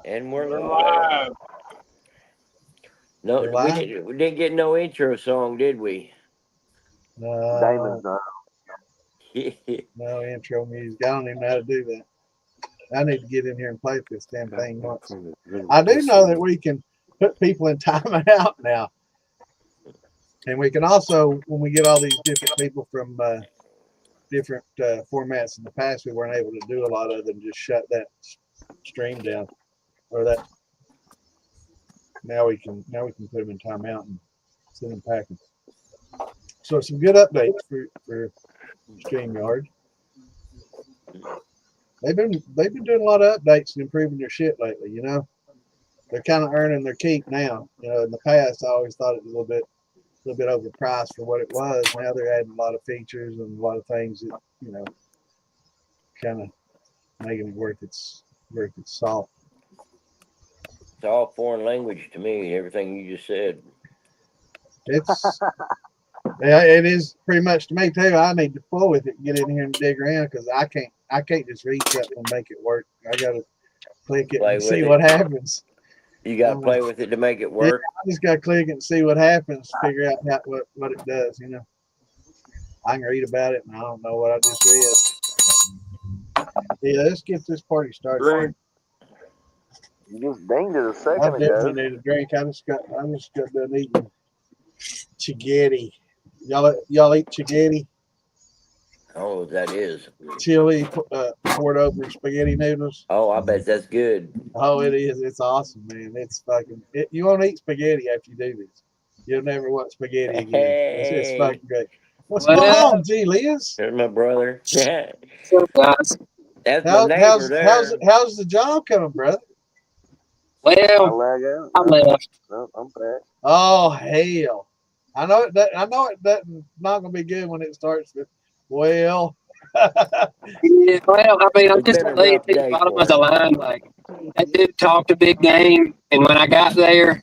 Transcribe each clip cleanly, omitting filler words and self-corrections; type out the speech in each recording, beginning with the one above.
And we're We're live. live. No, We're live? we didn't get no intro song, did we? Uh, no intro music. I don't even know how to do that. I need to get in here and play this damn thing once. I do know that we can put people in timeout now. And we can also, when we get all these different people from different formats in the past, we weren't able to do a lot of them. Just shut that stream down, or that. Now we can put them in timeout and send them packing. So some good updates for StreamYard. They've been doing a lot of updates and improving their shit lately. You know, they're kind of earning their keep now. You know, in the past, I always thought it was a little bit overpriced for what it was. Now they're adding a lot of features and a lot of things that, you know, kind of making it worth its salt. It's all foreign language to me. Everything you just said. It's yeah, it is pretty much to me too. I need to pull with it and get in here and dig around because I can't just read something and make it work. I gotta click it Play and with see it. what happens. You got to play with it to make it Yeah, work. I just gotta click it and see what happens. Figure out what it does. You know, I can read about it and I don't know what I just read. Yeah, let's get this party started. Drink. You just dinged it a I second definitely ago. need a drink. I just got done eating spaghetti. Y'all eat spaghetti? Oh, that is. Chili poured over spaghetti noodles. Oh, I bet that's good. Oh, it is. It's awesome, man. It's fucking. You won't eat spaghetti after you do this. You'll never want spaghetti again. It's fucking Hey, great. What's going Well, on, G. Liz? there's my brother. so guys, That's my neighbor there. How's the job coming, brother? I well, lag out. I left. No, I'm back. Oh hell! I know it. I know it. That's not gonna be good when it starts with, well. Yeah, well, I mean, I'm It's just been gonna a lay rough it to the day bottom of for the him. line. Like that dude talked a big game, and when I got there,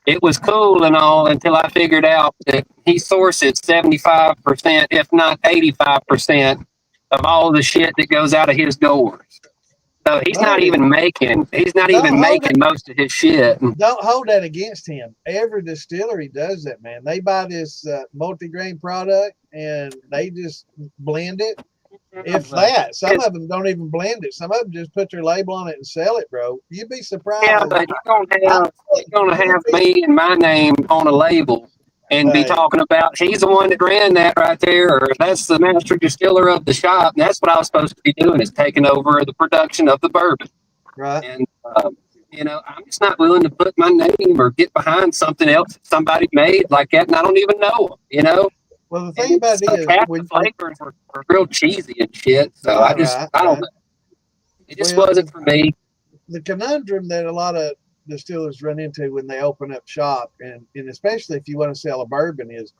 it was cool and all until I figured out that he sources 75%, if not 85%, of all the shit that goes out of his doors. So Oh, yeah. he's not Don't even hold that. making most of his shit. Don't hold that against him. Every distillery does that, man. They buy this multi-grain product and they just blend it. If that, some of them don't even blend it. Some of them just put their label on it and sell it, bro. You'd be Yeah, surprised. but I, he's gonna you'd have be, me and my name on a label and be hey, talking about he's the one that ran that right there, or that's the master distiller of the shop. And that's what I was supposed to be doing, is taking over the production of the bourbon. right. And I'm just not willing to put my name or get behind something else that somebody made like that, and I don't even know them. Well, the And thing about it's it like is, half the flavors were real cheesy and shit. So right, I don't right. know. It just Well, wasn't for me. the conundrum that a lot of distillers run into when they open up shop, and especially if you want to sell a bourbon, is,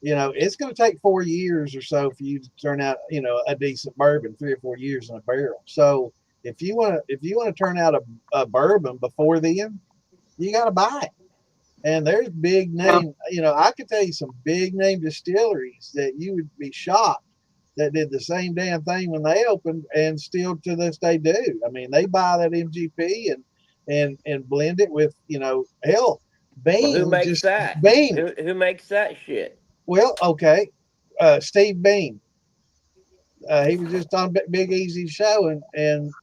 you know, it's going to take 4 years or so for you to turn out, you know, a decent bourbon, 3 or 4 years in a barrel. So if you want to turn out a bourbon before then, you got to buy it. And there's big Yeah. name, you know, I could tell you some big name distilleries that you would be shocked that did the same damn thing when they opened and still to this day do. I mean, they buy that MGP and blend it with, you know, hell, Well, who Beam makes just that? Beam. Who makes that shit? Well, okay, Steve Beam. He was just on Big Easy show and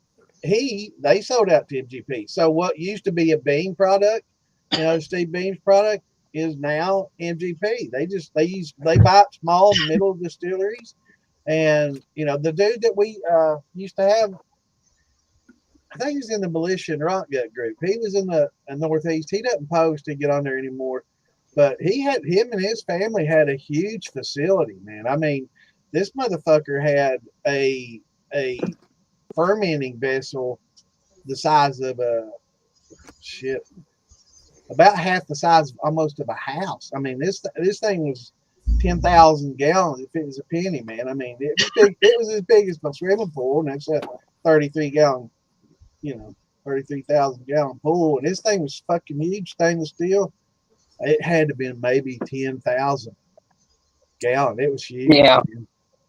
they sold out to MGP. So what used to be a Beam product, you know, Steve Beam's product, is now MGP. They buy small middle distilleries, and you know the dude that we used to have, I think he's in the Militia and Rock Gut group. He was in the Northeast. He doesn't post to get on there anymore, but him and his family had a huge facility, man. I mean, this motherfucker had a fermenting vessel the size of a shit, about half the size almost of a house. I mean, this thing was 10,000 gallons if it was a penny, man. I mean, it was big. It was as big as my swimming pool, and that's a 33 gallon, you know, 33,000 gallon pool. And this thing was fucking huge, stainless steel. It had to be maybe 10,000 gallon. It was huge, Yeah.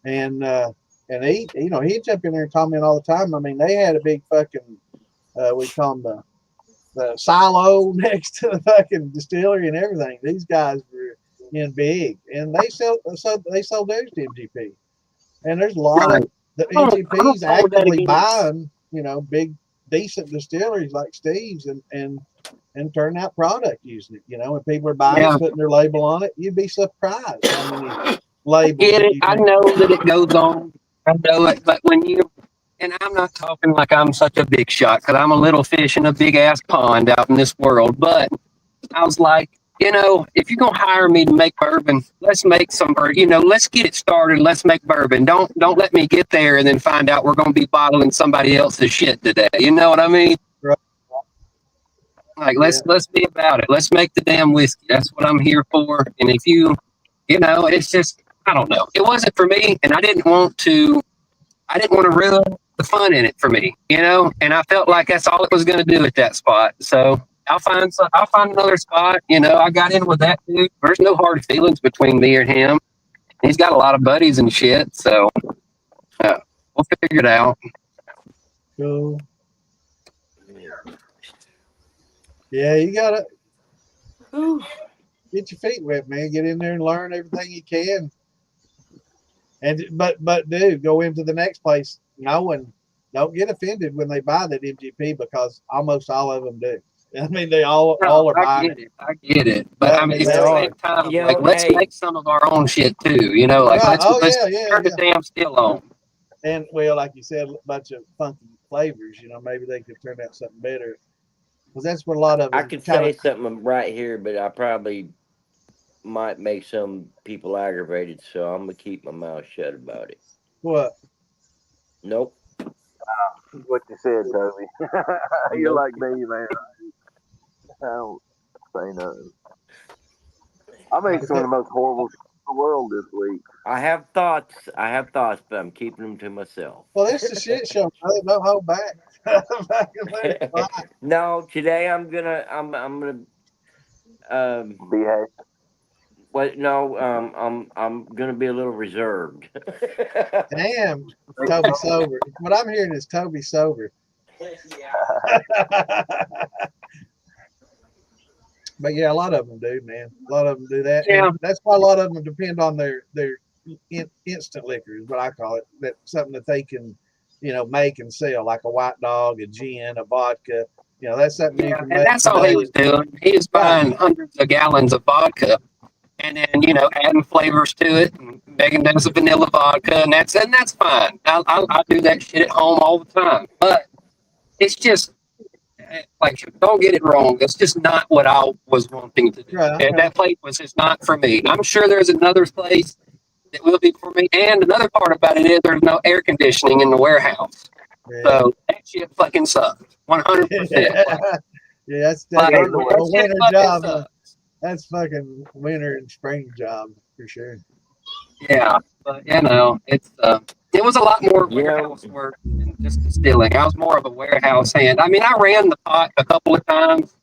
man. And he, he'd jump in there and comment all the time. I mean, they had a big fucking, we call them the silo next to the fucking distillery and everything. These guys were in big, and they sold theirs to MGP. And there's a lot Right. of the I don't MGP's hold that actively against. buying, big decent distilleries like Steve's and turning out product using it. When people are buying Yeah. it, putting their label on it, you'd be surprised how many labels. Get it? You I can, know that it goes on. I know it, but when you and I'm not talking like I'm such a big shot because I'm a little fish in a big ass pond out in this world. But I was like, if you're gonna hire me to make bourbon, let's make some bourbon. Let's get it started. Let's make bourbon. Don't let me get there and then find out we're gonna be bottling somebody else's shit today. You know what I mean? Right. Like Yeah. let's be about it. Let's make the damn whiskey. That's what I'm here for. And if it's just I don't know. It wasn't for me, and I didn't want to ruin the fun in it for me, and I felt like that's all it was going to do at that spot. So I'll find another spot. I got in with that dude. There's no hard feelings between me and him. He's got a lot of buddies and shit, so we'll figure it out. Cool. Yeah, you gotta get your feet wet, man. Get in there and learn everything you can. And but dude, go into the next place knowing. Don't get offended when they buy that MGP because almost all of them do. I mean, they all are buying it. I get it. But I mean, at the same time, like, let's make some of our own shit too. Like, Right. let's turn the damn still on. And well, like you said, a bunch of funky flavors. Maybe they could turn out something better. Because that's what a lot of I could say something right here, but I probably might make some people aggravated, so I'm gonna keep my mouth shut about it. What? Nope. What you said, Toby. You're like me, man. I don't say nothing. I made some of the most horrible shit in the world this week. I have thoughts, but I'm keeping them to myself. Well, it's the shit show. Brother. Don't hold back. No, today I'm gonna Behave. What? No, I'm gonna be a little reserved. Damn, Toby sober. What I'm hearing is Toby sober. But yeah, a lot of them do, man. A lot of them do that. Yeah. And that's why a lot of them depend on their instant liquor, is what I call it. That something that they can, make and sell, like a white dog, a gin, a vodka. That's something you can make. And that's all he was doing. He was buying hundreds of gallons of vodka. And then adding flavors to it, and making those a vanilla vodka, and that's fine. I do that shit at home all the time. But it's just like, don't get it wrong. That's just not what I was wanting to do. Right. And that place was just not for me. I'm sure there's another place that will be for me. And another part about it is there's no air conditioning in the warehouse, so that shit fucking sucks. 100%. Yeah, that's definitely a winter job. That's fucking winter and spring job for sure. Yeah, but it's it was a lot more warehouse work than just distilling. I was more of a warehouse hand. I mean, I ran the pot a couple of times,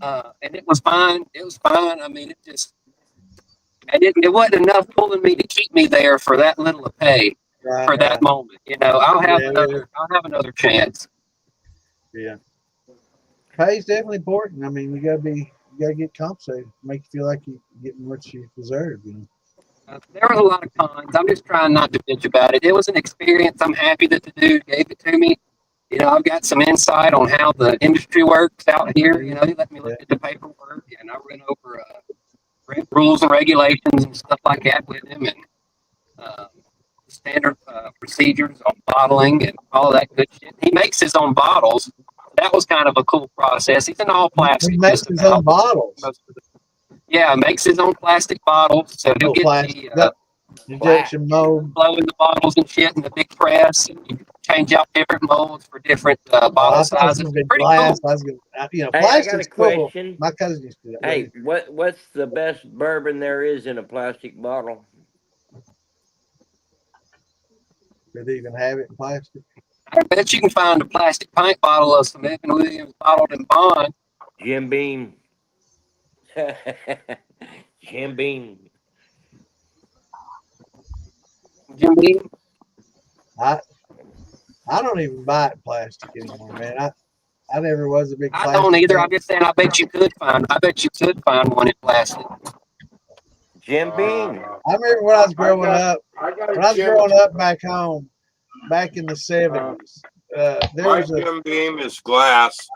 and it was fine. It was fine. I mean, it wasn't enough pulling me to keep me there for that little of pay for that moment. I'll have another chance. Yeah, pay is definitely important. I mean, you gotta get compensated, make you feel like you're getting what you deserve. There was a lot of cons. I'm just trying not to bitch about it. It was an experience. I'm happy that the dude gave it to me. I've got some insight on how the industry works out here. He let me look at the paperwork, and I went over rules and regulations and stuff like that with him, and standard procedures on bottling and all that good shit. He makes his own bottles. That was kind of a cool process. He's in all plastic. He makes his own bottles. Yeah, makes his own plastic bottles. So he'll get the injection mold, blow in the bottles and shit in the big press, and you change out different molds for different bottle sizes. Pretty glass. cool. Hey, I got a question. My cousin used to do that. Hey, what's the best bourbon there is in a plastic bottle? Do they even have it in plastic? I bet you can find a plastic pint bottle of some Evan Williams bottled in bond. Jim Beam. Jim Beam. Jim Beam? I don't even buy it plastic anymore, man. I never was a big I plastic don't either. fan. I'm just saying. I bet you could find. I bet you could find one in plastic. Jim Beam. I remember when I was growing up. I got When I was growing up back home, back in the 70s, there My was a Jim Beam is glass.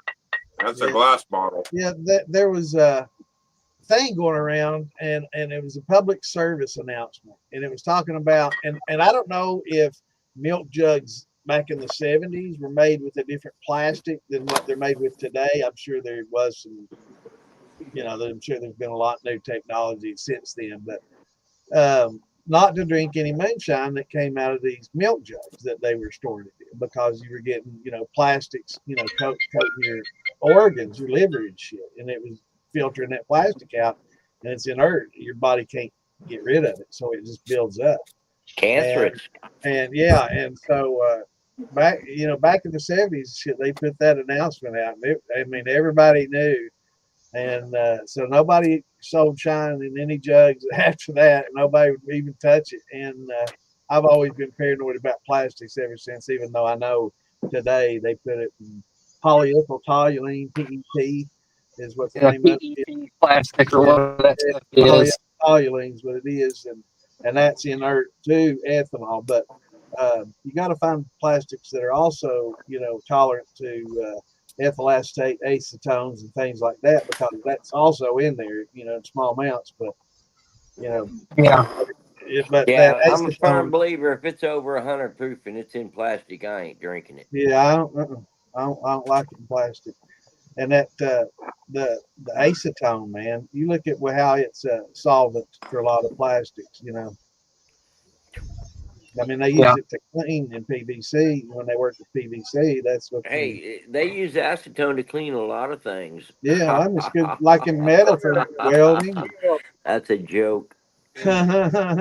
That's a yeah, glass bottle. yeah, there was a thing going around, and it was a public service announcement, and it was talking about, and I don't know if milk jugs back in the 70s were made with a different plastic than what they're made with today. I'm sure there was some, I'm sure there's been a lot of new technology since then, but not to drink any moonshine that came out of these milk jugs that they were stored in, because you were getting, plastics, coating your organs, your liver and shit, and it was filtering that plastic out, and it's inert. Your body can't get rid of it, so it just builds up. Cancerous. And yeah, and so back in the 70s, shit, they put that announcement out. And I mean, everybody knew. And so nobody sold shine in any jugs after that. Nobody would even touch it. And I've always been paranoid about plastics ever since, even though I know today they put it in polyethyl toluene, PET is what the Yeah, name of it PET plastic or is. whatever that stuff Polyethyl is. toluene is what it is, and that's inert to ethanol. But you got to find plastics that are also, tolerant to ethyl acetate, acetones, and things like that, because that's also in there, in small amounts. But Yeah. but that Yeah, I'm a firm acetone, believer. If it's over 100 proof and it's in plastic, I ain't drinking it. yeah, I don't like it in plastic. And that the acetone, man, you look at how it's a solvent for a lot of plastics. I mean, they Yeah. use it to clean in PVC when they work with PVC. That's what Hey, they use acetone to clean a lot of things. yeah, I'm just good, like in metal for welding. That's a joke. Bad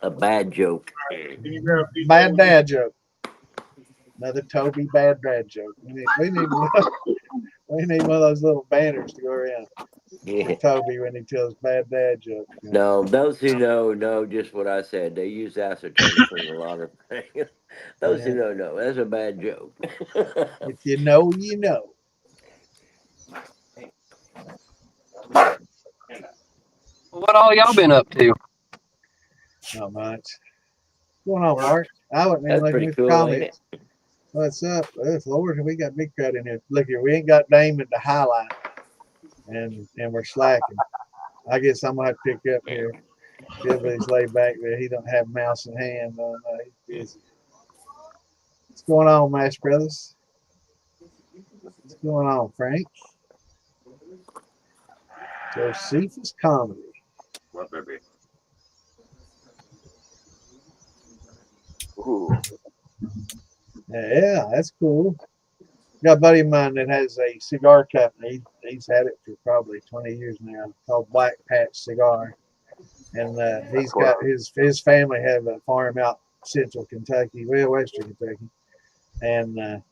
A bad joke. dad joke. Another Toby bad dad joke. We need one of those little banners to go around for Yeah. Toby when he tells bad dad jokes. No, those who know just what I said. They use acetone to clean a lot of things. Those who Yeah. know. That's a bad joke. If you know, you know. What all y'all been up to? Not much. What's going on, Mark? I wasn't even That's looking pretty at the cool, ain't it? comments. What's up? Oh, Lord, we got big crowd in here. Look here, we ain't got Damon to highlight, and we're slacking. I guess I'm gonna have to pick up here. Everybody's laid back there. He don't have mouse in hand. No, he's busy. What's going on, Mash Brothers? What's going on, Frank? Josephus Comedy. What, baby? Ooh. Yeah, that's cool. Got a buddy of mine that has a cigar company. He's had it for probably 20 years now, called Black Patch Cigar. And he's got his family have a farm out central Kentucky, well, western Kentucky, and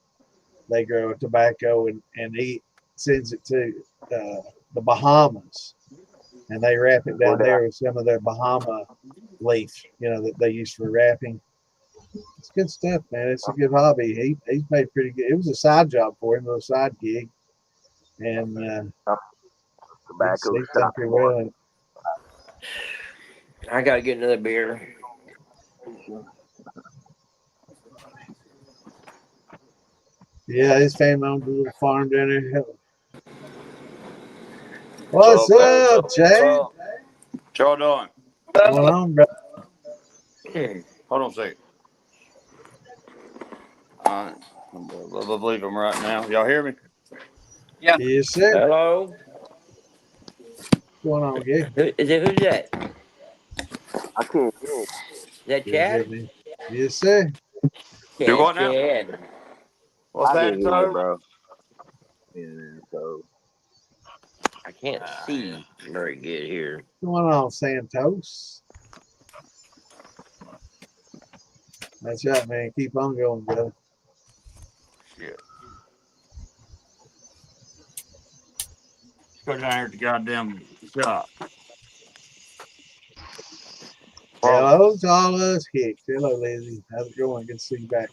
they grow tobacco, and he sends it to the Bahamas, and they wrap it down there with some of their Bahama leaf, that they use for wrapping. It's good stuff, man. It's a good hobby. He's made pretty good. It was a side job for him, a little side gig, and Tobacco he's done shop. pretty well. I gotta get another beer. Yeah, his family owns a little farm down there. What's up, Chad? What y'all doing? What's going on, bro? Hold on a second. All right. Let's leave them right now. Y'all hear me? Yes, sir. Hello? What's going on, Gig? Who's that? I can't. Is that Chad? Yes, sir. Do what now? Chad. What's I that, can't hear you, Toad? bro. Yeah, so I can't see very good here. What's going on, Santos? That's right, man. Keep on going, brother. Shit. Let's go down here to the goddamn shop. Hello to all us Hicks. Hello, Lizzie. How's it going? Good to see you back.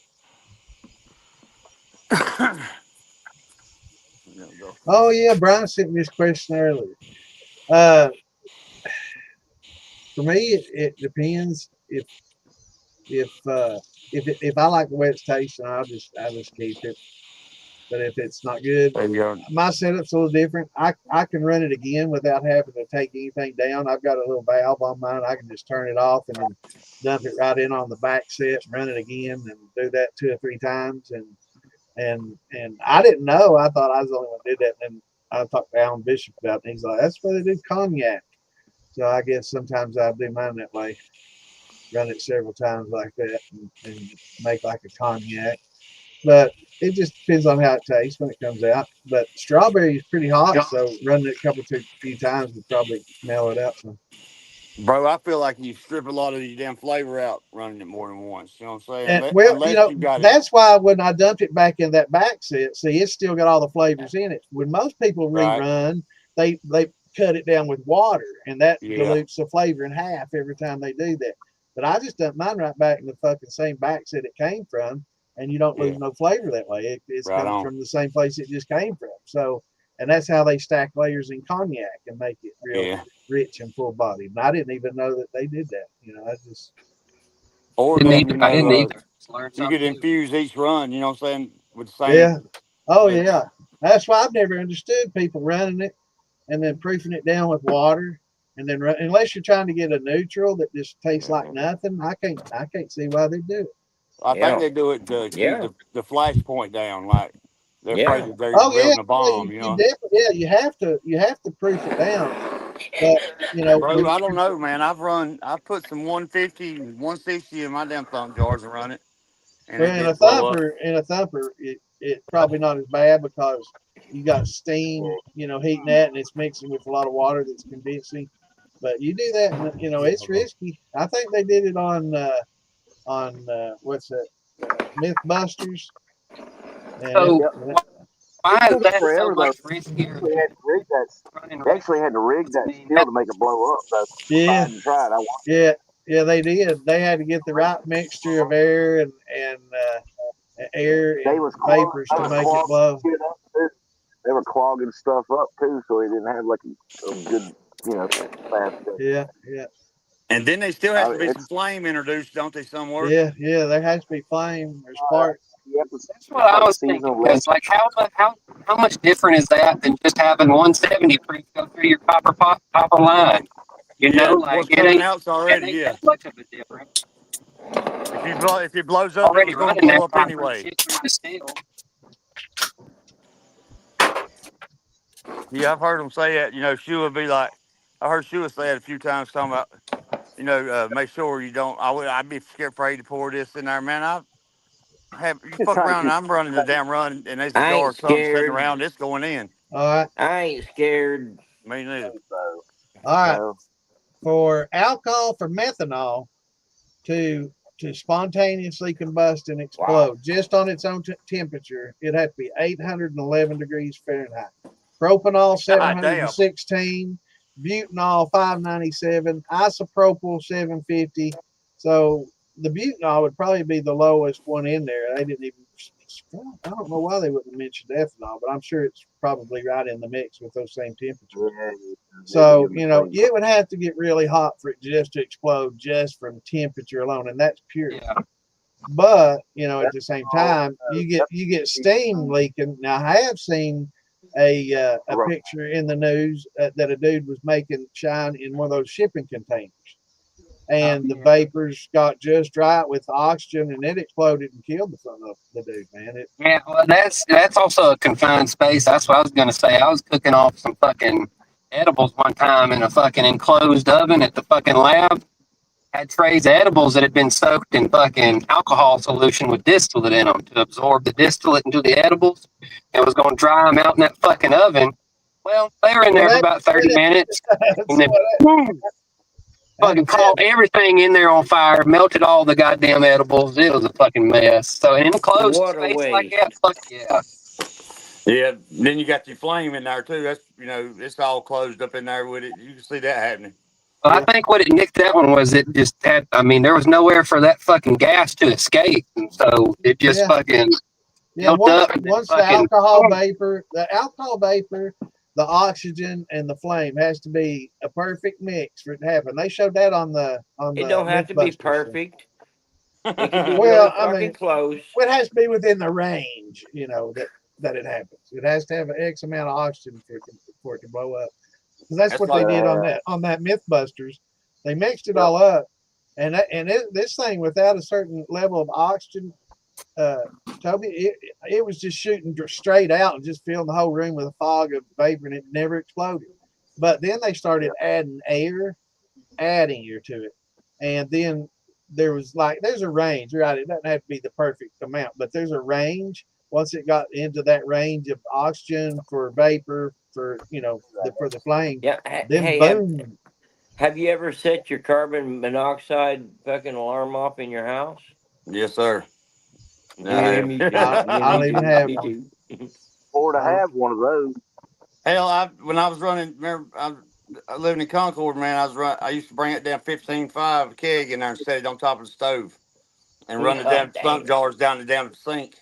Oh yeah, Brian sent me this question earlier. Uh, for me, it depends if if I like the way it's tasting, I'll just keep it. But if it's not good, There you go. my setup's a little different. I can run it again without having to take anything down. I've got a little valve on mine. I can just turn it off and then dump it right in on the back set, run it again, and do that 2 or 3 times. And I didn't know. I thought I was the only one who did that. And I talked to Alan Bishop about it. And he's like, "That's why they do cognac." So I guess sometimes I do mine that way. Run it several times like that and make like a cognac. But it just depends on how it tastes when it comes out. But strawberry is pretty hot, so running it a few times would probably mellow it out some. Bro, I feel like you strip a lot of your damn flavor out running it more than once. You know what I'm saying? And well, Unless you got it. that's why when I dumped it back in that back set, see, it's still got all the flavors in it. When most people rerun, they cut it down with water, and that dilutes the flavor in half every time they do that. But I just dumped mine right back in the fucking same back set it came from, and you don't lose no flavor that way. It's coming from the same place it just came from. So, and that's how they stack layers in cognac and make it real rich and full bodied. And I didn't even know that they did that. You know, I just. Or Didn't then, either. I didn't either. You could infuse each run, you know what I'm saying, with the same. Yeah. Oh, yeah. That's why I've never understood people running it and then proofing it down with water. And then, unless you're trying to get a neutral that just tastes like nothing, I can't see why they do it. I think they do it to keep the flash point down, like they're afraid that they're building a bomb. You know, you have to proof it down. But bro, I don't know, man. I've put some 150, 160 in my damn thumb jars and run it, and it in a didn't blow up. thumper, it's probably not as bad because you got steam, heating that, and it's mixing with a lot of water that's condensing. But you do that, and, it's risky. I think they did it on what's that, Mythbusters. So why is that so much riskier? They actually had to rig that steel to make it blow up. So yeah, yeah, they did. They had to get the right mixture of air and air and vapors to make it blow. They were clogging stuff up too, so they didn't have like a good, fast. Yeah. And then they still have to be some flame introduced, don't they, somewhere? Yeah, there has to be flame. There's sparks. That's what I was thinking. Because, like, how much different is that than just having 170 proof go through your copper line? Like it ain't out already. That much of a difference. If it blows up, it's going to blow up anyway. Yeah, I've heard them say that. Shua be like, I heard Shua say it a few times, talking about, make sure you don't. I'd be afraid to pour this in there, man. You fuck around, and I'm running the damn run, and there's a jar of something sitting around. It's going in. All right. I ain't scared. Me neither. All right. For alcohol, for methanol to spontaneously combust and explode just on its own temperature, it had to be 811 degrees Fahrenheit. Propanol 716, butanol 597, isopropyl 750. So the butanol would probably be the lowest one in there. They didn't even. I don't know why they wouldn't have mentioned ethanol, but I'm sure it's probably right in the mix with those same temperatures. So, it would have to get really hot for it just to explode just from temperature alone, and that's pure. Yeah. But, at the same time, you get steam leaking. Now, I have seen a picture in the news that a dude was making shine in one of those shipping containers. And the vapors got just right with oxygen, and it exploded and killed the dude, man. Well, that's also a confined space. That's what I was going to say. I was cooking off some fucking edibles one time in a fucking enclosed oven at the fucking lab. Had trays of edibles that had been soaked in fucking alcohol solution with distillate in them to absorb the distillate into the edibles, and was going to dry them out in that fucking oven. Well, they were in there for about 30 minutes. And then, fucking caught everything in there on fire, melted all the goddamn edibles. It was a fucking mess. So in an enclosed space like that, fuck yeah. Yeah, then you got your flame in there too. That's it's all closed up in there with it. You can see that happening. Well, I think what it nicked that one was it just had. I mean, there was nowhere for that fucking gas to escape, and so it just fucking Yeah, built up and then once the fucking alcohol vapor, the oxygen, and the flame has to be a perfect mix for it to happen. They showed that on the It don't have to be MythBusters show. perfect. It can be Well, really I fucking mean, close. it has to be within the range, that it happens. It has to have an X amount of oxygen for it to blow up. Because that's what they like did on that MythBusters. They mixed it all up, and this thing without a certain level of oxygen, Toby, it was just shooting straight out and just filling the whole room with a fog of vapor, and it never exploded. But then they started adding air to it, and then there's a range, right? It doesn't have to be the perfect amount, but there's a range. Once it got into that range of oxygen for vapor for for the flame, Yeah. then Hey, boom. have you ever set your carbon monoxide fucking alarm off in your house? Yes, sir. Yeah, me too. I Yeah, don't me even too. have Me one. too. Or to have one of those. Hell, when I was running, remember, I living in Concord, man. I used to bring it down 15.5 keg in there and set it on top of the stove and run the Oh, damn dang. sunk jars down the damn sink.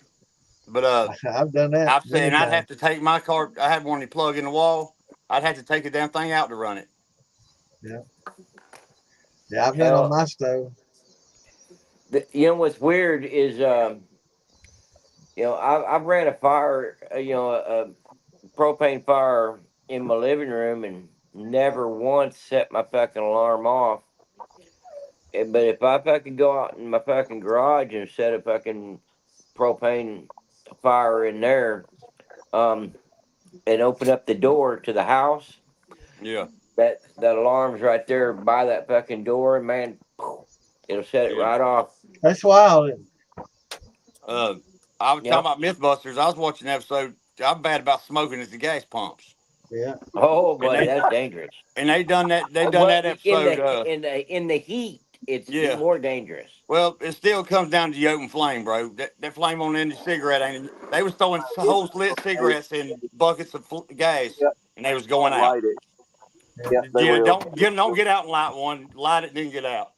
But I've done that I've said, many and I'd times. have to take my car. I had one you plug in the wall. I'd have to take the damn thing out to run it. Yeah, yeah, I've done on Hell, my stove. what's weird is, I've ran a fire, a propane fire in my living room and never once set my fucking alarm off. But if I fucking go out in my fucking garage and set a fucking propane fire in there, um, and open up the door to the house, Yeah, that alarm's right there by that fucking door, and man, it'll set it yeah. right off. That's wild. Uh, I was talking Yep. about MythBusters. I was watching an episode. I'm bad about smoking at the gas pumps, Yeah. Oh, and buddy, that's dangerous. they done that. They done Well, that in episode. the heat, it's Yeah. more dangerous. Well, it still comes down to the open flame, bro. That flame on the end of the cigarette ain't. They was throwing whole lit cigarettes in buckets of gas, Yep. and they was going out. Light it. Yep, they Yeah, will. don't get out and light one. Light it, then get out.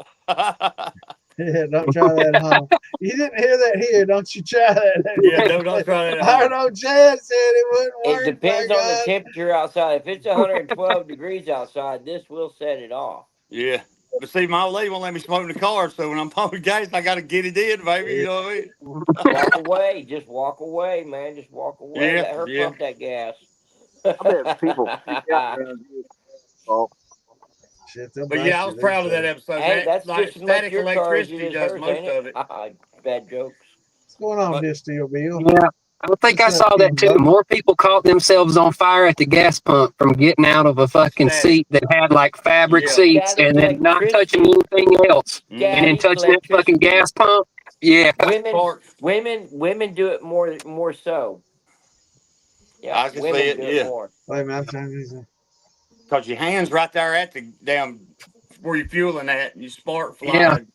Yeah, don't try that at home. You didn't hear that here. Don't you try Yeah, that. don't try that at I home. know Chad said it wouldn't It work. My depends on the God. temperature outside. If it's 112 degrees outside, this will set it off. Yeah, but see, my old lady won't let me smoke in the car, so when I'm pumping gas, I got to get it in, baby. You know what I mean? Walk away. Just walk away, man. Just walk away. Yeah, Let her yeah. pump that gas. I bet people freak out around here. Oh, Shit, they'll But yeah, bust I you was these proud of that days. episode. Hey, That that's like just as much static your car as it electricity is does hers, ain't most it? of it. Bad jokes. What's going on, But Distill Bill? Yeah, I think I What's up, saw that too. Kimbo? More people caught themselves on fire at the gas pump from getting out of a fucking static, seat that had like fabric yeah. seats Static and then not touching electricity. anything else and then Static touching that fucking electricity. gas pump. Yeah. Women, Spark. women do it more so. Yeah, I can see women it. do it Yeah, more. Wait a minute, I'm trying to do something. because your hands right there at the damn where you're fueling at, and you spark Yeah. flying.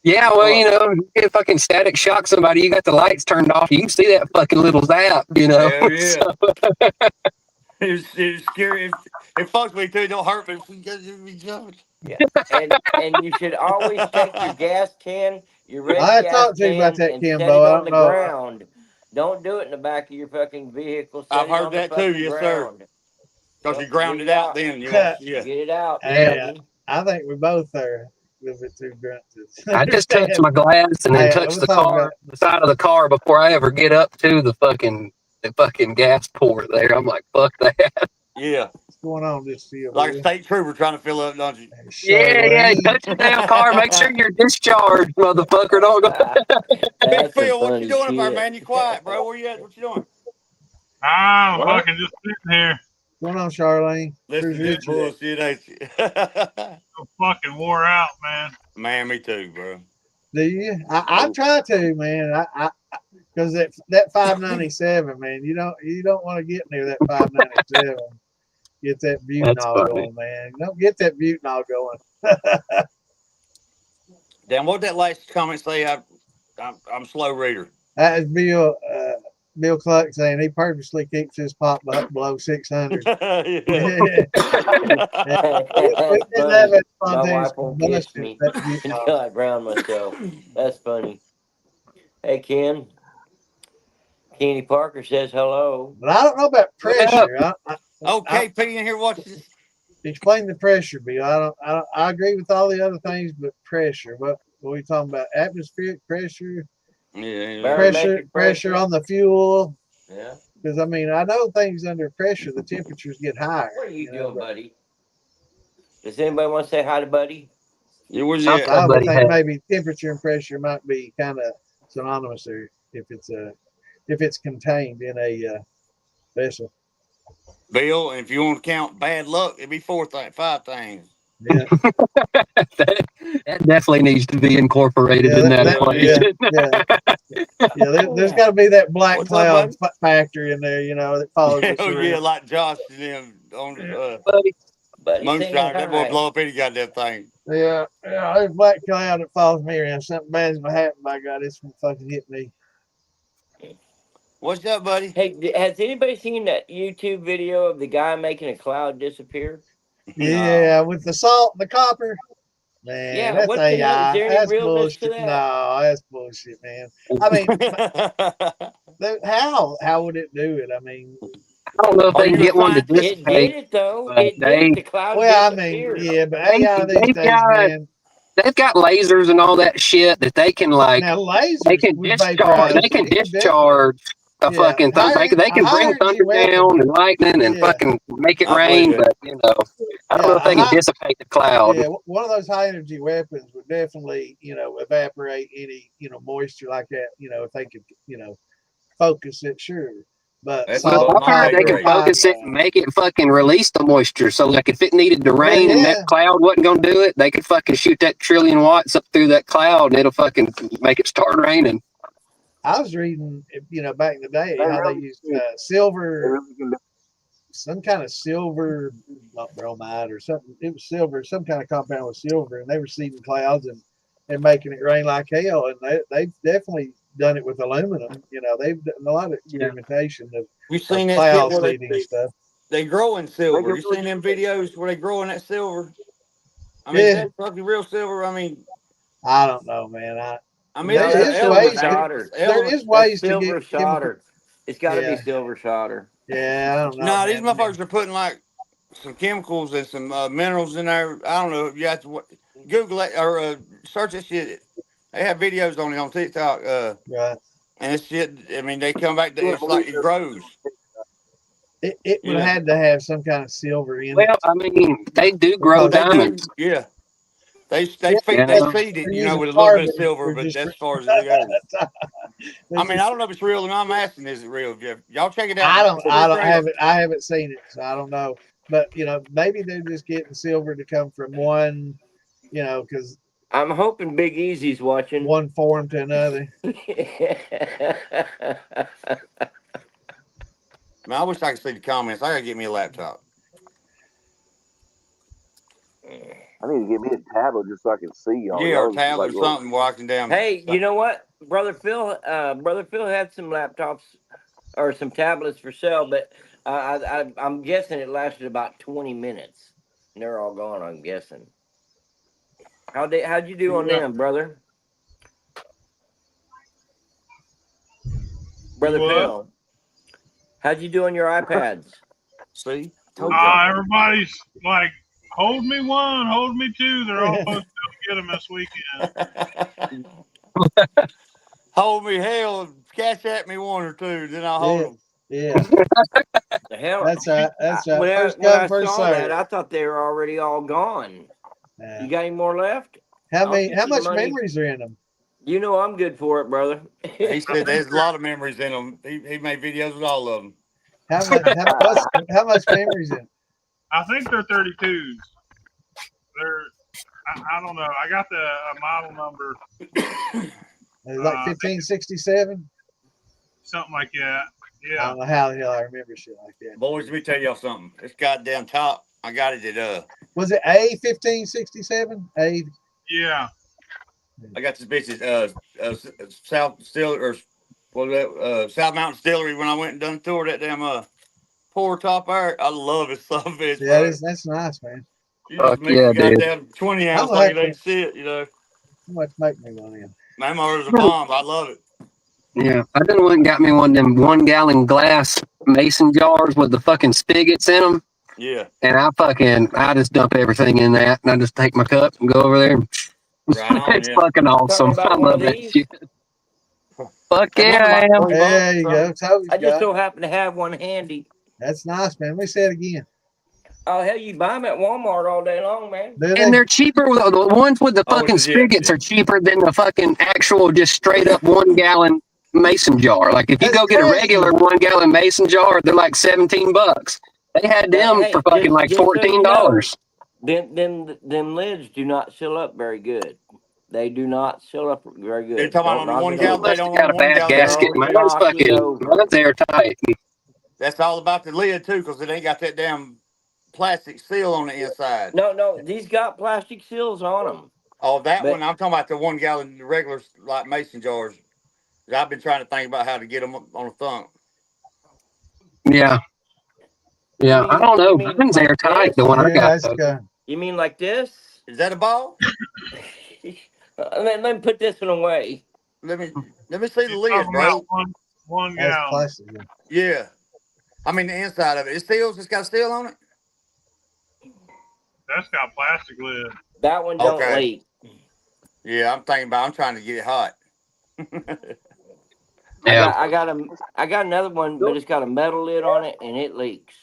Yeah, well, Fuck. you get fucking static shock somebody, you got the lights turned off, you can see that fucking little zap, Hell yeah. So, It's scary. It fucks me too. It don't hurt, but it's jumping. Yeah, and you should always take your gas can, your ready I gas talked to you about can, that, and set Kimbo. it I on don't the know. ground. Don't do it in the back of your fucking vehicle. Set I've it heard on the that too. fucking Yes, sir. ground. Because you Yep, ground it out, then you won't. Yeah, get it out, yeah. Hey, baby. I think we both are a little bit too drunk to I just touch understand. my glass and then Hey, touch we'll the talk about side of the car before I ever get up to the fucking gas port there. I'm like, fuck that. Yeah. what's going on, Distill Like a Bill. state trooper trying to fill up, don't you? And Yeah, Charlene. touch the damn car. Make sure you're discharged, motherfucker. Don't go. Big That's some Phil, what you funny doing up there, shit. man? You quiet, bro. Where you at? What you doing? I'm What? fucking just sitting here. What's going on, Charlene? Listen to Cruise this Richard. bullshit, ain't you? So fucking wore out, man. Man, me too, bro. Do you? I try to, man. I because that 597, man. You don't want to get near that 597. Get that That's butanol funny. going, man. Don't get that butanol going. Damn, what that last comment say? I'm a slow reader. That is Bill Cluck saying he purposely keeps his pop below 600. Yeah. We That's did have funny. a My spontaneous wife won't kiss combustion. me That butanol. until I drown myself. That's funny. Hey Ken, Kenny Parker says hello. But I don't know about What up? pressure. Oh, I KP in here watch this. explain the pressure, Bill. I agree with all the other things, but pressure. What are we talking about? Atmospheric pressure, Yeah. Barometric pressure on the fuel. Yeah. Because I mean, I know things under pressure, the temperatures get higher. What are you know, doing, buddy? Does anybody want to say hi to Buddy? Yeah, where's How's it? I would somebody think have? maybe temperature and pressure might be kind of synonymous there if it's contained in a vessel. Bill, and if you want to count bad luck, it'd be five things. Yeah, That definitely needs to be incorporated yeah, in that yeah, equation. yeah. There's got to be that black What's up, cloud bud? factor in there, that follows us Hell yeah, around. like Josh and them on Buddy, Buddy saying Moonshine. That boy hi. blow up any goddamn thing. Yeah, there's a black cloud that follows me around. Something bad's gonna happen. By God, it's gonna fucking hit me. What's up, buddy? Hey, has anybody seen that YouTube video of the guy making a cloud disappear? No. Yeah, with the salt and the copper. Man, Yeah, that's what the hell? Is AI. there any That's realness to bullshit. that? No, that's bullshit, man. I mean, how would it do it? I mean, I don't know if Are they can you a get one to scientist? It did dissipate, it though. but It did it. The cloud well, I mean, disappeared. yeah, but AI these they've days, got man. they've got lasers and all that shit that they can Now they lasers can would discharge vaporize. they can It could definitely, discharge a yeah, fucking they can higher bring energy thunder weapons. down and lightning and Yeah, fucking make it I believe rain, it. but I don't know yeah, if they can dissipate the cloud. yeah. One of those high energy weapons would definitely, evaporate any, moisture like that. If they could, focus it, sure. But That's Well, salt above and I've my heard pay they copper can and grade. focus it iodine. and make it fucking release the moisture. So like if it needed to Well, rain and that yeah. cloud wasn't gonna do it, they could fucking shoot that trillion watts up through that cloud and it'll fucking make it start raining. I was reading, back in the day, They how they really used can. They silver, really can do. some kind of silver, not bromide or something. It was silver, some kind of compound with silver, and they were seeding clouds and making it rain like hell. And they've definitely done it with aluminum. They've done a lot of experimentation You of seen that shit cloud where seeding stuff. they grow in They silver? can You really seen them do it. videos where they grow in that silver? I mean, is Yeah, that fucking real silver? I mean, I don't know, man. No, it's an that's silver element, ain't it? solder. It's There element. is That's ways to get silver chemical. solder. It's got to be Yeah, silver solder. yeah. I don't know, No, these man. I mean, motherfuckers are putting like some chemicals and some minerals in there. I don't know. You have to Google it or search that shit. They have videos on it on TikTok. right. And it's shit. I mean, they come back. Can't It's like believe it that. grows. It would You have know. had to have some kind of silver in it Well, I mean, they do grow because They do. diamonds. Yeah. They yeah, feed You they know, feed it, they're you know, using with a little bit of carbon. silver, They're but just that's as far as it goes. they're I mean, I just don't know if it's real or not. I'm asking, is it real? Y'all check it out. I It's pretty crazy. haven't seen it, so I don't know. But maybe they're just getting silver to come from one, because I'm hoping Big Easy's watching. one form to another. Man, I wish I could see the comments. I gotta get me a laptop. I need to get me a tablet just so I can see y'all. Yeah, or Y'all a tablet like or something where I can damn. Hey, you know what, Brother Phil? Brother Phil had some laptops or some tablets for sale, but I'm guessing it lasted about 20 minutes. And they're all gone. I'm guessing. How'd you do on Yeah. them, brother? You Brother what? Phil, how'd you do on your iPads? See, told y'all. Everybody's like, hold me one, hold me two. They're all supposed to get them this weekend. Hold me, hell, catch at me one or two, then I'll hold Yeah, them. yeah. The hell, That's right. That's right. First when come, I first saw that, serve. I thought they were already all gone. Yeah. You got any more left? How I'll many? get How you the much money. memories are in them? You know I'm good for it, brother. He said there's a lot of memories in them. He made videos with all of them. How much? How much memories in? I think they're 32s. They're, I don't know. I got the model number, Is it like 1567? something like that. I Yeah. don't know how the hell I remember shit like that. Boys, let me tell y'all something. This goddamn top, I got it at Was it A 1567? A. Yeah. I got this bitch at South Distillery or South Mountain Distillery when I went and done tour that damn pour top there. I love it, son of a bitch, Yeah, bro. that's nice, man. You Fuck just mix yeah, the dude. goddamn 20 I'm ounce gonna like have it to. ain't shit, you know. How much make me one in? Man, my is a bomb. I love it. Yeah, I done went and got me one of them 1 gallon glass mason jars with the fucking spigots in them. Yeah. And I just dump everything in that, and I just take my cup and go over there. Right on, It's yeah. fucking Talking awesome. I about one of love that these? shit. Fuck That one yeah, like I am. $3. There you go. So. Toby's I just got. so happen to have one handy. That's nice, man. Let me say it again. Oh hell, you buy them at Walmart all day long, man. Do And they? they're cheaper. The ones with the Oh, fucking yeah. spigots are cheaper than the fucking actual just straight up 1 gallon mason jar. Like if you That's go get a regular crazy. 1 gallon mason jar, they're like $17. They had them Hey, for fucking like just so you know, $14. them lids do not seal up very good. They do not seal up very They're good. talking about Don't on the knock 1 it gallon. over. They Must have don't got on a 1 bad gallon. gasket. Don't knock it over. Mine's airtight. That's all about the lid too, because it ain't got that damn plastic seal on the inside. No, these got plastic seals on them. Oh, that But one. I'm talking about the 1 gallon regular like mason jars. I've been trying to think about how to get them on a thunk. Yeah. you Yeah. I don't know. mean Mine's like airtight, the this? one I Yeah, got that's though. good. You mean like this? Is that a ball? Let me put this one away. Let me see the He's lid, talking about bro. one That's gallon. plastic. Yeah. I mean the inside of it. It seals. It's got a seal on it. That's got plastic lid. That one don't Okay. leak. Yeah, I'm thinking about. I'm trying to get it hot. Yeah. I got another one, but it's got a metal lid on it and it leaks.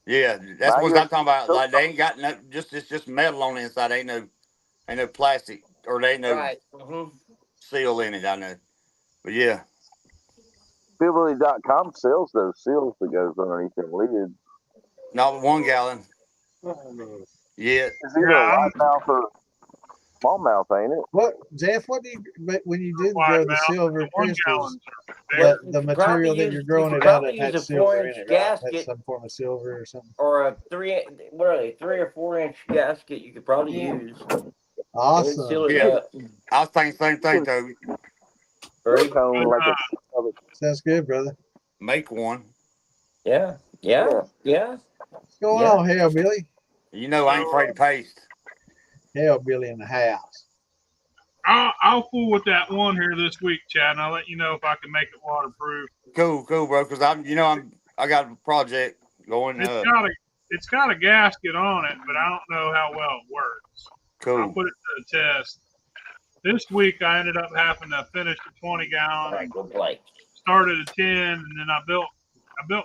Yeah, that's Buy what your I'm talking about. Like they ain't got no, it's just metal on the inside. Ain't no plastic or there ain't no Right. Mm-hmm. seal in it. I know, but yeah, Philly.com sells those seals that goes underneath them lids. not 1 gallon. Yeah, It's either Yeah, a I'm wide mouth or small mouth, ain't it? What, Jeff? What do you when you do wide grow the mouth. silver The 1 crystals? gallons are Well, bigger. The material that you're you growing could it out of probably use a has silver 4 inch in it, right? That's gasket some form of silver or something. or a what are they, 3 or 4 inch gasket. You could probably use. It would seal Awesome. it yeah. up. I was thinking same thing, Toby. Silicone, But like a Sounds good, brother. Make one. Yeah, yeah. What's going yeah. on, Hellbilly? You know, I ain't so afraid to paste. Hellbilly in the house. I'll fool with that one here this week, Chad, and I'll let you know if I can make it waterproof. Cool, bro. Because I got a project going. It's got a gasket on it, but I don't know how well it works. I'll Cool. put it to the test. This week I ended up having to finish the 20 All gallon, right, go play. started at 10, and then I built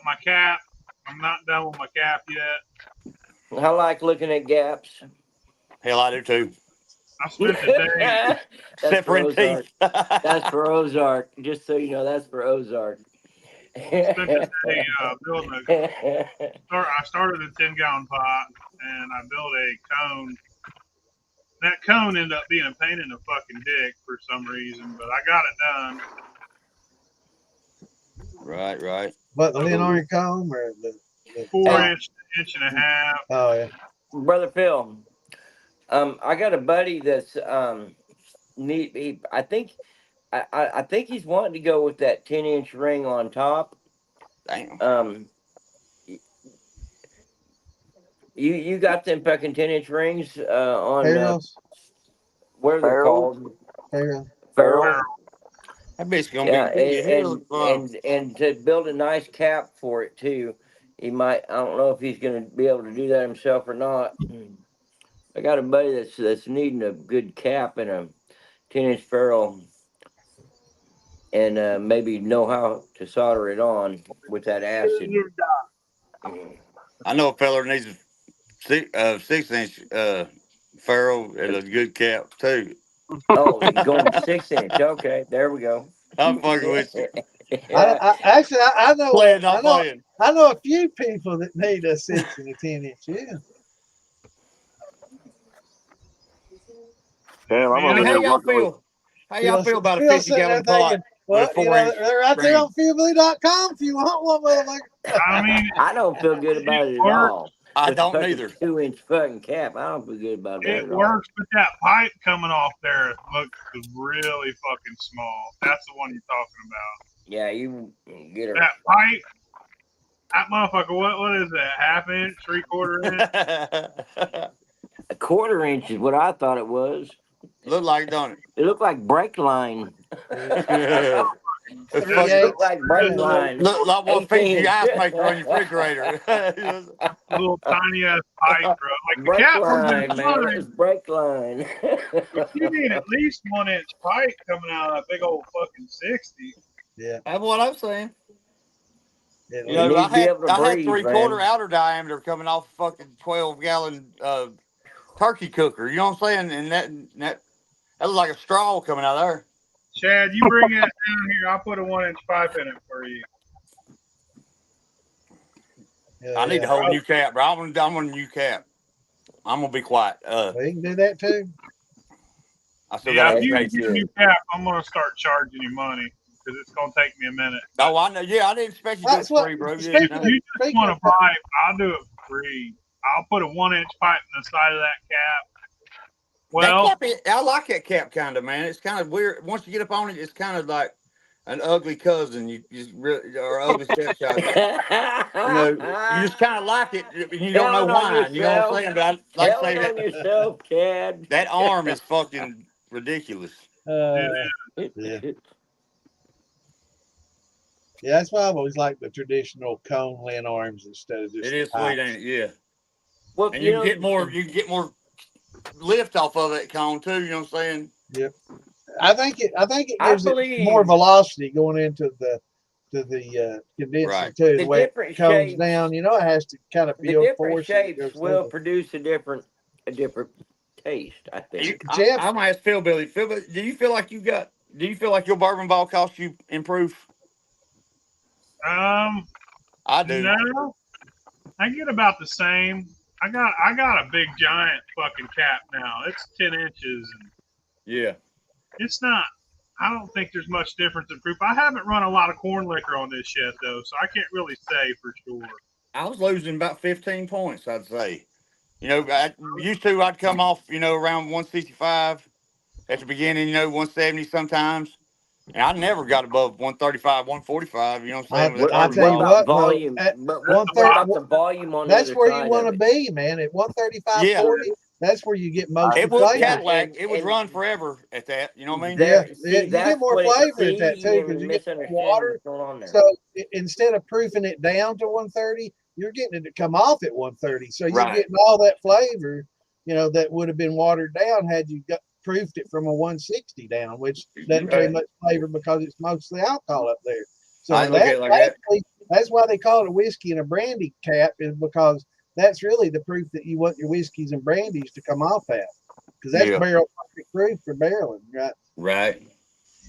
my cap. I'm not done with my cap yet. I like looking at gaps. Hell, I do too. I spent the day That's Except for for in Ozark. teeth. That's for Ozark. Just so you know, that's for Ozark. spent the day building I started a 10-gallon pot and I built a cone. That cone ended up being a pain in the fucking dick for some reason, but I got it done. Right. What, the Leonardo comb or the 4 top? inch, inch and a half. Oh yeah. Brother Phil, I got a buddy that's neat. I think he's wanting to go with that 10-inch ring on top. Damn. You got them fucking 10-inch rings on Ferals. what are they Ferals? called? Ferals. Ferrule. That bitch gonna Yeah, be big as hell. and to build a nice cap for it too. He might. I don't know if he's going to be able to do that himself or not. I got a buddy that's needing a good cap and a 10-inch ferrule, and maybe know how to solder it on with that acid. I know a feller needs a 6-inch ferrule and a good cap too. Oh, going 6 inch. Okay, there we go. I'm fucking with you. Yeah. Actually, I know Playing, not playing. I know a few people that need a 6 and a 10-inch. Yeah. Damn, I'm Man, I over mean, how here y'all working with. feel? How y'all feel about a Phil 50 sitting there gallon pot thinking, with well, a 4-inch they're right there ring? on Fewbilly.com if you want one, motherfucker. I mean, I don't feel good about it at works. all. I With the don't fucking neither. 2-inch fucking cap, I don't feel good about that It at all. works, but that pipe coming off there looks really fucking small. That's the one you're talking about. Yeah, you get her That pipe, that motherfucker, what is that? Half inch, 3/4 inch? a 1/4 inch is what I thought it was. Look like, don't It looked like brake line. it? It's Yeah, fucking, yeah. Look like brake line. look like what feeds 18 you inch. ice maker on your refrigerator. Little tiny ass pipe, bro. Like the Brake cat ones are line, man. fine, It's brake line. but you need at least 1 inch pipe coming out of that big old fucking 60. Yeah. That's what I'm saying. It You You know, is. need to be able to I had breathe, 3/4 man. outer diameter coming off a fucking 12-gallon turkey cooker. You know what I'm saying? And that was like a straw coming out of there. Chad, you bring that down here. I'll put a 1 inch pipe in it for you. Yeah, I need yeah. a whole new cap, bro. I'm a new cap. I'm gonna be quiet. Well, you can do that too. I still Yeah, got if to you pay. get a new cap, I'm gonna start charging you money because it's gonna take me a minute. Oh, I know. Yeah, I didn't expect you to do it That's what. free, bro. Yeah, Speaking no. If you just speaking want of, a pipe, I'll do it for free. I'll put a 1 inch pipe in the side of that cap. Well, That cap, I like that cap kind of, man. It's kind of weird. Once you get up on it, it's kind of like an ugly cousin. You just really, or ugly stepchild. You just kind of like it, and you don't know Telling on why. You know what I'm yourself. saying? But I like to say Telling on that yourself, Cad. that arm is fucking ridiculous. it yeah, is. that's why I've always liked the traditional cone lin arms instead of just It the is sweet, pipes. ain't it? Yeah. Well, And you you know, can get more. You can get more lift off of that cone too. You know what I'm saying? Yep. I think it I gives it believe more velocity going into the condenser Right. too. The the way it different comes shapes, down, it has to kind of the build different force as it shapes goes will through. produce a different taste. I think. Jeff, I'm gonna ask Phil Billy. Phil, do you feel like you got? Do you feel like your bourbon ball cost you improve? I do. No, I get about the same. I got a big giant fucking cap now. It's 10 inches, and Yeah. it's not. I don't think there's much difference in proof. I haven't run a lot of corn liquor on this yet, though, so I can't really say for sure. I was losing about 15 points, I'd say. You know, I'd come off, around 165 at the beginning, 170 sometimes. And I never got above 135, 145, you know what I'm saying, with that I What bourbon tell you ball. about what though, volume? at But one what thirty, about the volume on the that's other where you side want of to it? be, man. At 135, See, 40, that's where you get most It of the would flavor. Cadillac. It would and run forever at that, you know what I mean? Yeah, there, yeah, see, you get that's more what it. flavor at that See, too because you're you get more misunderstanding water. what's going on there. So instead of proofing it down to 130, you're getting it to come off at 130. So you're Right. getting all that flavor, that would have been watered down had you proofed it from a 160 down, which doesn't carry much flavor because it's mostly alcohol up there. So I look at it like that. that's why they call it a whiskey and a brandy cap, is because that's really the proof that you want your whiskeys and brandies to come off at, because that's Yeah. barrel perfect proof for barreling, right? Right.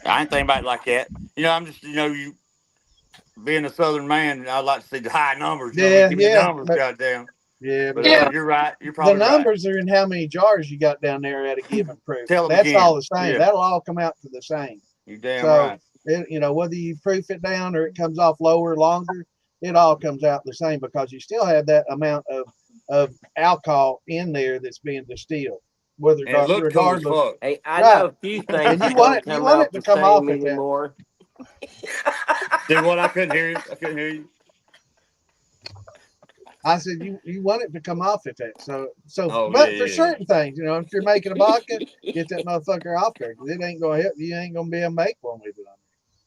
I ain't thinking about it like that. I'm just, you being a Southern man, I'd like to see the high numbers. Yeah, Give me yeah, numbers, goddamn. But but you're right. You're the probably right. numbers are in how many jars you got down there at a given proof. Tell them That's again. all the same. Yeah. That'll all come out to the same. You damn So, right. whether you proof it down or it comes off lower, longer, it all comes out the same because you still have that amount of alcohol in there that's being distilled, And it looked cool as regardless. fuck. Hey, I Right. know a few And things you that want don't it, you come want out it to the come off same at that. anymore. Dude, what? I couldn't hear you. I couldn't hear you. I said you want it to come off at that. So Oh, but yeah, for yeah. certain things, if you're making a vodka, get that motherfucker off there because it ain't gonna help. You ain't gonna be able to make one with it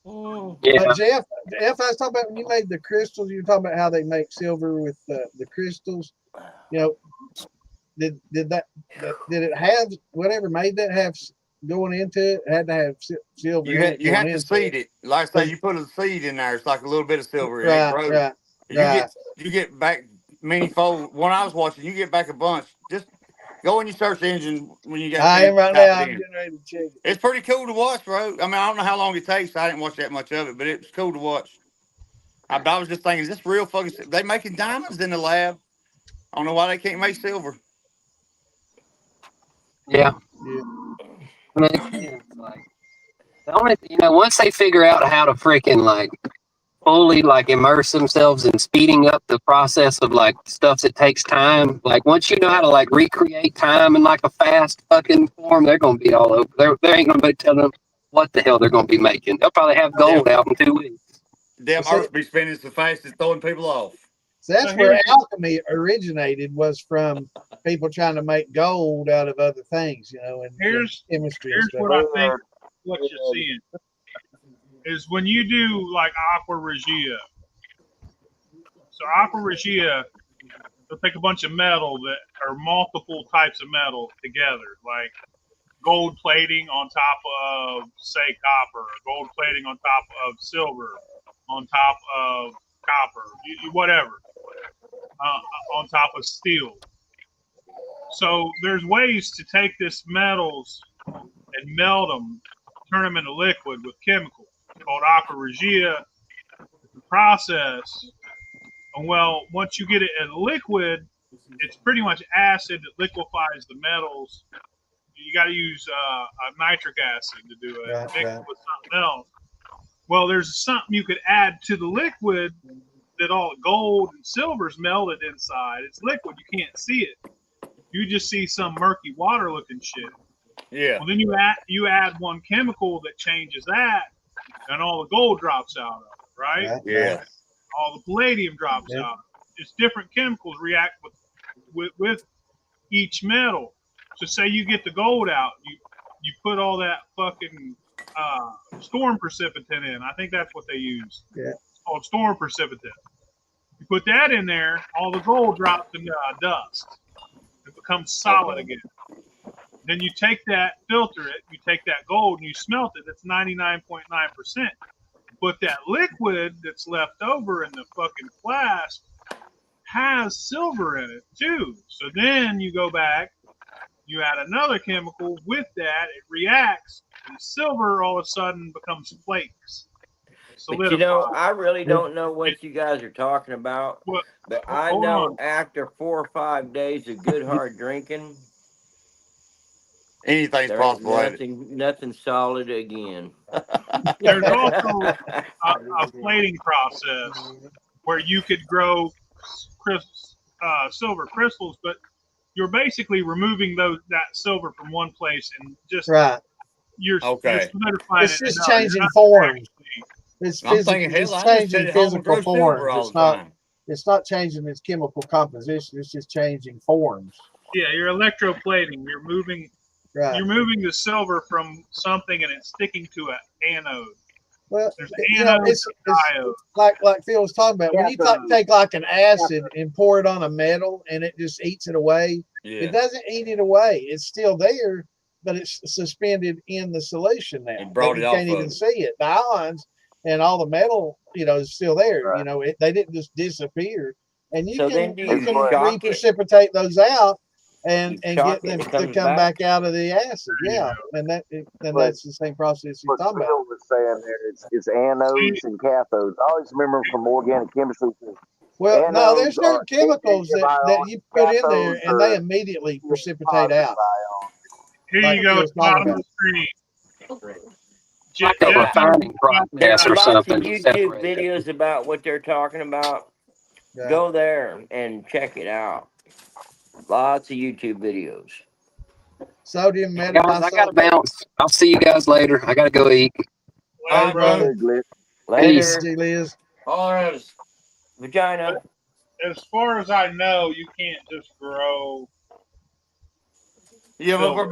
on there. Yeah. But Jeff, I was talking about when you made the crystals. You were talking about how they make silver with the crystals. Did it have whatever made that have going into it? Had to have silver. You in it you going have to into seed it. Like I say, you put a seed in there. It's like a little bit of silver. It ain't Right, grows. right, You right. get back many fold. When I was watching, you get back a bunch. Just go in your search engine when you got a I chance am to right type now. it I'm in. getting ready to check it. It's pretty cool to watch, bro. I mean, I don't know how long it takes. I didn't watch that much of it, but it's cool to watch. I was just thinking, is this real fucking? They making diamonds in the lab. I don't know why they can't make silver. Yeah. Yeah. I mean, it's like the only, once they figure out how to freaking fully immerse themselves in speeding up the process of stuff that takes time. Like once you know how to recreate time in a fast fucking form, they're gonna be all over. There ain't gonna be telling them what the hell they're gonna be making. They'll probably have gold out in 2 weeks. Damn Well, Earth be spinning so fast it's throwing people off. So that's So where here's- alchemy originated, was from people trying to make gold out of other things, and Here's chemistry and here's stuff. what I think what you're seeing is when you do like aqua regia. So aqua regia, they'll take a bunch of metal that are multiple types of metal together, like gold plating on top of, say, copper, gold plating on top of silver, on top of copper, whatever, on top of steel. So there's ways to take this metals and melt them, turn them into liquid with chemicals called aqua regia. It's a process. And well, once you get it in liquid, it's pretty much acid that liquefies the metals. You got to use nitric acid to do it, Right, mix right. it with something else. Well, there's something you could add to the liquid that all the gold and silver's melted inside. It's liquid, you can't see it. You just see some murky water looking shit. Yeah. Well, then you add one chemical that changes that, and all the gold drops out of it, right? Right, Yeah. right. All the palladium drops Yep. out. It's different chemicals react with each metal. So say you get the gold out, you put all that fucking storm precipitant in. I think that's what they use. Yeah. It's called storm precipitant. You put that in there, all the gold drops into dust. It becomes solid again. Then you take that, filter it, you take that gold and you smelt it. It's 99.9%. But that liquid that's left over in the fucking flask has silver in it too. So then you go back, you add another chemical with that, it reacts, and the silver all of a sudden becomes flakes. But you know, Solidify. I really don't know what you guys are talking about. Well, But I hold know on. after 4 or 5 days of good hard drinking, Anything's there ain't possible, ain't it? nothing solid again. There's also a plating process where you could grow silver crystals, but you're basically removing that silver from one place and just Right. you're Okay. solidifying It's it. just enough. You're changing not forms. actually- It's I'm physical. thinking, hell, It's I just sit changing at home and physical grow silver forms. all It's the not. time. It's not changing its chemical composition. It's just changing forms. Yeah, you're electroplating. You're moving Right. the silver from something and it's sticking to an anode. Well, There's you know, anode it's to diode. like Phil was talking about. When you take like an acid and pour it on a metal and it just eats it away, Yeah. it doesn't eat it away. It's still there, but it's suspended in the solution now. It brought But it you off can't of even it. see it. The ions and all the metal, is still there. Right. They didn't just disappear. And So then do you you can shock it? reprecipitate those out You and shock get it them and it to comes come back? back out of the acid. There you Yeah, go. and But that's the same process you're what talking Phil about. was saying there, it's anodes and cathodes. I always remember from organic chemistry, Well, no, anodes there's certain are chemicals negative that ions, you put in there cathodes and they are immediately precipitate positive out, ions. Here like you go at Phil's the talking bottom of about. the screen. Like a Yeah, Jeff knows refining about there's process or lots of something to YouTube separate it. videos about what they're talking about. Yeah. Go there and check it out. Lots of YouTube videos. Sodium Guys, I gotta metabisulfate. bounce. I'll see you guys later. I gotta go eat. All later, right, brother. brother. Good, Glenn. Later, See, Liz. All right. vagina. As far as I know, you can't just grow Yeah, silver.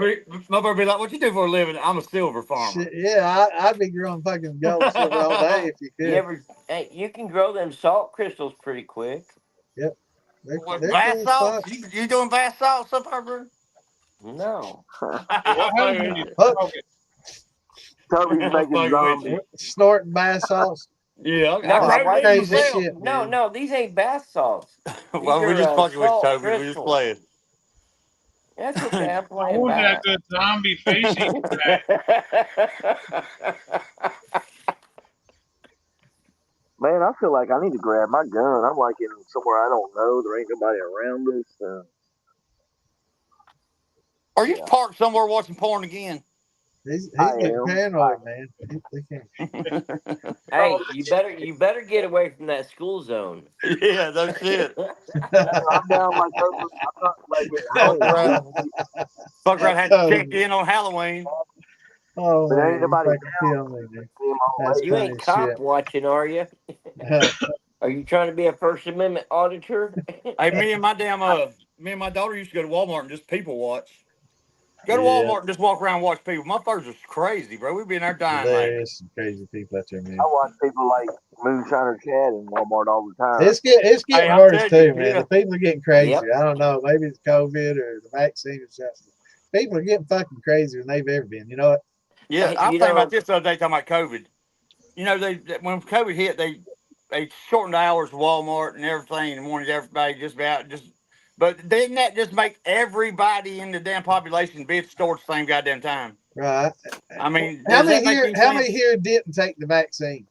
my brother be like, "What you do for a living?" I'm a silver farmer. Shit, yeah, I'd be growing fucking gold and silver all day if you could. Hey, you can grow them salt crystals pretty quick. Yep, What, they're bath cool salts? spots. You doing bath salts up there, bro? No. What happens when you Look, smoke it? Toby's I'm making fucking with zombies. you. snorting bath salts. Yeah, No, I my grow wife these Crazy myself. shit, No, man. no, these ain't bath salts. These Well, we're are just fucking with salt Toby. We're just crystals. playing. That's okay. I'm I playing want back. that good zombie face eating Man, I feel like I need to grab my gun. I'm like in somewhere I don't know. There ain't nobody around us. Are you Yeah. parked somewhere watching porn again? He's I getting am. paranoid, man. He can't. Hey, you better get away from that school zone. Yeah, no shit. I'm down like over. I'm not like at Fuck around. home, Fuck around had to check in on Halloween. Oh but there ain't man, you nobody fucking kill me, man. down. I'm That's You funny ain't as cop shit. watching, are you? Are you trying to be a First Amendment auditor? Hey, me and my daughter used to go to Walmart and just people watch. Go to Yeah. Walmart and just walk around and watch people. Motherfuckers are crazy, bro. We be in there dying There like. is some crazy people out there, man. I watch people like Moonshine Chad in Walmart all the time. It's getting I'm worse telling too, you, man. yeah. The people are getting crazy. Yep. I don't know. Maybe it's COVID or the vaccine or something. People are getting fucking crazier than they've ever been. You know what? Yeah, I was You thinking know, about this the other day, talking about COVID. You know, when COVID hit, they shortened the hours of Walmart and everything, and wanted everybody just about just. But didn't that just make everybody in the damn population be at the store at the same goddamn time? Right. I mean, How does that many make here? any How sense? many here didn't take the vaccine?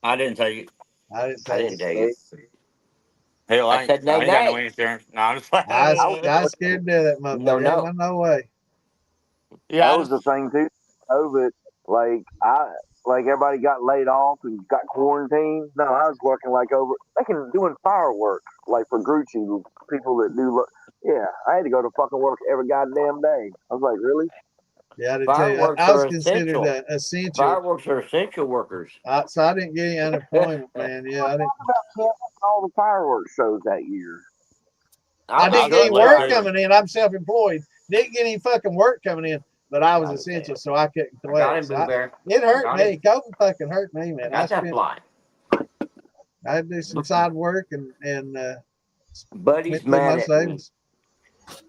I didn't take it. I didn't I take didn't it. take it. Hell, I said I nay, ain't got no nay. insurance. No, I'm just I I was got scared to do that No, motherfucker. no. Ain't no way. yeah, That I was the just thing too. COVID, like everybody got laid off and got quarantined. No, I was working like over doing fireworks like for Gucci people that do. Yeah, I had to go to fucking work every goddamn day. I was like, really? Yeah, I didn't tell you. Fireworks I was are considered essential. essential. Fireworks are essential workers. So I didn't get any unemployment, man. Yeah, I didn't. About canceling all the fireworks shows that year. I I was didn't get I any getting left work too. coming in. I'm self-employed. Didn't get any fucking work coming in, but I was I essential, so I couldn't I got collect. him, So Boo Bear. it hurt Got me. him. COVID fucking hurt me, I man. got that fly. I had to do some side work and Buddy's went through mad my at me. savings.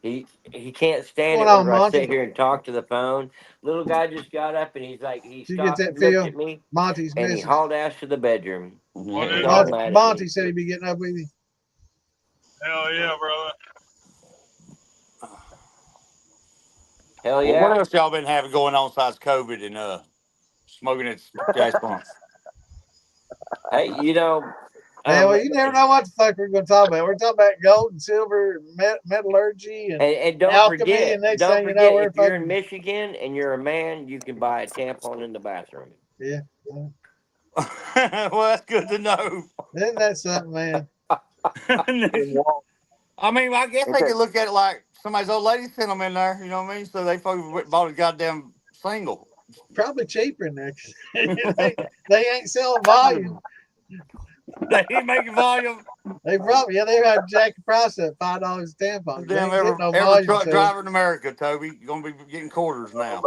He can't stand What's it going on, whenever I Monty? sit here and talk to the phone. Little guy just got up and he Did you get stopped that and looked feel? at me Monty's and he message. hauled ass to the bedroom. What He's is all it? mad at Monty me. said he'd be getting up with you. Hell yeah, brother. Hell Well, yeah. what else y'all been having going on besides COVID and smoking at gas pumps? Hey, Yeah, well, you never know what the fuck we're going to talk about. We're talking about gold and silver, metallurgy, and and alchemy, and next don't thing you know, forget, we're if you're in fucking Michigan and you're a man, you can buy a tampon in the bathroom. yeah. Well, that's good to know. Isn't that something, man? I mean, I guess Ain't they that could look at it like somebody's old lady sent them in there. You know what I mean? So they fucking bought a goddamn single. Probably cheaper in there. they ain't selling volume. They ain't making volume. They probably they had jack the price up $5 a tampon. You Damn, ain't getting no every volume truck sales. driver in America, Toby, you're gonna be getting quarters now.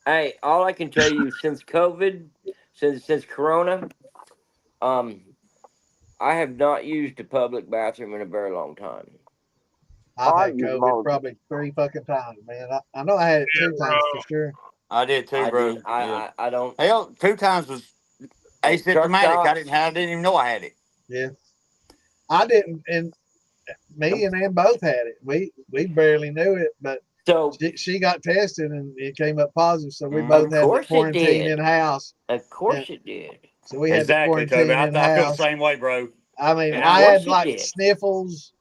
Hey, all I can tell you since COVID, since Corona, I have not used a public bathroom in a very long time. I've I had use them COVID all. probably 3 fucking times, man. I know I had it Yeah, 2 times for sure. I did too, I bro. did. Yeah. I don't. Hell, 2 times was Truck asymptomatic. I stops. didn't even know I had it. Yeah, I didn't, and me and Ann both had it. We barely knew it, but So she got tested and it came up positive. So we Mhm. both of had to course it quarantine in did. house. Of And course it did. so we had to Exactly, Toby. quarantine in I feel the house. same way, bro. I mean, And Of I I had course it like did. sniffles,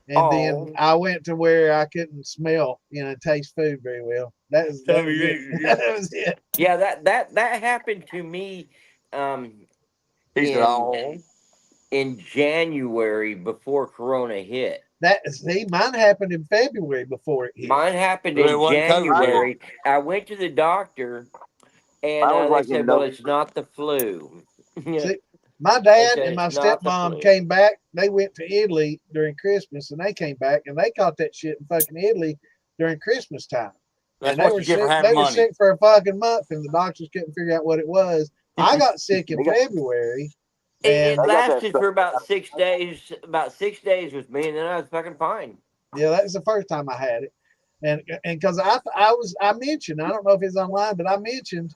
and then Oh, I went to where I couldn't smell, taste food very well. That was Toby, it. yeah. That was it. yeah. That happened to me. He said, In "Oh, January before Corona hit. See, mine happened in February before it hit. Mine happened well, it in wasn't COVID then." January. I went to the doctor and I was they like in said, "Well, November. it's not the flu." See, my They dad said and my it's not the stepmom flu. came back. They went to Italy during Christmas, and they came back and they caught that shit in fucking Italy during Christmas time. That's And they what were you get for sick. having They were money. sick for a fucking month, and the doctors couldn't figure out what it was. I got sick in They got February, It and they got that lasted stuff. for about 6 days. About 6 days with me, and then I was fucking fine. yeah, that was the first time I had it. And because I mentioned, I don't know if it's online, but I mentioned,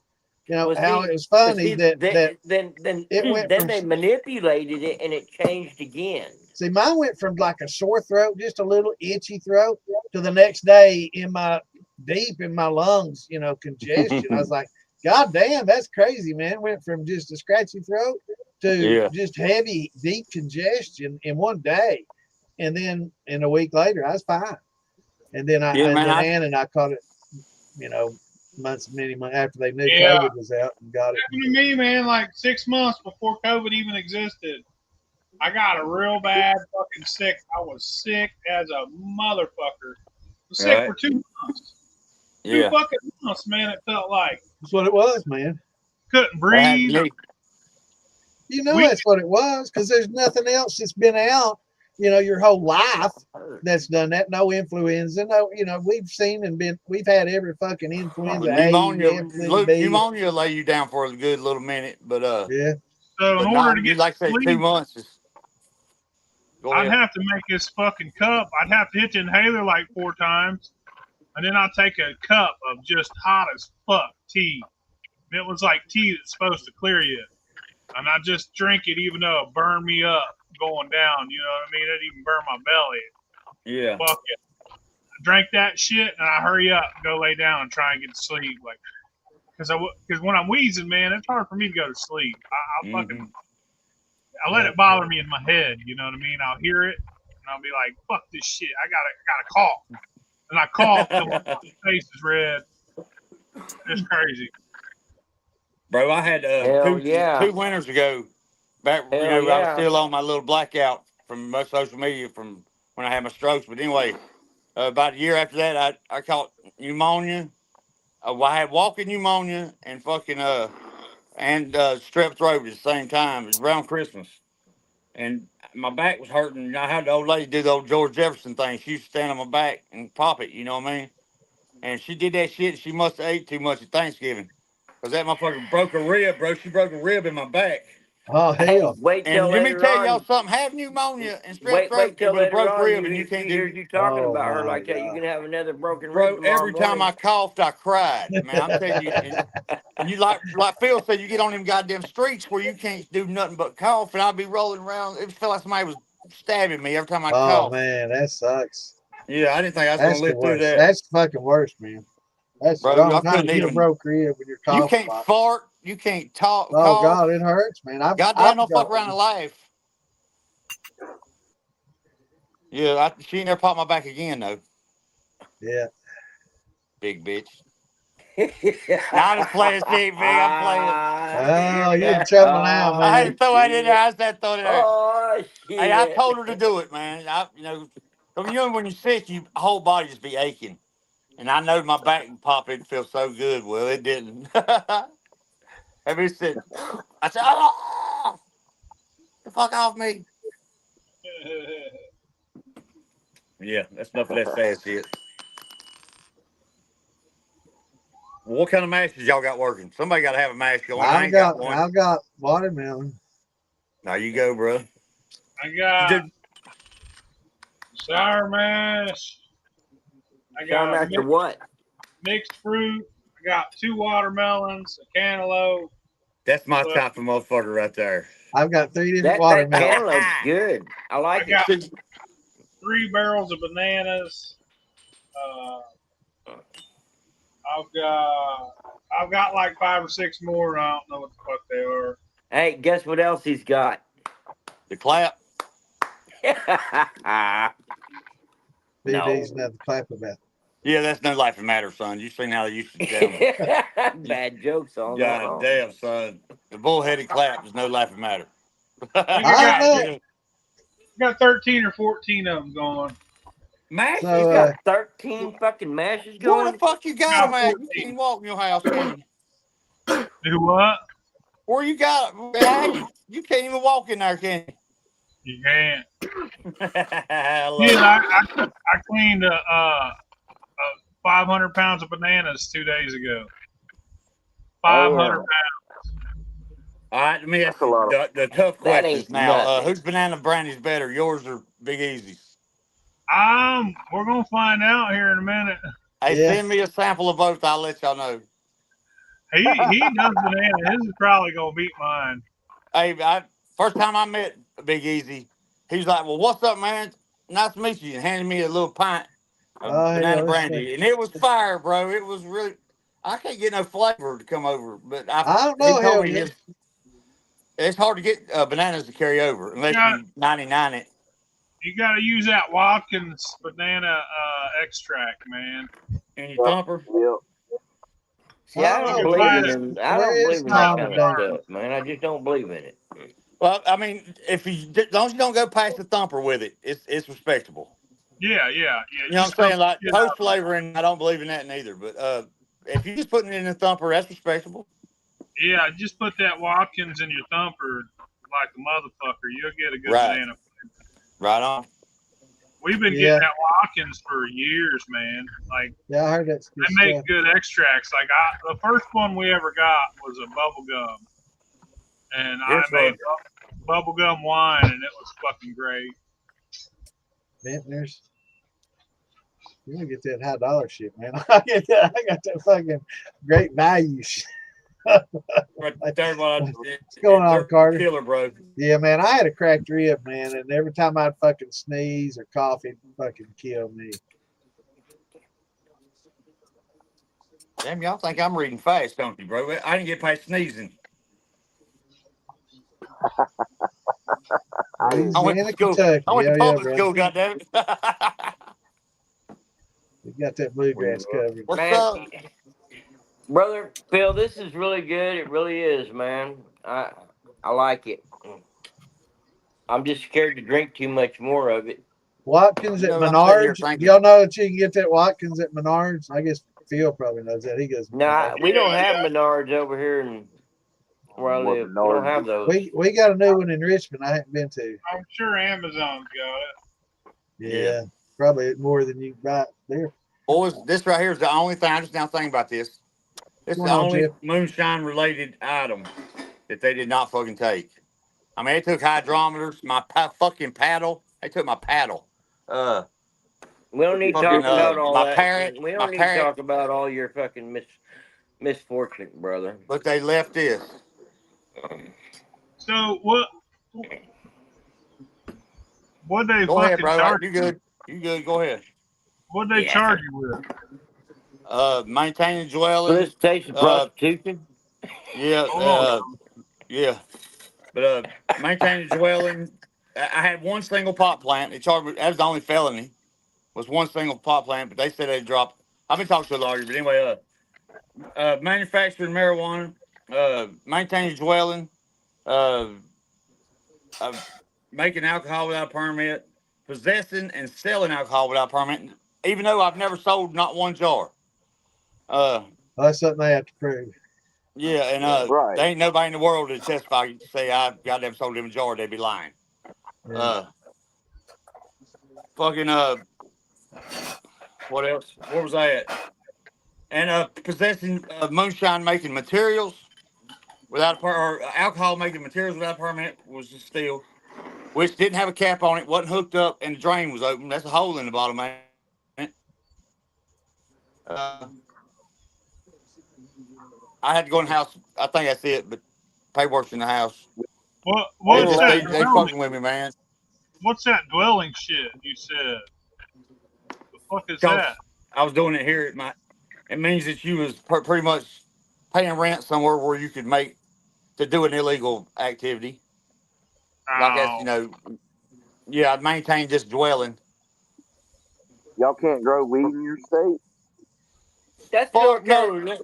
Well, how it see, was funny that then it went then from. they manipulated it, and it changed again. See, mine went from like a sore throat, just a little itchy throat, to the next day deep in my lungs, congestion. I was like, God damn, that's crazy, man. Went from just a scratchy throat to Yeah. just heavy, deep congestion in one day. And then a week later, I was fine. And then Yeah, man. Ann and I caught it, many months after they knew Yeah. COVID was out and got it. Happened to me, man, like 6 months before COVID even existed. I got a real bad fucking sick. I was sick as a motherfucker. I was sick Right. for 2 months. Yeah. 2 fucking months, man, it felt like. That's what it was, man. Couldn't That happened breathe. to me. You know We- that's what it was because there's nothing else that's been out. your whole life that's done that. No influenza. No, we've seen and we've had every fucking influenza A, influenza B. Pneumonia will lay you down for a good little minute, but Yeah. So in but order not to you get like I say 2 sleep, months is. Go I'd ahead. have to make this fucking cup. I'd have to hit the inhaler like 4 times, and then I'd take a cup of just hot as fuck tea. And it was like tea that's supposed to clear you, and I just drink it even though it burned me up going down. You know what I mean? It even burned my belly. Yeah. Fuck it. I drank that shit, and I hurry up, and go lay down, and try and get to sleep. Like, because when I'm wheezing, man, it's hard for me to go to sleep. Mm-hmm. I let it bother me in my head. You know what I mean? I'll hear it, and I'll be like, "Fuck this shit! I gotta cough," and I cough till my face is red. It's crazy. Bro, I had Hell two yeah. 2 winters ago. Back, Hell I was yeah. still on my little blackout from my social media from when I had my strokes. But anyway, about a year after that, I caught pneumonia. I had walking pneumonia and fucking strep throat at the same time. It was around Christmas, and my back was hurting. I had the old lady do the old George Jefferson thing. She used to stand on my back and pop it. You know what I mean? And she did that shit. She must have ate too much at Thanksgiving. Because that motherfucker broke a rib, bro. She broke a rib in my back. Oh Hey, hell. wait till And let me later tell y'all on. something. Have pneumonia and strep Wait throat till with a later broke on. rib and you can't She do. hears you talking Oh about her my like that. You god. can have another broken rib Bro, tomorrow every time I morning. coughed, I cried. Man, I'm telling you. And you like Phil said, you get on them goddamn streets where you can't do nothing but cough. And I'll be rolling around. It felt like somebody was stabbing me every time I Oh coughed. man, that sucks. Yeah, I didn't think I was going That's to the live through worst. that. That's the fucking worst, man. That's the Bro, wrong I time couldn't to get a even. broke rib when you're You coughing a can't lot. fart. You can't talk, Oh cough. god, it hurts, man. Goddamn, I've don't fuck got around and laugh. Yeah, she ain't never popped my back again, though. yeah. Big bitch. Now I'm just playing shit, big. I'm playing. Oh, you're in trouble now, I had to man. throw that in there. Shit. I said throw it in there. Oh Hey, I shit. told her to do it, man. When you're sick, your whole body just be aching. And I know my back would pop. It feel so good. Well, it didn't. And he said, I said, oh, the fuck off me. Yeah, that's enough of that sad shit. Well, what kind of mashes y'all got working? Somebody got to have a mash going. I ain't got one. I've got watermelon. Now you go, bro. I You got did. sour mash. I Sour got master what? mixed fruit. I got 2 watermelons, a cantaloupe. That's my But type of motherfucker right there. I've got 3 different That watermelons. cantaloupe's good. I I like it. got 3 barrels of bananas. Uh, I've got like 5 or 6 more. And I don't know what the fuck they are. Hey, guess what else he's got? The clap. Big D's No. nothing to clap about. Yeah, that's no life of matter, son. You seen how they used to tell me. Bad jokes all night God long. damn, son. The bullheaded clap is no life of matter. I think I know. Yeah. I got 13 or 14 of them going. You Mashes? So got 13 fucking mashes Where the going? fuck you I got them got at? You 14. can't even walk in your house, can you? Do what? Where you got them? You can't even walk in there, can you? You can't. I love Yeah, it. I cleaned 500 pounds of bananas 2 days ago. 500 Damn, pounds. All right, let me ask that's a you lot of. the tough That questions ain't now. nothing. Whose banana brand is better, yours or Big Easy's? We're gonna find out here in a minute. Hey, yeah, send me a sample of both. I'll let y'all know. He does banana. His is probably gonna beat mine. Hey, first time I met Big Easy, he was like, "Well, what's up, man? Nice to meet you." And handed me a little pint of oh banana hell, this thing. brandy, and it was fire, bro. It was really. I can't get no flavor to come over, but I don't he know, told hell, me yeah. it's hard to get bananas to carry over You unless got you 99 it. you got to use that Watkins banana extract, man. And you Yep, thumper. yep. See, I I don't You don't know. can believe buy in it. them. I don't There believe is in that time Dollar of kind of day. Farm. stuff, man. I just don't believe in it. Well, I mean, if you as long as you don't go past the thumper with it, it's respectable. Yeah. You You know what I'm just throw saying? some Like shit post out. flavoring, I don't believe in that neither. But if you're just putting it in the thumper, that's respectable. Yeah, just put that Watkins in your thumper like a motherfucker. You'll get a good Right. banana. Right on. We've been Yeah. getting at Watkins for years, man. Like Yeah, I heard that's good they make stuff. good extracts. Like the first one we ever got was a bubble gum, and I Here's made for bubble gum wine, and it was fucking great. Vintners. You want to get that high dollar shit, man. I got that fucking great value shit. right there. What What's going on, they're Carter? killer, bro. Yeah, man, I had a cracked rib, man, and every time I'd fucking sneeze or cough, it'd fucking kill me. Damn, y'all think I'm reading fast, don't you, bro? I didn't get past sneezing. I went Louisiana, to school. Kentucky. I went to Yeah, yeah, public brother. school. Goddamn it. We got that bluegrass covered. What's Man, up? brother Phil, this is really good. It really is, man. I like it. I'm just scared to drink too much more of it. Watkins You at know, I'm sitting here Menards. thinking. Y'all know that you can get that Watkins at Menards? I guess Phil probably knows that. He goes to Nah, Menards. we don't Yeah, have yeah. Menards over here in where I What live. We don't Menards have is? those. We got a new one in Richmond I haven't been to. I'm sure Amazon's got it. Yeah, probably more than you got there. Boys, this right here is the only thing. I just now thinking about this. This is What's the going on, only Jeff? moonshine related item that they did not fucking take. I mean, they took hydrometers, my fucking paddle. They took my paddle. We don't need to Fucking talk about all my that. parrot, We my don't need to parrot. talk about all your fucking misfortune, brother. But they left this. So what they Go ahead, fucking bro. charge You you? good? You good? Go ahead. What they Yeah. charge you with? Maintaining dwelling. Solicitation, prostitution. Yeah. Oh, Yeah. But maintaining dwelling. I had one single pot plant. They charged me. That was the only felony. Was one single pot plant, but they said they dropped. I've been talking to a lawyer, but anyway, manufacturing marijuana, maintaining dwelling, uh, uh, making alcohol without a permit, possessing and selling alcohol without a permit, even though I've never sold not one jar. Well, that's something they have to prove. Yeah, and Right. there ain't nobody in the world that testify to say I goddamn sold them a jar. They'd be lying. Yeah. Fucking what else? Where was I at? And possessing moonshine making materials without or alcohol making materials without a permit was a steal, which didn't have a cap on it, wasn't hooked up, and the drain was open. That's a hole in the bottom, man. I had to go in the house. I think that's it, but paperwork's in the house. what's that They dwelling? fucking with me, man. What's that dwelling shit you said? The fuck is Because that? I was doing it here at my. It means that you was pretty much paying rent somewhere where you could make to do an illegal activity. Like that's Oh, yeah, I'd maintain just dwelling. Y'all can't grow weed in your state? That's still Fuck okay. no.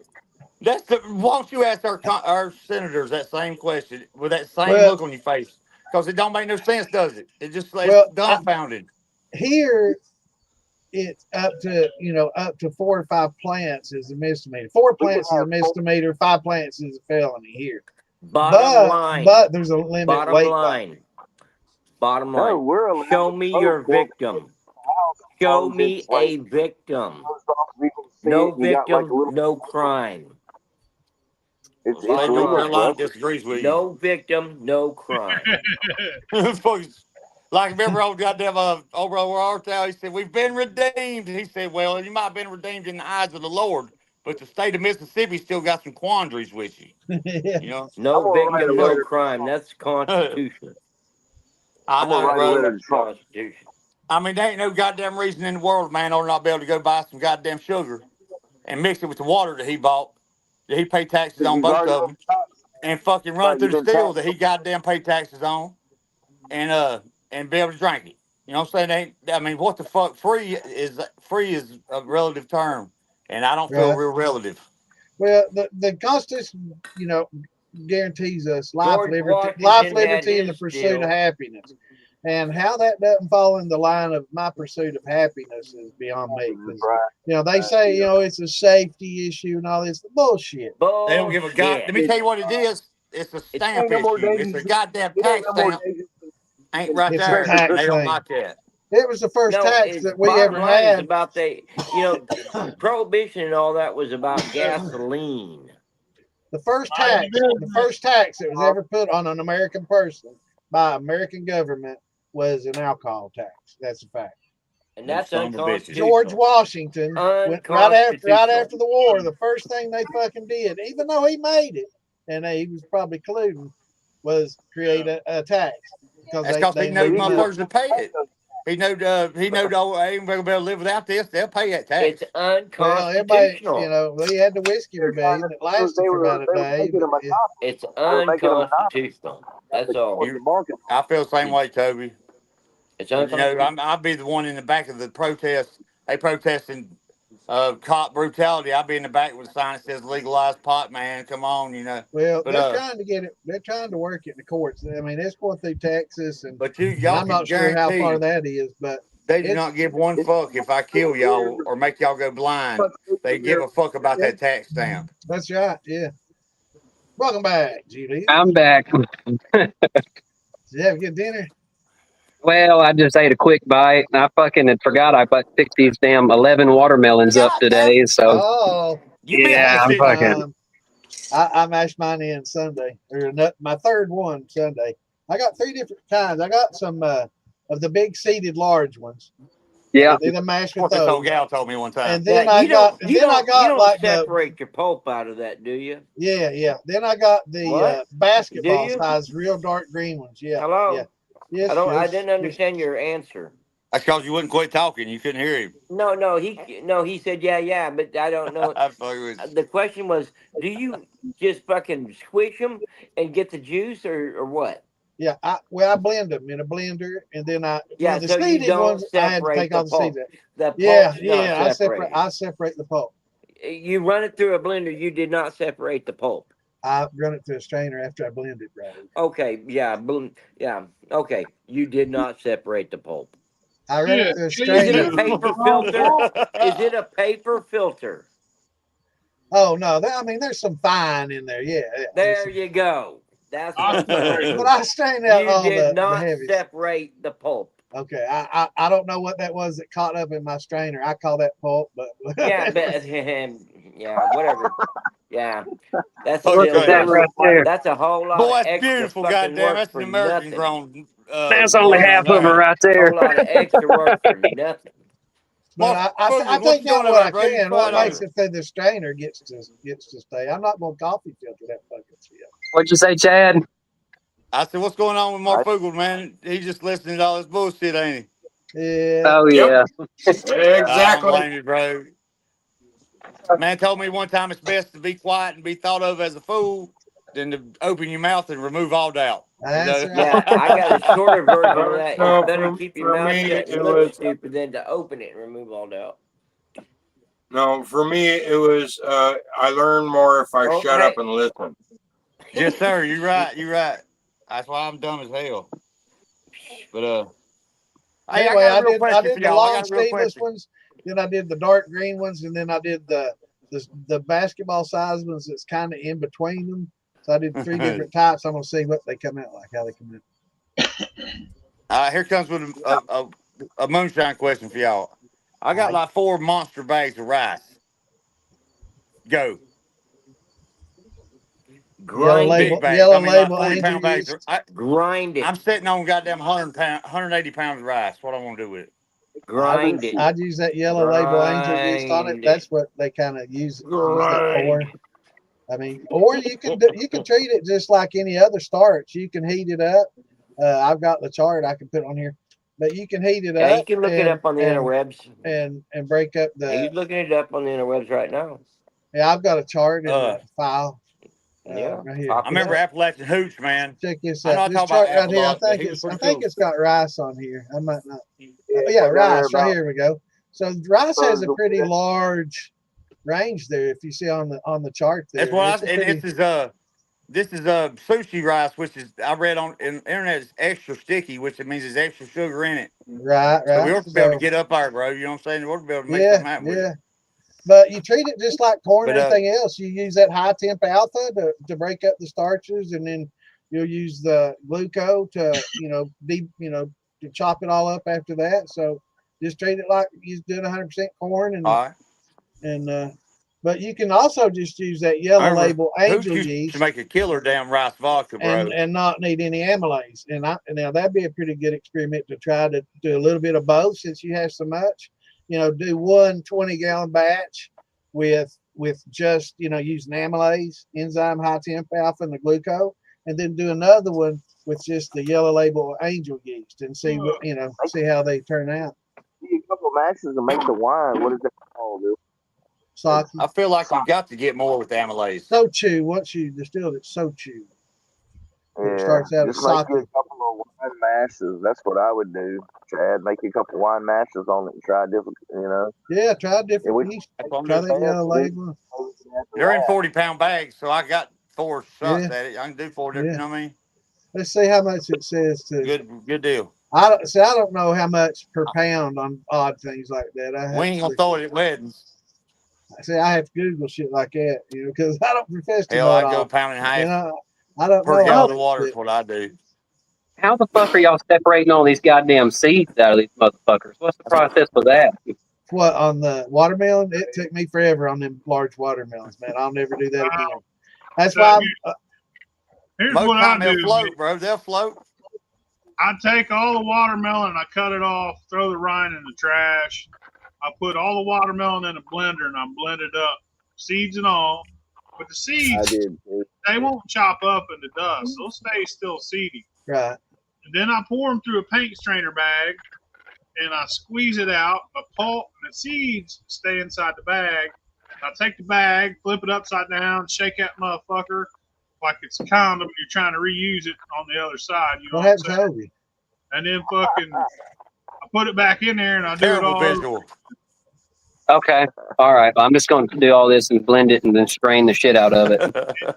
That's the. Why don't you ask our senators that same question with that same Well, look on your face? Because it don't make no sense, does it? It just it's well, dumbfounded. here it's up to 4 or 5 plants is a misdemeanor. 4 We can plants is a have misdemeanor. 5 plants is a felony here. Bottom line. But there's a limit Bottom weight line. Bottom no. line. We're allowed Show to me smoke your one victim. house as Show long as me it's like a victim. closed off, we can see No it. You got like a victim, little. no crime. It's State of North legal, Carolina bro. disagrees with you. No victim, no crime. Folks, like remember old goddamn over our town, he said, "We've been redeemed." He said, "Well, you might have been redeemed in the eyes of the Lord, but the state of Mississippi still got some quandaries with you." yeah. You know? I'm No gonna write a victim, no letter. crime. That's the I Constitution. I'm gonna know, write a bro. letter That's to the Trump. Constitution. I mean, there ain't no goddamn reason in the world, man, ought not be able to go buy some goddamn sugar and mix it with the water that he bought, that he paid taxes Because on he's both already of been them, taxed. and fucking run Right, through you've the been steel taxed. that he goddamn paid taxes on, and be able to drink it. You know what I'm saying? I mean, what the fuck? Free is a relative term, and I don't feel Right. real relative. Well, the Constitution, guarantees us George Washington had and the his pursuit of deal. happiness. And how that doesn't fall in the line of my pursuit of happiness is beyond me. Because Right. they say it's a safety issue and all this bullshit. They don't give a god. Bullshit. Let me tell you what it is. It's a It's stamp Ain't no more issue. It's dangerous. a goddamn It ain't tax no more stamp. dangerous. ain't right It's a there. tax They don't thing. like that. It was the first No, tax it's that we bottom ever line is had. about prohibition and all that was about gasoline. The first tax that was ever put on an American person by American government was an alcohol tax. That's a fact. Them And that's son of a bitches. unconstitutional. George Washington went right after the war. The first thing they fucking did, even though he made it, and he was probably colluding, was create a tax because That's because they he knowed knew the money. motherfuckers would pay it. He knowed I ain't gonna be able to live without this. They'll pay that tax. It's Well, everybody, unconstitutional. we had the whiskey rebellion that lasted for about a day. But It's unconstitutional. That's all. I feel the same way, Toby. It's But, unconstitutional. I'll be the one in the back of the protest. They protesting cop brutality. I'll be in the back with a sign that says legalize pot, man. Come on, well, But they're trying to get it. They're trying to work it in the courts. I mean, it's going through Texas, and y'all I'm can not sure how guarantee far that is, but they do it's not give one fuck if I kill y'all or make y'all go blind. They give a fuck about that tax stamp. that's right. Yeah. Welcome back, Julie. I'm back. Did you have a good dinner? Well, I just ate a quick bite. I fucking had forgot I picked these damn 11 watermelons up today. So Oh, You be yeah, I'm bullshitting. fucking. I mashed mine in Sunday, or my third one Sunday. I got 3 different kinds. I got some of the big seeded large ones. Yeah. Then I mashed with What this old those. gal told me one time. And then Yeah, I you got, don't. You don't like separate your pulp out of that, do you? yeah. Then I got the What? basketball Do you? size, real dark green ones. Yeah, Hello. yeah. Yes, I yes, didn't understand your answer. That's because you wouldn't quit talking. You couldn't hear him. No. He said yeah, but I don't know. I thought it was. The question was, do you just fucking squish them and get the juice, or what? Yeah, I blend them in a blender, and then Yeah, the so you seeded don't ones, I had to separate take the all the seeds pulp. out. The Yeah, pulp's not separated. I separate the pulp. You run it through a blender. You did not separate the pulp. I run it through a strainer after I blend it right. Okay, yeah, yeah. Okay, you did not separate the pulp. I run it Shit, through a Is it strainer. a paper filter? Is it a paper filter? Oh no, I mean there's some fine in there. Yeah, There you go. That's I what I'm saying. but I strain out You all did the not heavies. separate the pulp. Okay, I don't know what that was that caught up in my strainer. I call that pulp, but Yeah, but yeah, whatever. Yeah, that's Fuck Look at silly. that Jay. right there. That's a whole lot Boy, of that's extra beautiful. fucking Goddamn, work that's for an American nothing. grown. That's only Moonshine half of there. them right A there. whole lot of extra work for nothing. but I What take you doing out over what there, I bro? You can. quiet What on makes it. it through the strainer gets to stay. I'm not gonna coffee filter that fucking shit. What'd you say, Chad? I said, what's going on with Marfugel, man? He's just listening to all this bullshit, ain't he? Yeah. Oh Yep, yeah. I don't exactly. blame you, bro. Man told me one time it's best to be quiet and be thought of as a fool than to open your mouth and remove all doubt. That's right. Yeah, I got a shorter version of that. It's So better to keep your for mouth me, shut it and look was stupid than to open it and remove all doubt. no. For me, it was. I learn more if I Oh, shut hey, up and listen. Yes, sir. You're right. You're right. That's why I'm dumb as hell. But hey, I Anyway, got a real I question for did the y'all. I long got a real sleeveless question. ones, then I did the dark green ones, and then I did the basketball size ones that's kind of in between them. So I did 3 different types. I'm gonna see what they come out like, how they come out. Here comes with a moonshine question for y'all. I got like 4 monster bags of rice. Go. Yellow grind Big it, label, bags. I yellow mean, like label 40 angel pound bags. yeast. grind it, I'm sitting on goddamn 180 pounds of rice. What I want to do with it? grind it, I'd use that yellow label angel yeast on it. grind it, That's what they kind of use that grind for. it. I mean, or you can treat it just like any other starch. You can heat it up. I've got the chart I can put on here, but you can heat it Yeah, you up can look it up on the interwebs. and break up He's looking it up on the interwebs right now. Yeah, I've got a chart in Uh, the file Yeah, right here. I copy remember that. Appalachian Hooch, man. Check this I know out. I This talk about chart right Apple a here. lot, but he was I pretty think cool. it's got rice on here. I might not. Yeah, rice right here. We go. So rice has a pretty large range there. If you see on the chart there, That's what it's a and pretty this is sushi rice, which is I read on in the internet is extra sticky, which it means there's extra sugar in it. right. So we ought to be able to So get up there, bro. You know what I'm saying? We ought to be able to make yeah, something happen with it. but you treat it just like corn But or anything else. You use that high temp alpha to break up the starches, and then You'll use the gluco to, to chop it all up after that. So just treat it like you're doing 100% corn, All right. and but you can also just use that I yellow remember label Hooch angel used to yeast make a killer damn rice vodka, and bro. not need any amylase. And now that'd be a pretty good experiment to try to do a little bit of both since you have so much. Do one 20-gallon batch with just using amylase, enzyme, high temp alpha, and the gluco, and then do another one with just the yellow label angel yeast and see what see how they turn out. You a couple of matches and make the wine. What is that called? Sake. I feel like you got to get more with amylase. Sochu, once you distill it, sochu. It Yeah, starts out as just make sake. you a couple of wine mashes. That's what I would do, Chad. Make you a couple of wine mashes on it and try different. Yeah, try And different we yeast. That's what I'm Try doing. that yellow label. They're in 40-pound bags, so I got 4 Yeah, shots at it. I can do 4 different. yeah. You know what I mean? Let's see how much it says to. Good deal. I don't know how much per pound on odd things like that. I We have ain't gonna to throw it at weddings. I have to Google shit like that, because I don't profess to Hell, know it I go all. pound and a And half I don't per know all gallon of that water shit. is what I do. How the fuck are y'all separating all these goddamn seeds out of these motherfuckers? What's the process with that? What on the watermelon? It took me forever on them large watermelons, man. I'll never do that again. That's So why here's Most what I time they'll do. float, bro. They'll float. I take all the watermelon, I cut it off, throw the rind in the trash. I put all the watermelon in a blender and I blend it up, seeds and all. But the I seeds, did. they won't chop up into dust. They'll stay still seedy. right. And then I pour them through a paint strainer bag and I squeeze it out. The pulp and the seeds stay inside the bag. I take the bag, flip it upside down, shake that motherfucker like it's a condom. You're trying to reuse it on the other side. You know What what I'm happened to saying? Obi? And then fucking, I put it back in there and I do it Terrible all over. visual. Okay. All right. Well, I'm just going to do all this and blend it and then strain the shit out of it.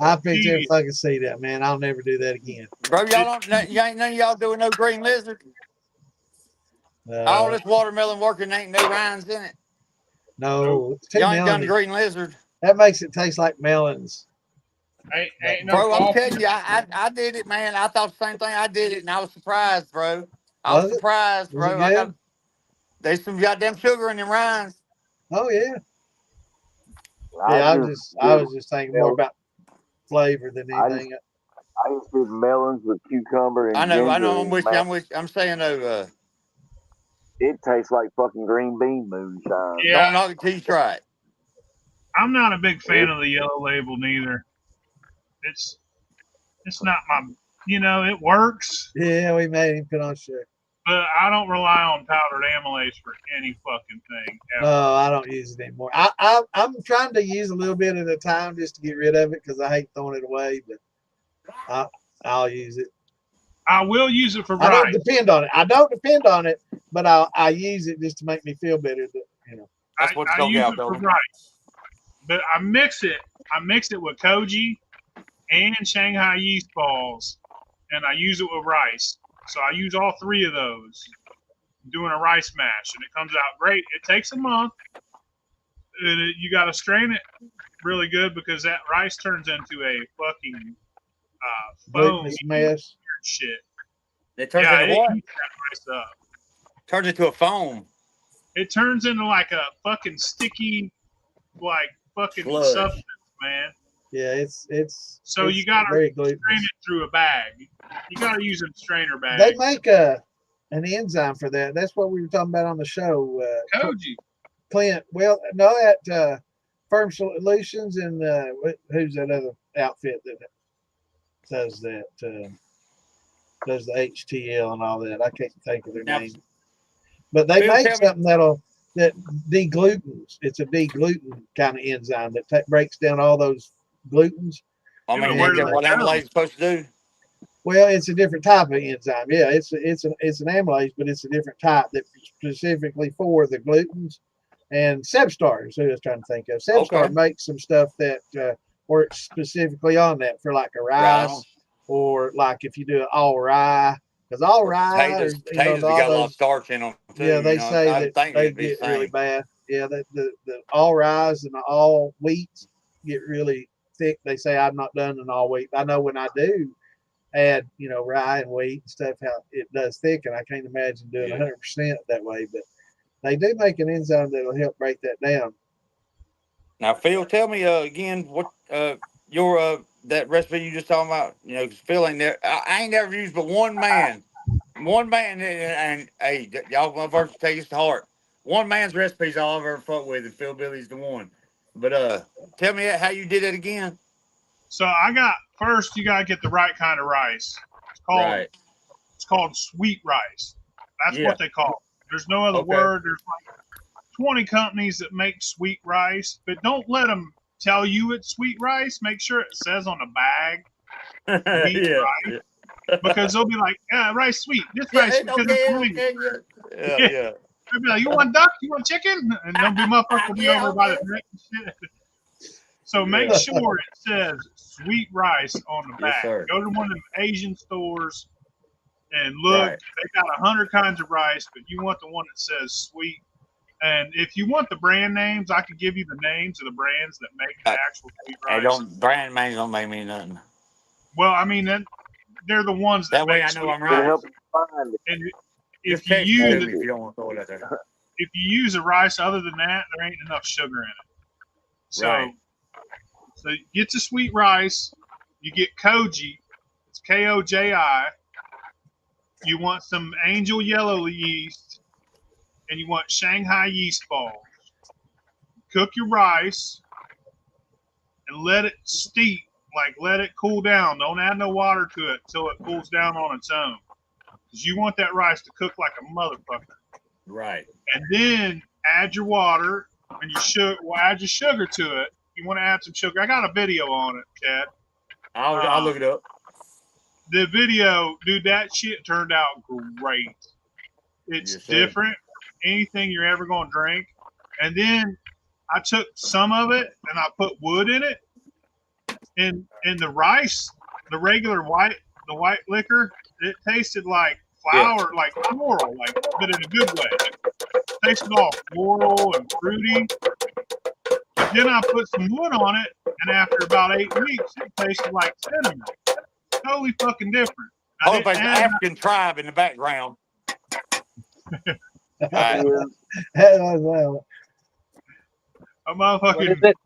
I bet you Tedious. fucking see that, man. I'll never do that again. Bro, you ain't none of y'all doing no green lizard. All Uh, this watermelon working ain't no rinds in it. no, it's too Y'all ain't done the melony. green lizard. That makes it taste like melons. Ain't no Bro, I'm coffee. telling you, I did it, man. I thought the same thing. I did it, and I was surprised, bro. I was Was it? surprised, Was it bro. good? There's some goddamn sugar in them rinds. Oh yeah. I Yeah, just I did was just thinking more about flavor than I just anything. I just did melons with cucumber and I know. ginger. I'm with you. I'm saying though, It tastes like fucking green bean moonshine. Yeah, don't knock it till you try it. I'm not a big fan of the yellow label neither. It's not my, it works, Yeah, we made him put on sugar. but I don't rely on powdered amylase for any fucking thing No, ever. I don't use it anymore. I'm trying to use a little bit at a time just to get rid of it because I hate throwing it away. But I'll use it. I will use it for I don't rice. depend on it. But I use it just to make me feel better. That's what it's I gonna use get, it for Toby. rice, but I mix it. I mix it with koji and Shanghai yeast balls, and I use it with rice. So I use all 3 of those doing a rice mash, and it comes out great. It takes a month. You got to strain it really good because that rice turns into a fucking foam Glutinous mess. shit. It turns Yeah, into it what? eats that rice up. Turns into a foam. It turns into like a fucking sticky, like fucking Sludge. substance, man. Yeah, it's So it's you gotta very strain glutinous. it through a bag. You gotta use a strainer bag. They make an enzyme for that. That's what we were talking about on the show. Koji. Clint, well, no, at Firm Solutions and who's that other outfit that does that? Does the HTL and all that? I can't think of their Now, name, but they Bill, make tell me. something that deglutens. It's a degluten kind of enzyme that breaks down all those glutens. I mean, Where ain't do that what they go? amylase is supposed to do? Well, it's a different type of enzyme. Yeah, it's an amylase, but it's a different type that specifically for the glutens. And Sebstar is who I was trying to think of. Sebstar Okay. makes some stuff that works specifically on that for like a Right rice on. or like if you do an all rye, because all rye, or, Potatoes, they all got a lot of those, starch in them too. yeah, they say I'm that thinking they it'd be the get really same. bad. Yeah, the all rye and the all wheat get really thick. They say I've not done an all wheat. I know when I do, add, rye and wheat and stuff, how it does thicken. I can't imagine doing Yeah. 100% that way, but they do make an enzyme that'll help break that down. Now, Phil, tell me again what your that recipe you just talking about. You know, 'cause Phil ain't there. I ain't never used but one man. One man, and hey, y'all motherfuckers take this to heart. One man's recipe's all I've ever fucked with, and Phil Billy's the one. But tell me how you did it again. So first you gotta get the right kind of rice. Right. It's called sweet rice. That's Yeah. what they call it. There's no other Okay. word. There's like 20 companies that make sweet rice, but don't let them tell you it's sweet rice. Make sure it says on the bag sweet Yeah. rice, because they'll be like, yeah, rice sweet. This Yeah. rice It's because okay. it's Okay. Yeah. Yeah. yeah. Yeah. They'll be like, you want duck? You want chicken? And they'll be motherfuckers be Yeah. over by the Okay. neck and shit. So make Yeah. sure it says sweet rice on the Yes, bag. sir. Go to one of them Asian stores and look. Right. They got 100 kinds of rice, but you want the one that says sweet. And if you want the brand names, I can give you the names of the brands that make the actual sweet Hey, rice. brand names don't make me nothing. Well, I mean, they're the ones that That way make I know sweet I'm It'll right. rice. help you find it. And Just if you text it to use me if you don't want to throw it out there. if you use a rice other than that, there ain't enough sugar in it. So, Right. so you get the sweet rice. You get koji. It's Koji. You want some angel yellow yeast, and you want Shanghai yeast balls. Cook your rice and let it steep, like let it cool down. Don't add no water to it until it cools down on its own. Because you want that rice to cook like a motherfucker. Right. And then add your water and your sugar. Well, add your sugar to it. You want to add some sugar. I got a video on it, Chad. I'll look it up. The video, dude, that shit turned out great. It's Yes, sir. different from anything you're ever going to drink. And then I took some of it and I put wood in it. And the rice, the regular white liquor, it tasted like Yeah. flour, like floral, like, but in a good way. It tasted all floral and fruity. But then I put some wood on it, and after about 8 weeks, it tasted like cinnamon. Totally fucking different. I Hold up, didn't there's an add African tribe in the background. All right. Well, a What is motherfucking. it?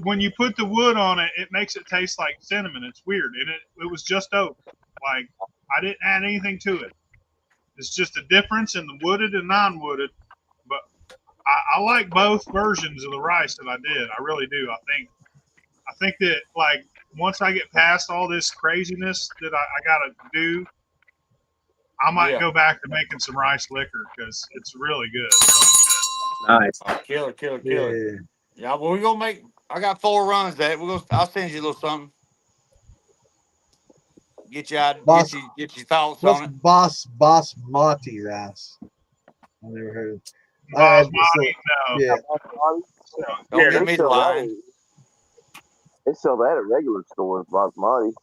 When you put the wood on it, it makes it taste like cinnamon. It's weird, and it was just oak. Like I didn't add anything to it. It's just a difference in the wooded and non-wooded. But I like both versions of the rice that I did. I really do. I think that like once I get past all this craziness that I gotta do, I might Yeah. go back to making some rice liquor because it's really good. Nice. Oh, kill it. yeah. Yeah, well, we're gonna make. I got 4 runs that we're gonna. I'll send you a little something. Get you out. Boss, Get your thoughts what's on it. basmati rice? I never heard of it. Basmati, no. Yeah. So, Don't Yeah, get they me sell that. lying. They sell that at regular stores, basmati.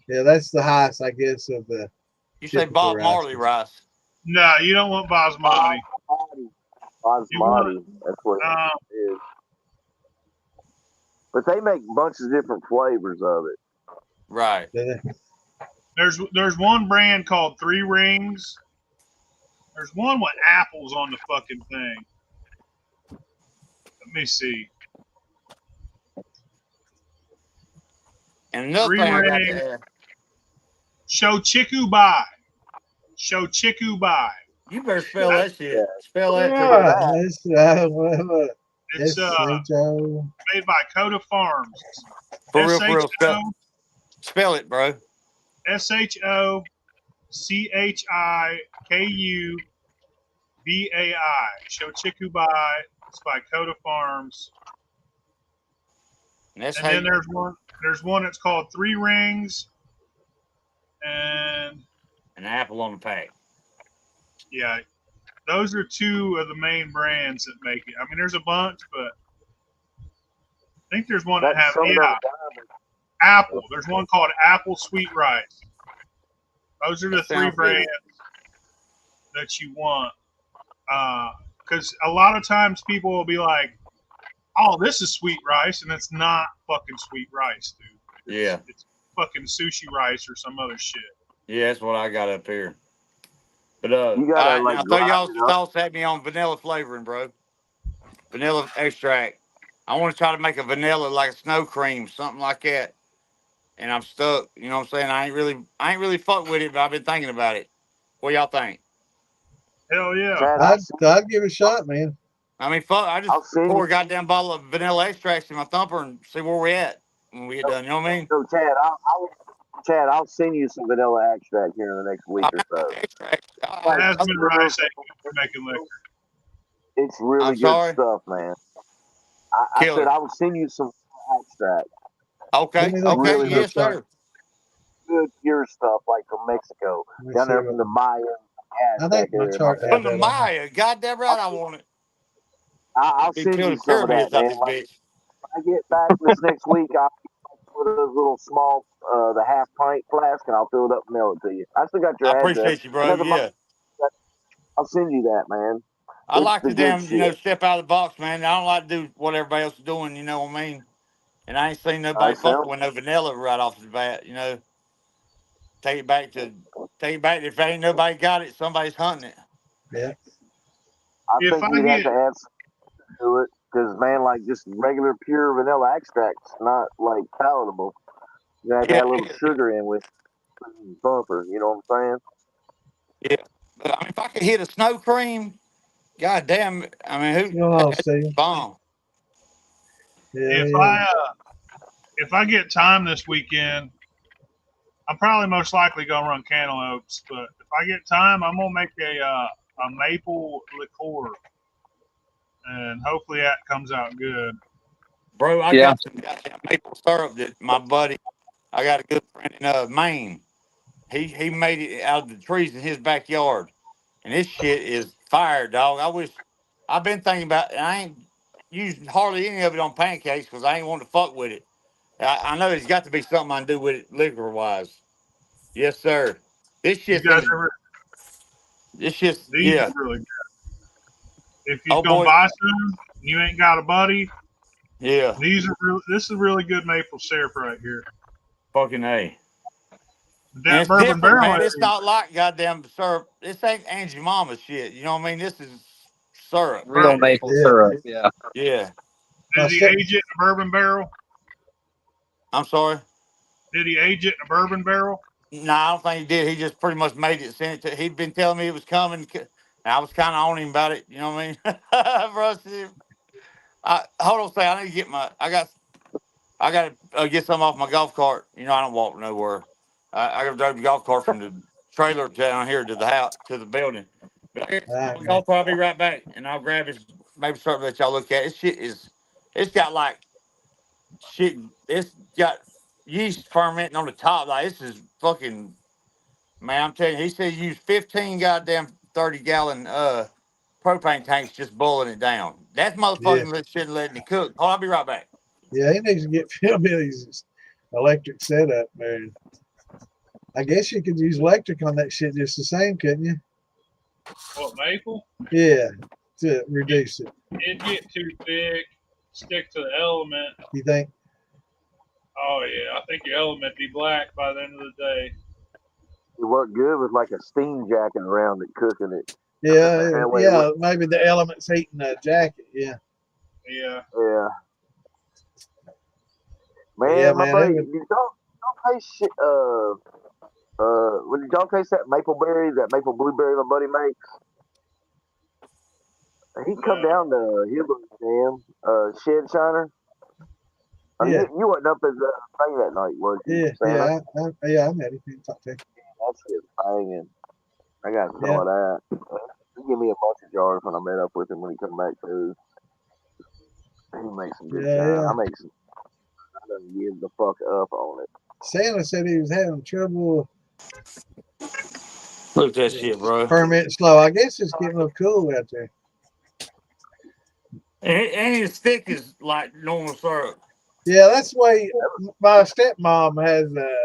Yeah, that's the highest, I guess, of the You say typical Bob Marley rice. rice. no, you don't want basmati. You want Basmati. That's what it is. But they make a bunch of different flavors of it. Right. there's one brand called Three Rings. There's one with apples on the fucking thing. Let me see. And another Three thing I got to Rings. add. Shochikubai. Shochikubai. You better spell that shit. Yeah. Spell that too. Yeah, it's It's S-H-O. made by Coda Farms. For real. Spell it, bro. SHOCHIKUBAI. Shochikubai. It's by Coda Farms. And that's And how. then there's one that's called Three Rings. And An apple on the pack. yeah, those are two of the main brands that make it. I mean, there's a bunch, but I think there's one that has Apple. There's one called Apple Sweet Rice. Those are the That 3 sounds good. brands that you want. Because a lot of times people will be like, "Oh, this is sweet rice," and it's not fucking sweet rice, dude. Yeah. fucking sushi rice or some other shit. Yeah, that's what I got up here. But You gotta like now throw grind y'all it some up. sauce at me on vanilla flavoring, bro. Vanilla extract. I want to try to make a vanilla like a snow cream, something like that. And I'm stuck. You know what I'm saying? I ain't really fucked with it, but I've been thinking about it. What y'all think? Hell yeah. Chad, I'd give it a shot, man. I mean, fuck. I just I'll send pour you. a goddamn bottle of vanilla extracts in my thumper and see where we at when we get done. You know what I mean? So Chad, I'll send you some vanilla extract here in the next week I or so. extract. Like Jasmine sugar. rice ain't good for making liquor. It's really I'm good sorry. stuff, man. I said Killer. I will send you some extract. Let Okay. me look at Okay. Really my good, Yes, chart. sir. good pure stuff, like from Mexico, Let me down see there from what the Maya I Aztec think my area. chart had From the that on. Maya. Goddamn right, I want it. I'll Be send you building some of that, pyramids out man. this Like bitch. when I get back this next week, I'll put a little small, the half pint flask, and I'll fill it up and mail it to you. I still got I your address. appreciate you, It bro. doesn't matter. Yeah. I'll send you that, man. I It's like the to good damn, shit. step out of the box, man. I don't like to do what everybody else is doing, you know what I mean? And I ain't seen I nobody fucking sound. with no vanilla right off the bat, you know. Take it back to take it back. If ain't nobody got it, somebody's hunting it. Yeah. I If think I you'd have get to add something to it because, man, like just regular pure vanilla extract's not like palatable. You have to Yeah, add a little sugar in with bumper. You know what I'm yeah. But I mean, if I could hit a snow cream, god damn, I mean, What's going on, Steve? bomb. Yeah, if yeah. I get time this weekend, I'm probably most likely gonna run cantaloupes. But if I get time, I'm gonna make a maple liqueur, and hopefully that comes out good. Bro, I Yeah. got some goddamn maple syrup that my buddy, I got a good friend in Maine. He made it out of the trees in his backyard. And this shit is fire, dog. I've been thinking about, and I ain't using hardly any of it on pancakes because I ain't want to fuck with it. I know there's got to be something I can do with it liquor wise. Yes, sir. This You shit's in guys the, ever? this shit's, These yeah. are really good. If you're Oh, gonna boy. buy some, and you ain't got a buddy. Yeah. These are really, this is really good maple syrup right here. Fucking A. And That it's bourbon different, barrel man. It's aged not like goddamn syrup. This ain't Angie Mama shit. You know what I mean? This is syrup. Real bourbon. maple Yeah. syrup. Yeah. Yeah. My Did he step, age it in a bourbon barrel? I'm sorry. Did he age it in a bourbon barrel? No, I don't think he did. He just pretty much made it. Sent it to. He'd been telling me it was coming. And I was kind of on him about it. You know what I mean? Bro, hold on a second. I need to get my. I got to get some off my golf cart. You know, I don't walk nowhere. I got to drive the golf cart from the trailer down here to the house to the building. But I got all some on right, my man. golf cart. I'll be right back, and I'll grab his maybe something that y'all look at. This shit is. It's got like shit. It's got yeast fermenting on the top. Like this is fucking. Man, I'm telling you, he said use 15 goddamn 30-gallon propane tanks just boiling it down. That's Yeah. motherfucking shit letting it cook. Hold on, I'll be right back. Yeah, he needs to get Philbilly's electric setup, man. I guess you could use electric on that shit just the same, couldn't you? What, maple? Yeah, to reduce it. It'd get too thick. Stick to the element. You think? Oh yeah, I think your element be black by the end of the day. saying? It worked good with like a steam jacket around it, cooking it. Yeah, That way, yeah. Maybe the elements heating the jacket. Yeah, Yeah. yeah, but yeah, man, my man. It buddy, would, did y'all taste shit? Did y'all taste that maple berry, that maple blueberry my buddy makes? He come No. down to Hillary Dam, Shed Shiner. yeah, You wasn't up at the thing that night, was you, yeah, Santa? yeah. I met him. He talked to him. That shit's banging. I got some Yeah, of that. He gave me a bunch of jars when I met up with him when he come back too. He makes some good yeah, shine. yeah. I done give the fuck up on it. Santa said he was having trouble Look at that shit, bro. fermenting slow. I guess it's getting a little cool out there. And it ain't as thick as like normal syrup. Yeah, that's the way my stepmom has a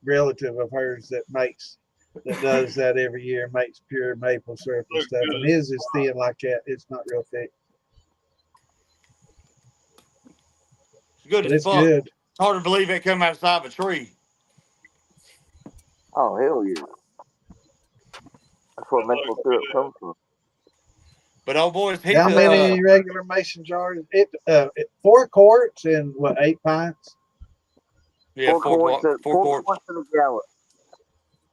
relative of hers that does that every year, makes pure maple syrup and Look stuff. And good. his is thin like that. It's not real thick, It's good but as it's fuck. good. hard to believe it come outside of a tree. Oh hell yeah! That's where maple syrup comes from. But old boys, he's How many regular mason jars? 4 quarts and what, 8 pints? yeah, Four quarts four quarts. in a gallon.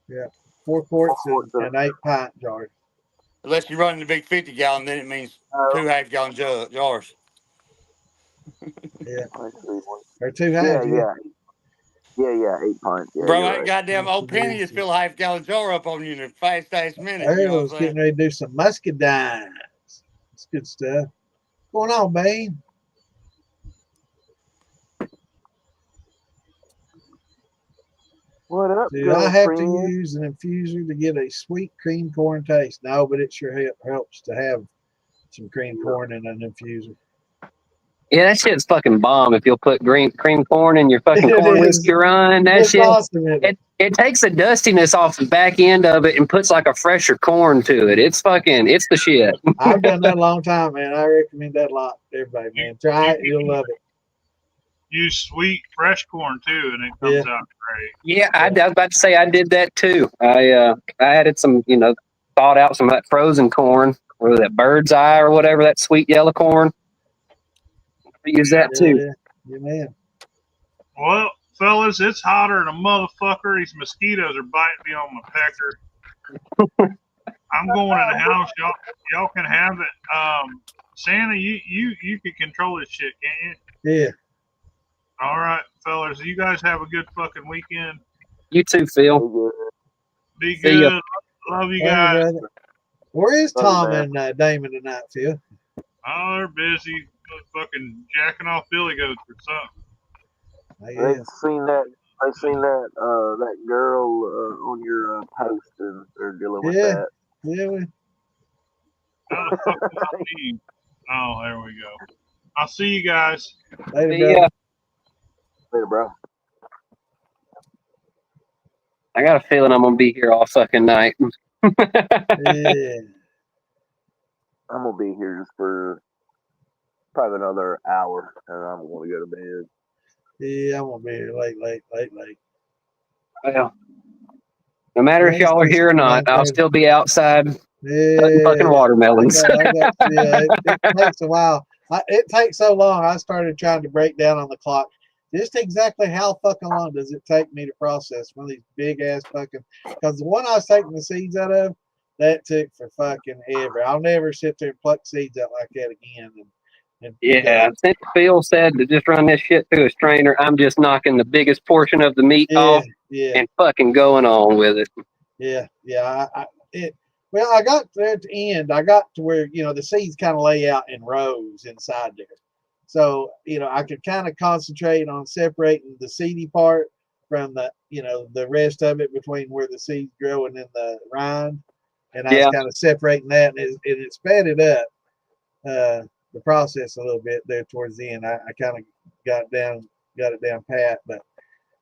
Yeah, 4 quarts, quarts and 8 pint jars. Unless you run the big 50-gallon, then it means 2 half-gallon jars. Yeah, Let's see. or 2 Yeah, halves. yeah, yeah, 8 pints. Yeah, Bro, you're that right. goddamn old Penny just fill a half-gallon jar up on you in a fast-ass minute. I You know was what I'm getting saying? ready to do some muscadines. It's good stuff. What's going on, Bean? What up, Do I have to girlfriend? use an infuser to get a sweet cream corn taste? No, but it sure helps to have some cream corn in an infuser. Yeah, that shit's fucking bomb. If you'll put cream corn in your fucking It corn is. whiskey run, that It's shit. awesome, isn't it? It takes the dustiness off the back end of it and puts like a fresher corn to it. It's the shit. I've done that a long time, man. I recommend that a lot to everybody, man. Try it. You'll love it. Use sweet fresh corn too, and it comes out great. Yeah, I was about to say I did that too. I added some, thawed out some of that frozen corn or that bird's eye or whatever, that sweet yellow corn. Use that too. Yeah, man. Well, fellas, it's hotter than a motherfucker. These mosquitoes are biting me on my pecker. I'm going in the house. Y'all can have it. Santa, you can control this shit, can't you? Yeah. All right, fellas. You guys have a good fucking weekend. You too, Phil. Be See ya. good. Love you Love guys. you, brother. Where is Love you, Tom man. and Damon tonight, Phil? Oh, they're busy fucking jacking off billy goats or something. Yeah. They've seen that. I seen that girl on your post, and they're dealing with Yeah. that. Yeah. How the fuck do I leave? Oh, there we go. I'll see you guys. Later, See brother. ya. Later, bro. I got a feeling I'm gonna be here all fucking night. Yeah. I'm gonna be here just for probably another hour, and I'm gonna go to bed. Yeah, I'm gonna be here late. Well, no matter if y'all are here or not, I'll still be outside cutting fucking watermelons. It takes a while. It takes so long. I started trying to break down on the clock. Just exactly how fucking long does it take me to process one of these big ass fucking? Because the one I was taking the seeds out of, that took for fucking ever. I'll never sit there and pluck seeds out like that again. Yeah, since Phil said to just run this shit through a strainer, I'm just knocking the biggest portion of the meat off and fucking going on with it. Yeah. Well, I got there at the end. I got to where the seeds kind of lay out in rows inside there, so I could kind of concentrate on separating the seedy part from the rest of it between where the seeds grow and in the rind, and I was kind of separating that, and it sped it up the process a little bit there towards the end. I kind of got it down pat, but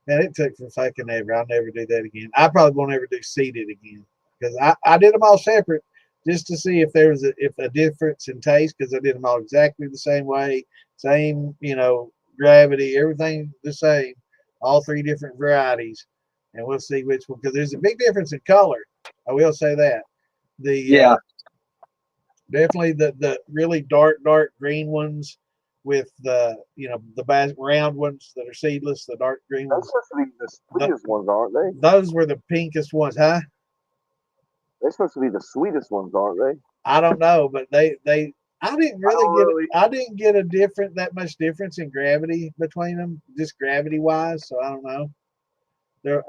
man, it took for fucking ever. I'll never do that again. I probably won't ever do seeded again because I did them all separate just to see if there was a difference in taste, because I did them all exactly the same way, same gravity, everything the same, all 3 different varieties, and we'll see which one, because there's a big difference in color. I will say that definitely the really dark green ones with the the round ones that are seedless, the dark green ones. Those supposed to be the sweetest ones, aren't they? Those were the pinkest ones, huh? They're supposed to be the sweetest ones, aren't they? I don't know, but I didn't I didn't get that much difference in gravity between them, just gravity wise. So I don't know. They're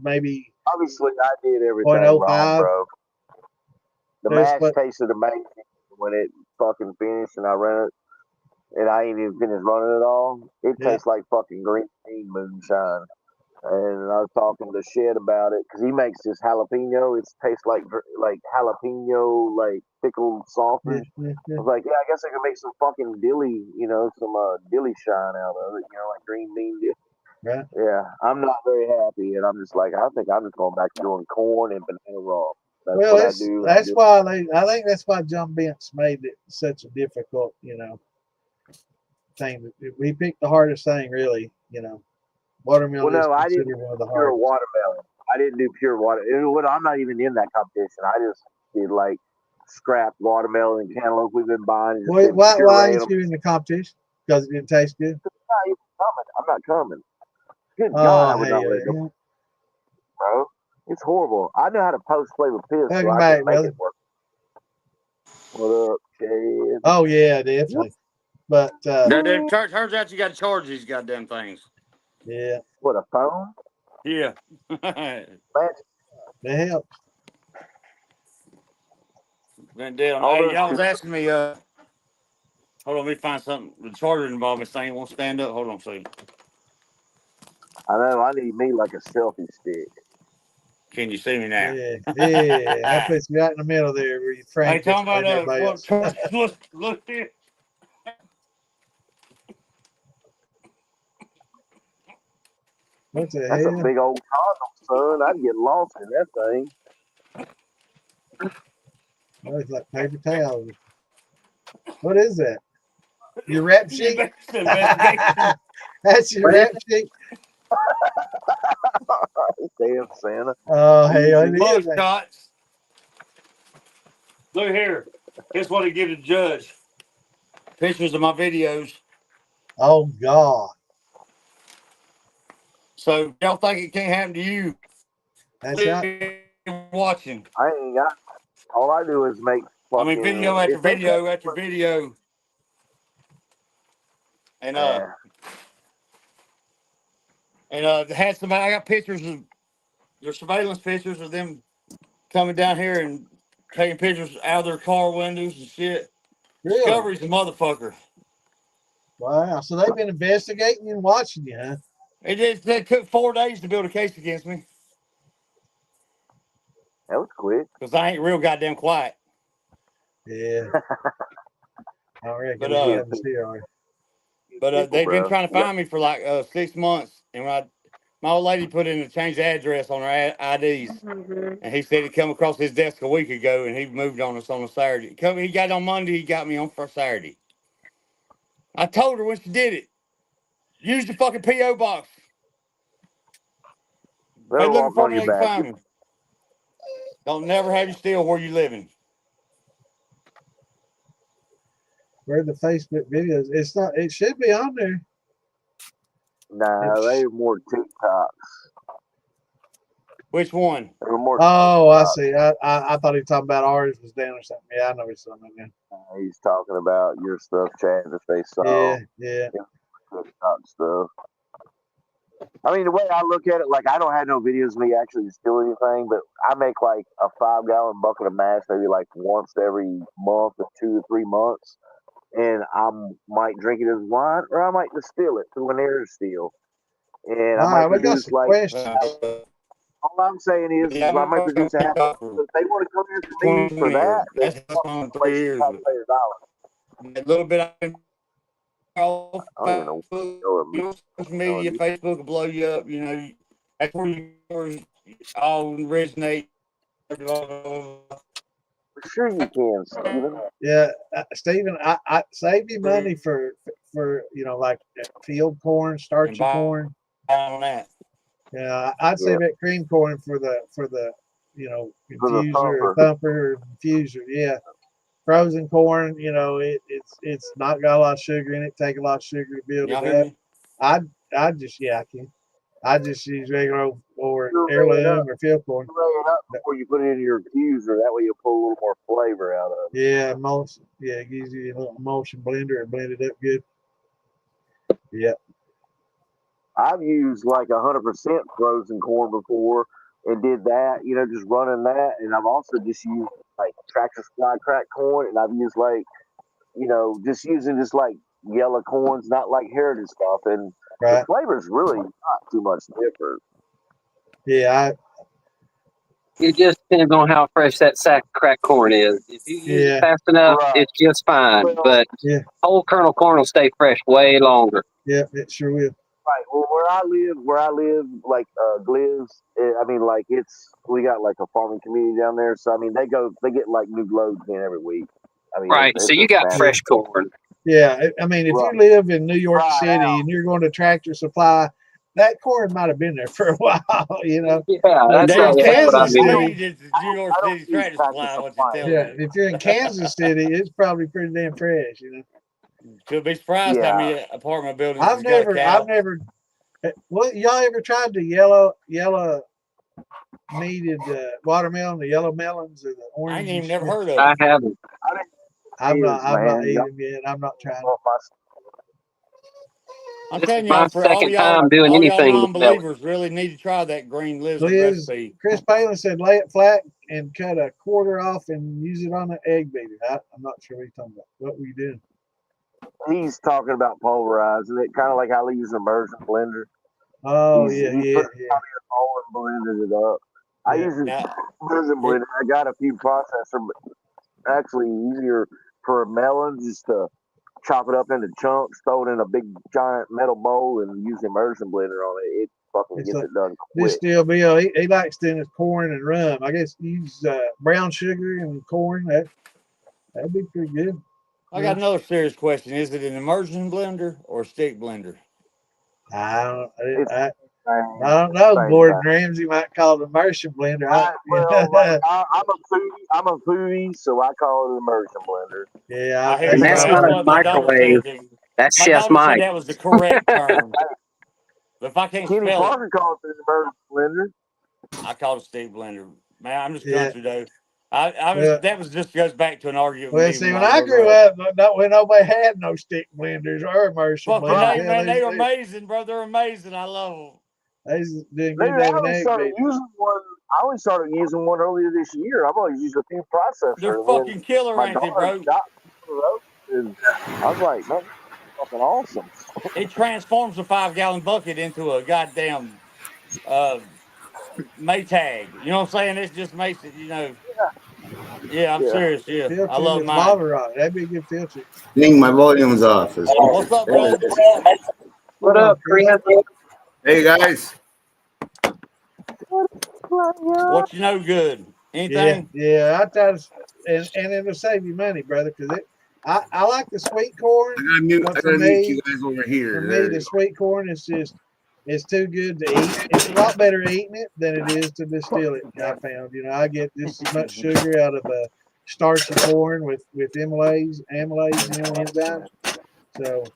maybe obviously I did everything wrong, bro. The mash tasted amazing when it fucking finished, and I ran it, and I ain't even finished running it all. It tastes like fucking green moonshine. And I was talking to Shed about it because he makes this jalapeno. It tastes like jalapeno, like pickled sausage. I was like, yeah, I guess I could make some fucking dilly, some dilly shine out of it, like green bean dilly. Right. Yeah, I'm not very happy, and I'm just like, I think I'm just going back to doing corn and banana raw. That's what I do. That's why I think that's why John Bent's made it such a difficult, thing. We picked the hardest thing, really. Watermelon Well, is no, I didn't considered one of the pure hardest. watermelon. I didn't do pure water. I'm not even in that competition. I just did like scrap watermelon and cantaloupe we've been buying and just Why, been why pureeing ain't them. you in the competition? Because it didn't taste good? I'm not even coming. I'm not coming. Good God, Oh, I would not let it go, hey, bro. It's horrible. I know how to post flavor piss, so welcome I can back, make brother. it work. What up, Chad? Oh, yeah, definitely. But, Goddamn, turns out you got to charge these goddamn things. yeah, What, a phone? Yeah. Man, that helps. Been dead on. all Hey, those y'all was asking me. Hold on, let me find something. The charger involved. This thing won't stand up. Hold on, see. I know. I need me like a selfie stick. Can you see me now? Yeah. That puts you right in the middle there where you Hey, Frank just talking made about everybody what? else. Look here. What the That's a hell? big old condom, son. I'd get lost in that thing. Oh, it's like paper towels. What is that? Your rap sheet? Investigation. That's your rap sheet? Damn, Santa. Oh, hell, it Mug is. Ain't it? shots. Look here. Here's what he give the judge. Pictures of my videos. Oh, God. So y'all think it can't happen to you? That's right. Watching. I ain't got. All I do is make I mean, fucking. video after If they cut, video after video. And man, had somebody. I got pictures of their surveillance pictures of them coming down here and taking pictures out of their car windows and shit. Really? Discovery's a motherfucker. Wow. So they've been investigating and watching you, huh? It took 4 days to build a case against me that was quick. because I ain't real goddamn quiet. Yeah. I reckon But they got us here. Are you? But they've been bro. trying to find me for like 6 months, and my old lady put in to change the address on her IDs, and he said he come across his desk a week ago, and he moved on us on a Saturday. He got on Monday, he got me on for Saturday. I told her when she did it, use the fucking PO box. If they Better looking walk for on me, your they can back. find me. Don't never have you steal where you living. Where the Facebook videos? It's not. It should be on there. Nah, they were more TikTok. Which one? They were more Oh, I TikTok. see. I thought he was talking about ours was down or something. Yeah, I know he's talking about now. He's talking about your stuff, Chad, that they saw. Yeah. TikTok stuff. I mean, the way I look at it, like I don't have no videos of me actually steal anything, but I make like a 5-gallon bucket of mash maybe like once every month or 2 or 3 months, and I might drink it as wine or I might distill it to an air still, and I All might right, we got produce some like. questions. All I'm saying is Yeah, I I'm might working on produce a half. TikTok for If they want to come here for me for 20 that, years. then That's on waste 3 the years. taxpayers' dollars. But a little bit I've been all I don't even know social media, Facebook will blow you up. You know, that's where you all originate. For sure you can, Steven. Yeah, Stephen, I save you money for like field corn, And starchy buy corn. on that. Yeah, I'd Yeah, save that cream corn for the for the infuser or thumper. thumper or infuser. Yeah, frozen corn. It's not got a lot of sugar in it. Take a lot of sugar to build Y'all it hear up. me? I just I can. I just use regular old or You lay it up. heirloom or field corn. You lay it up before you put it in your infuser. That way you'll pull a little more flavor out of it. Yeah, emulsion. Yeah, it gives you a little emulsion blender and blend it up good. Yeah. I've used like 100% frozen corn before and did that, just running that. And I've also just used like Tractor Supply cracked corn, and I've used like, just using just like yellow corns, not like heritage stuff. And the Right. flavor's really not too much different. Yeah. It just depends on how fresh that sack of cracked corn is. If you use it fast enough, Right. it's just fine. Well, But Yeah. whole kernel corn will stay fresh way longer. Yeah. It sure will. Right. Well, where I live, like Gliz, I mean, like we got like a farming community down there. So I mean, they get like new loads in every week. I mean, Right. So it's you a got fast. fresh corn. Yeah, I mean, if Right. you live in New York Right City out. and you're going to Tractor Supply, that corn might have been there for a while, you know. Yeah, But if that's you're in what I Kansas mean. City, It's New York I don't City use Tractor Tractor Supply. What you Supply. telling yeah, me? if you're in Kansas City, it's probably pretty damn fresh, you know. Could be surprised how Yeah. many apartment buildings I've has got a never, cow. what y'all ever tried the yellow meated watermelon, the yellow melons, or the I orange? ain't even never heard of I it. haven't. I'm not Man, eating y'all them yet. I'm not trying. off my I'm This is telling my y'all, for second time doing all y'all anything with melon. non-believers really need to try that green lizard Liz, recipe. Chris Palin said lay it flat and cut a quarter off and use it on an egg beater. I'm not sure what he's talking about. What were you doing? He's talking about pulverizing it, kind of like how they use immersion blender. Oh, He yeah. put it in a bowl and blended it up. I Yeah. use an Now, immersion blender. I got a food processor, but actually easier for a melon just to chop it up into chunks, throw it in a big giant metal bowl, and use the immersion blender on it. It fucking It's gets like it done this quick. still Bill. He likes doing his corn and rum. I guess use brown sugar and corn. That'd be pretty good. I got another serious question. Is it an immersion blender or a stick blender? I don't, It's I, same, I don't know. same Gordon thing. Ramsay might call it immersion blender. Well, like, I'm a foodie, so I call it immersion blender. Yeah, I hear And you, that's bro. that's not That's a probably what my daughter microwave. said. That's My Chef daughter said Mike. that was the correct term. But if I can't Kenny spell it, Parker calls it an immersion blender. I call it a stick blender. Man, I'm just yeah. country though. I was Well, that was just goes back to an argument with well, me see, and when my I little grew brother. up, when nobody had no stick blenders or immersion Fucking blenders, they, Right. hell, man, they are amazing, bro. They're amazing. I love them. they was doing Maybe good to I have an only egg started beater. using one. I only started using one earlier this year. I've always used a food They're processor, and then fucking killer, my ain't they, daughter bro? got one of those, and I was like, man, that's fucking awesome. It transforms a 5-gallon bucket into a goddamn uh Maytag. You know what I'm saying? It just makes it, Yeah, I'm Yeah. serious. Yeah, I Filter love with mine. lava rock. That'd be a good filter. I think my volume's off. What's up, There bro? it is. What Going on, up, Chris? Chris? Hey guys. What you know good? Yeah, Anything? yeah. I try to, and it'll save you money, brother, because I like the sweet corn, I but gotta mute you guys over here. for There me, you the go. sweet corn is just it's too good to eat. It's a lot better eating it than it is to distill it. I found, I get just as much sugar out of a starchy corn with amylase, enzymes. So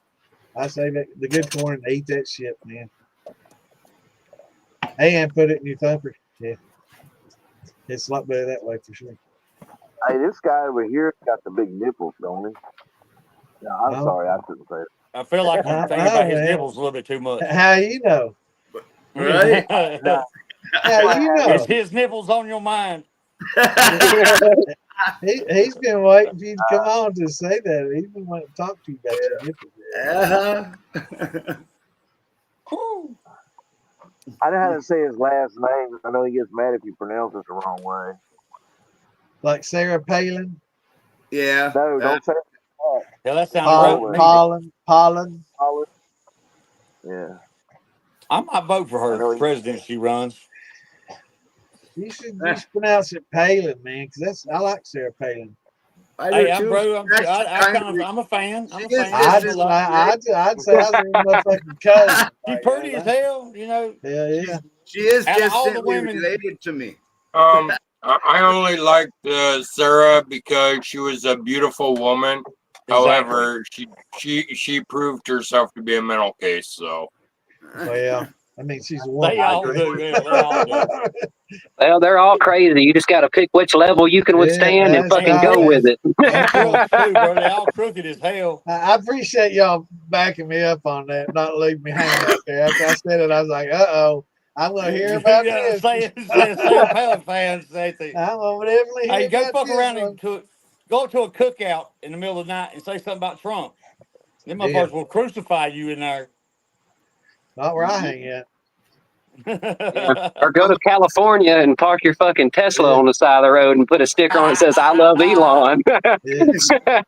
I say that the good corn, eat that shit, man, and put it in your thumper. Yeah, it's a lot better that way for sure. Hey, this guy over here got the big nipples, don't he? No, I'm Oh, sorry, I shouldn't say it. I feel like you think about his man. nipples a little bit too much. How you know? Right? No, How you It's know? his nipples on your mind. He's been waiting for you to come on to say that. He's been wanting to talk to you about your nipples. Uh-huh. Whew. I know how to say his last name. I know he gets mad if you pronounce it the wrong way. Like Sarah Palin, Yeah. No, don't say it. Hell, that sounded right to me. Pollen. Yeah, I might vote for I her know if he. president if she runs. You should just pronounce it Palin, man, because I like Sarah Palin. I do Hey, I'm too. bro. I'm a fan. I'm She a is fan. I I'd ain't gonna just lie. I'd say I was in motherfucking cold. She Like, pretty as hell. hell yeah. she is Out of all the distantly women, related to me. I only liked Sarah because she was a beautiful woman. exactly. However, she proved herself to be a mental case. So Well, I mean, she's a They woman. all do. Yeah, they all do. Well, they're all crazy. You just got to pick which level you can Yeah, withstand and that's fucking And go right. with it. and crooks too, bro. They all crooked as hell. I appreciate y'all backing me up on that, not leaving me hanging out there. After I said it, I was like, uh-oh, I'm going to hear about Yeah, this. say Sarah Palin fans say they. I'm going to definitely Hey, hear go about fuck this around and one. cook. Go to a cookout in the middle of the night and say something about Trump. Them Deal. motherfuckers will crucify you in there. Not where I hang at. Or go to California and park your fucking Tesla Yeah. on the side of the road and put a sticker on it that says "I love Elon." Yeah.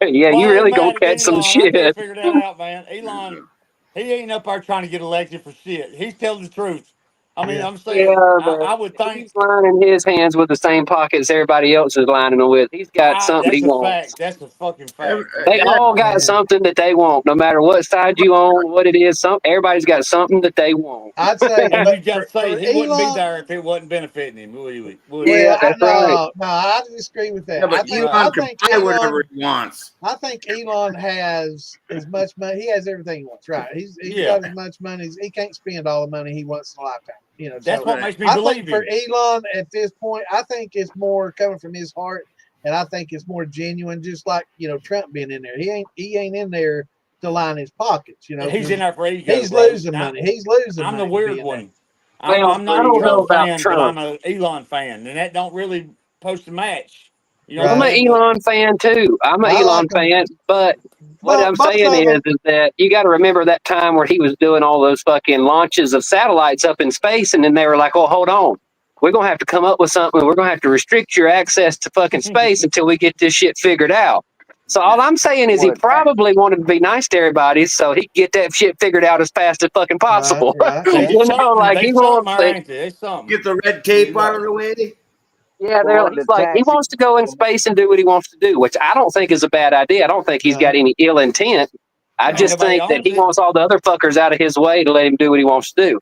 Yeah, Well, you I ain't really gonna mad at catch some Elon. I better shit. figure that out, man. Elon, he ain't up there trying to get elected for shit. He's telling the truth. I mean, Yeah. I'm saying, Yeah, but I would think he's lining his hands with the same pockets everybody else is lining them with. He's got something that's he a wants. fact. That's a fucking fact. They Yeah, all got Yeah. something that they want, no matter what side you on, what it is. Everybody's got something that they want. I'd say, And but you got to for say he wouldn't be Elon, there if it wasn't benefiting him, would he? Would he? Yeah, well, that's right. no, I disagree with that. yeah, but Right. Elon can buy whatever he wants. I think Elon has as much money. He has everything he wants. Right? He's Yeah. got as much money. He can't spend all the money he wants in a lifetime. You know, That's so what makes me I believe think for him. Elon at this point, I think it's more coming from his heart, and I think it's more genuine. Just like Trump being in there, he ain't in there to line his pockets. He's in there for ego. He's bro. losing money. He's losing I'm money. the weird being one. Well, I'm not I a don't know Trump about fan, but Trump. I'm an Elon fan, and that don't really supposed to match. You know Right. I'm what I'm an saying? But Elon fan too. I'm an I Elon like him. fan, but what I'm Both saying of them. is that you got to remember that time where he was doing all those fucking launches of satellites up in space, and then they were like, "Oh, hold on, we're gonna have to come up with something. We're gonna have to restrict your access to fucking space until we get this shit figured out." So all I'm saying is he What? probably wanted to be nice to everybody, so he could get that shit figured out as fast as fucking possible. Right. they Yeah. something, Like he wants there, it. ain't they? They something. Get the red tape out of the way. Yeah, Well, he's the like he taxi. wants to go in space and do what he wants to do, which I don't think is a bad idea. I don't think he's got No. any ill intent. I Ain't just nobody think that owns he it. wants all the other fuckers out of his way to let him do what he wants to do.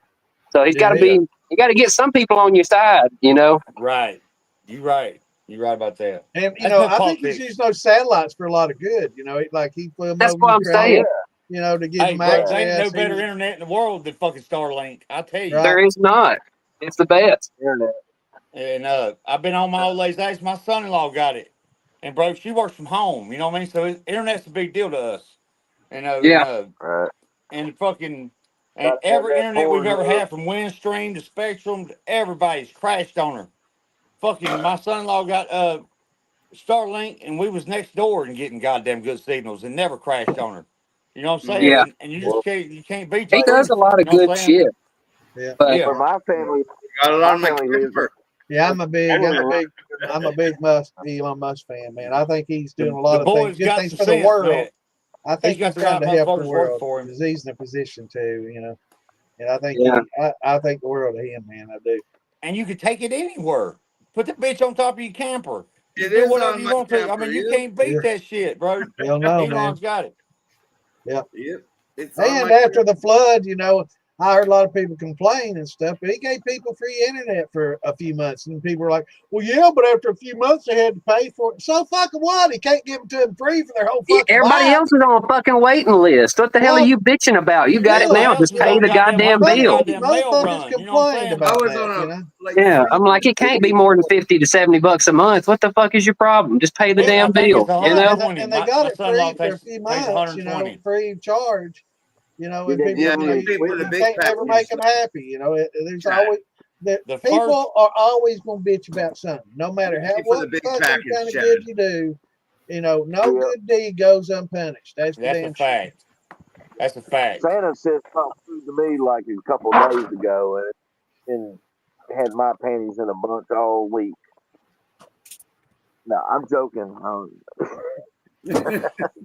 So he's got to Yeah. Yeah. you got to get some people on your side, you know. Right. You right. You right about that. And That's no I think he's politics. used those satellites for a lot of good. Like he flew them That's over what I'm Ukraine. saying. To give Hey, them bro, there ain't no access. better internet in the world than fucking Starlink. I tell you. Right. There is not. It's the best. Internet. And I've been on my old lady's age. My son-in-law got it, and bro, she works from home. You know what I mean? So internet's a big deal to us. Yeah. Right. And fucking and Gotta have every that internet we've porn ever hub. had, from Windstream to Spectrum, to everybody's crashed on her. Fucking my son-in-law got Starlink, and we was next door and getting goddamn good signals, and never crashed on her. You know what I'm saying? Yeah. And you Well, just can't beat the He does a proof. lot You of know what good I'm saying? shit. Yeah. But Yeah. where my family, Got it on my my family lives. camper. Yeah. I'm a big Elon Musk fan, man. I think he's doing a lot The of things, boy's good got things some for the sense, world. man. I think He's got he's the trying right to help the motherfuckers working world for him. because he's in a position to. And I think yeah, I think the world of him, man. I do. And you can take it anywhere. Put the bitch on top of your camper. You It do is whatever on you my want to. I camper. mean, you Yep. can't beat that shit, bro. Hell no, man. Elon's got it. Yep. It's on And my after the flood, I heard a lot of people complain and stuff, but he gave people free internet for a few months. And people were like, well, yeah, but after a few months, they had to pay for it. So fucking what? He can't give them to them free for their whole fucking everybody life. else is on a fucking waiting list. What the hell are Well, you bitching about? You got it Everybody now. yeah, else Just was pay on the goddamn bill. goddamn mail motherfuckers run. You know what I'm complained saying? I about was that, on a like Yeah, I'm like, free. it can't be more than $50 to $70 a month. What the fuck is your problem? Just pay the I damn think it's bill. You know? 120. And they got My it son-in-law free for a pays few pays months, 120. free of charge. And You didn't people, Yeah, get you any pay for the you big can't ever make package. them happy. There's Right. always The first people are always going to bitch about something, no matter Pay for what the big fucking package, kind of Chad. good you do. No Yeah. good deed goes unpunished. That's for that's a damn sure. fact. That's a fact. Santa said something to me like a couple of days ago, and had my panties in a bunch all week. No, I'm joking.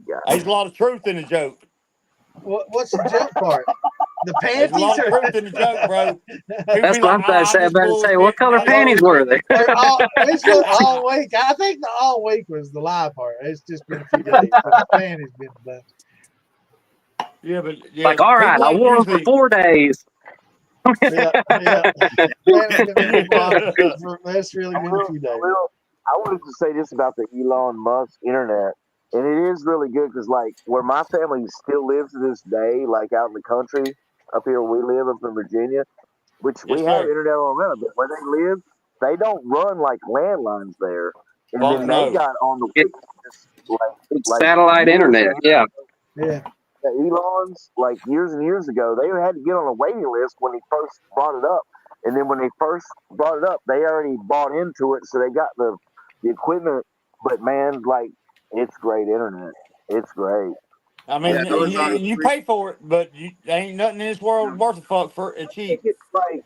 God. There's a lot of truth in the joke. What's the joke part? The There's a panties lot of are. truth in the joke, bro. People That's be what like, I'm "Oh, I'm just about to say. What bullshitting." color Man, panties were they? They're it's the all week. I think the all week was the lie part. It's just been a few days. But the panties been done. Yeah, but Like, all right, people I ain't wore them for usually. 4 days. Yeah. Man, it's been a lot. That's really been a few days. I wanted to say this about the Elon Musk internet, and it is really good because, like, where my family still lives to this day, like out in the country, up here where we live, up in Virginia, which we Yes, have sir. internet all around, but where they live, they don't run like landlines there, and Fuck then they no. got on the It, like it's like satellite years internet. Yeah. Yeah. the Elons, like years and years ago, they had to get on a waiting list when he first brought it up. And then when they first brought it up, they already bought into it, so they got the equipment. But man, like it's great internet. It's great. I Yeah, mean, I was on a you free. pay for it, but there ain't nothing in this world worth a fuck for it I think cheap. it's like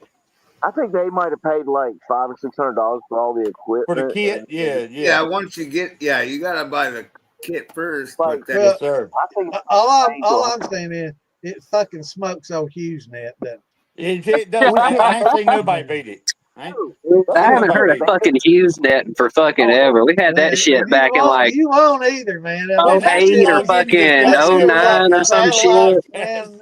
I think they might have paid like $500 or $600 for all the For the equipment, kit, and yeah. Yeah, once you get, you gotta buy the kit first, like but then Well, Yes, sir. I think it's all $80 to I'm saying is it fucking smokes old HughesNet. Doesn't it? It does. I ain't seen nobody beat it. I ain't I seen haven't heard nobody of beat it. fucking HughesNet for fucking ever. We had that shit back in like You won't either, man. Man, That that 08 shit shit or will was give you the fucking that shit was like 09 the or some satellite, shit. man.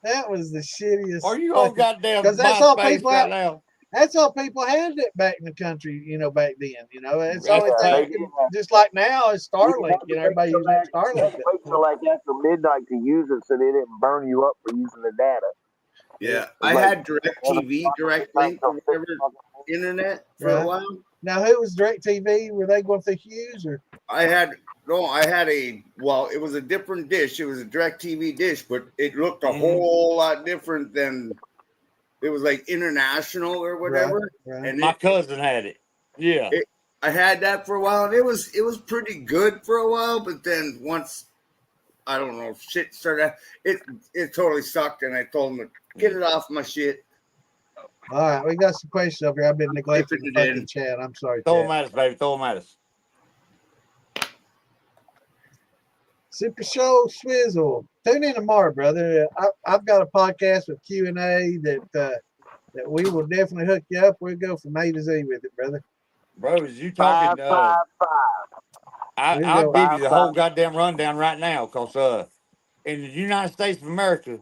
That was the shittiest. Are you on goddamn Because that's all MySpace people right now? That's all people had it back in the country, back then. It's the That's only a thing fact. you can, just like now, it's You Starlink. had to Everybody wait till uses Starlink. wait till like after midnight to use it so they didn't burn you up for using the data. Yeah, It's I like had direct TV, direct link, or whatever, internet for a while. Now, who was DirecTV? Were they going through Hughes or? I had it was a different dish. It was a direct TV dish, but it looked a whole lot different than it was like international or whatever. Right. And My cousin had it. Yeah. I had that for a while, and it was pretty good for a while. But then once, I don't know, shit started. It totally sucked, and I told him to get it off my shit. All right, we got some questions up here. I've been neglecting the fucking chat. I'm sorry, Throw chat. them at us, baby. Throw them at us. Super Show Swizzle. Tune in tomorrow, brother. I've got a podcast with Q&A that we will definitely hook you up. We'll go from A to Z with it, brother. Bro, is you talking? 555. I'll give you the whole goddamn rundown right now, because in the United States of America,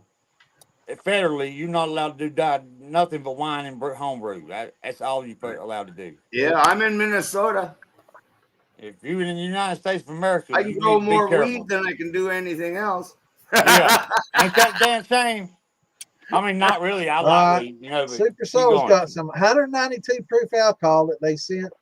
federally, you're not allowed to do nothing but wine and homebrew. That's all you're allowed to do. Yeah, I'm in Minnesota. If you're in the United States of America, I you can grow need to be more careful. weed than I can do anything else. Yeah, ain't that damn shame? I mean, not really. I like weed, but Super keep Soul's going. got some 192 proof alcohol that they sent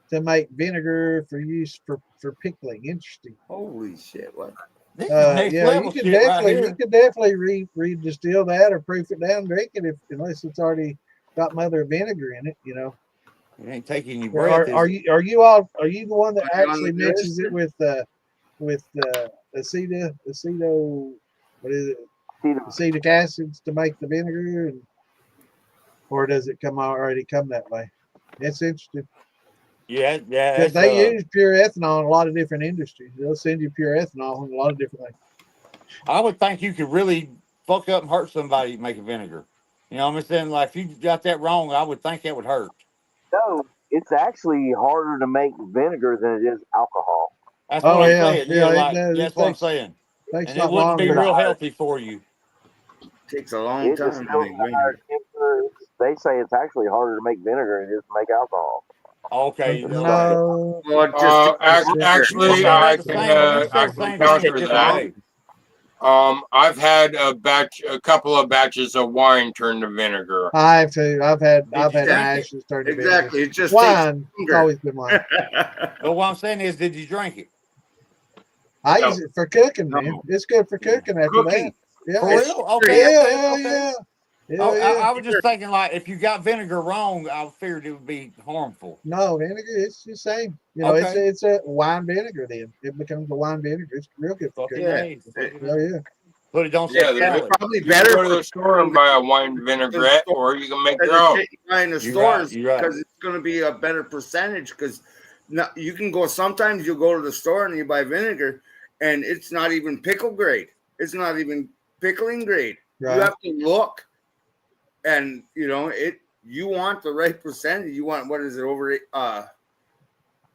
to make vinegar for use for pickling. Interesting. Holy shit! What? This is next level shit right here. You could definitely re-distill that or proof it down, and drink it unless it's already got mother vinegar in it. It ain't taking your breath. Are you the one that actually mixes it with aceto what is it? Acetic acids to make the vinegar, or does it already come that way? It's interesting. Yeah. Because they use pure ethanol in a lot of different industries. They'll send you pure ethanol in a lot of different things. I would think you could really fuck up and hurt somebody making vinegar. You know what I'm saying? Like, if you got that wrong, I would think that would hurt. No, it's actually harder to make vinegar than it is alcohol. That's what I'm saying. That's what I'm saying. Takes And it wouldn't be real healthy for you. Takes a long time to make vinegar. They say it's actually harder to make vinegar than it is to make alcohol. Okay. No. Actually, I can counter that. I've had a couple of batches of wine turned to vinegar. I have too. I've had mashes turned to vinegar. Exactly. It just wine. It's always been wine. But what I'm saying is, did you drink it? I use it for cooking, man. It's good for cooking after that. Yeah. For real? Okay. Yeah. I was just thinking, like, if you got vinegar wrong, I figured it would be harmful. No, vinegar, it's the same. It's a wine vinegar then. It becomes a wine vinegar. It's real good for cooking. Yeah. But it don't say it's probably better to go to the store and buy a wine vinaigrette, or you can make your own. You buy in the stores because it's going to be a better percentage. Because you can go. Sometimes you go to the store and you buy vinegar, and it's not even pickle grade. It's not even pickling grade. Right. You have to look, and you want the right percentage. You want, what is it, over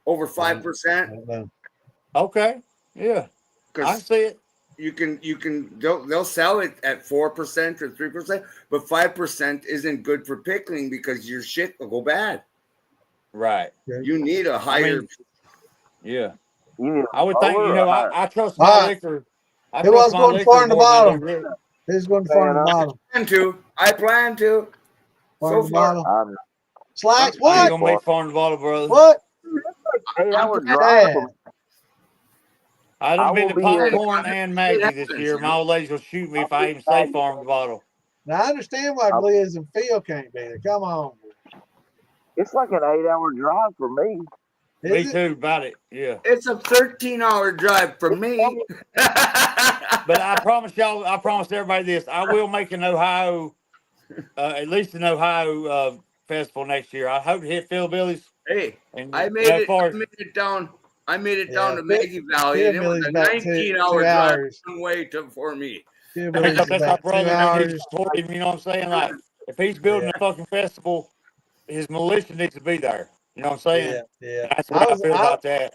5%? Okay. Yeah. I see it. They'll sell it at 4% or 3%, but 5% isn't good for pickling because your shit will go bad. Right. You need a higher. I would think, I trust my liquor. It was going far in the bottom. It was going far in the bottom. I plan to. So far. Slacks, what? You gonna make far in the bottom, brother? What? 8 hour drive. I done been to Popcorn and Maggie this year. My old lady's gonna shoot me if I even say farm the bottle. Now I understand why Blizz and Phil can't be there. Come on. It's like an 8 hour drive for me. Me too, about it. Yeah. It's a 13-hour drive for me. But I promise everybody this. I will make an Ohio, at least an Ohio festival next year. I hope to hit Phil Billy's. Hey, I made it down. I made it down to Maggie Valley, and it was a 19-hour drive one way for me. That's our brother. You know what I'm saying? Like, If he's building a fucking festival, his militia needs to be there. You know what I'm saying? Yeah. That's what I feel about that.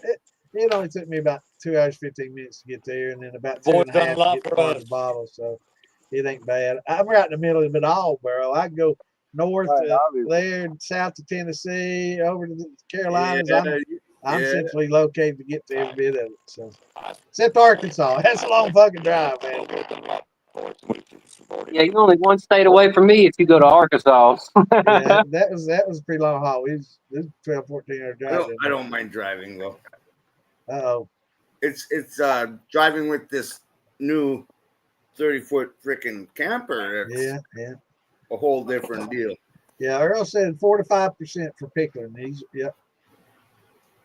It only took me about 2 hours, 15 minutes to get there, and then about The two boy's and a done a half to lot get to for part us. the bottle. So it ain't bad. I'm right in the middle of it all, bro. I can go north there, south to Tennessee, over to the Carolinas. I'm centrally located to get to every bit of it. So except Arkansas. That's a long fucking drive, man. Yeah, you're only one state away from me if you go to Arkansas. Yeah, that was a pretty long haul. It was 12, 14 hour drive. I don't mind driving though. Uh-oh. It's driving with this new 30-foot freaking camper. Yeah. A whole different deal. Yeah, Earl said 4 to 5% for pickling. Yep.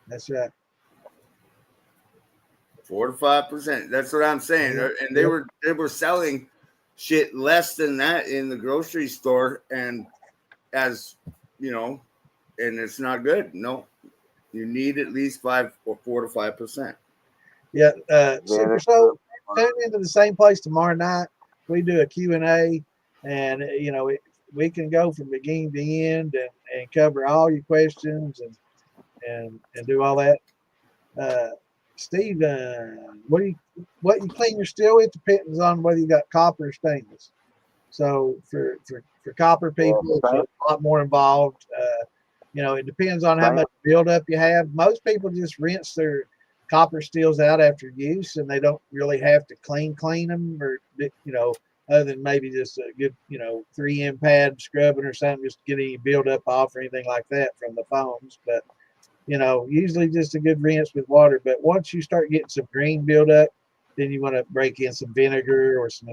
That's right. 4 to 5%. That's what I'm saying. Yeah. And they were selling shit less than that in the grocery store, and as you know, and it's not good. No, you need at least 4 to 5%. Yeah. Super Soul, tune into the same place tomorrow night. We do a Q&A, and we can go from beginning to end and cover all your questions and do all that. Steve, what you clean your steel with depends on whether you got copper or stainless. So for copper people, it's a lot more involved. It depends on how much buildup you have. Most people just rinse their copper steels out after use, and they don't really have to clean them, or other than maybe just a good 3M pad scrubbing or something, just to get any buildup off or anything like that from the foams. But usually just a good rinse with water. But once you start getting some green buildup, then you want to break in some vinegar or some,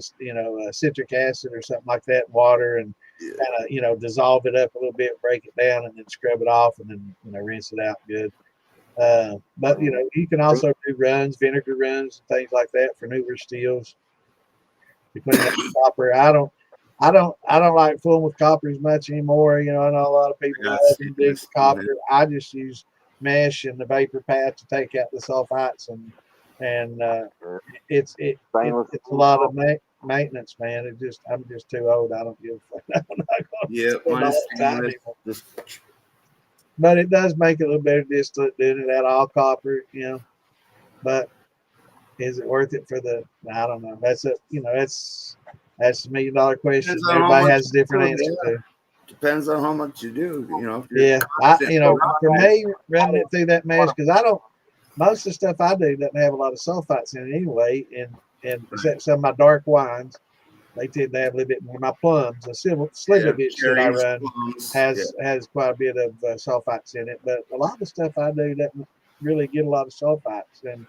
citric acid or something like that in water, and kind of, dissolve it up a little bit, break it down, and then scrub it off, and then, rinse it out good. But you can also do vinegar runs, and things like that for newer steels to clean up the copper. I don't like fooling with copper as much anymore. I know a lot of people love and dig copper. I just use mesh and the vapor path to take out the sulfites, and it's a lot of maintenance, man. I'm just too old. I don't give a fuck. I'm not gonna spend all the time anymore. But it does make it a little better distillate doing it out all copper, But is it worth it for I don't know. That's that's $1 million question. Everybody has a different answer to. Depends on how much you do, Yeah, for me, running it through that mesh, because most of the stuff I do doesn't have a lot of sulfites in it anyway, and except some of my dark wines, they tend to have a little bit more. My plums, the Slivovich that I run has quite a bit of sulfites in it, but a lot of the stuff I do doesn't really get a lot of sulfites, and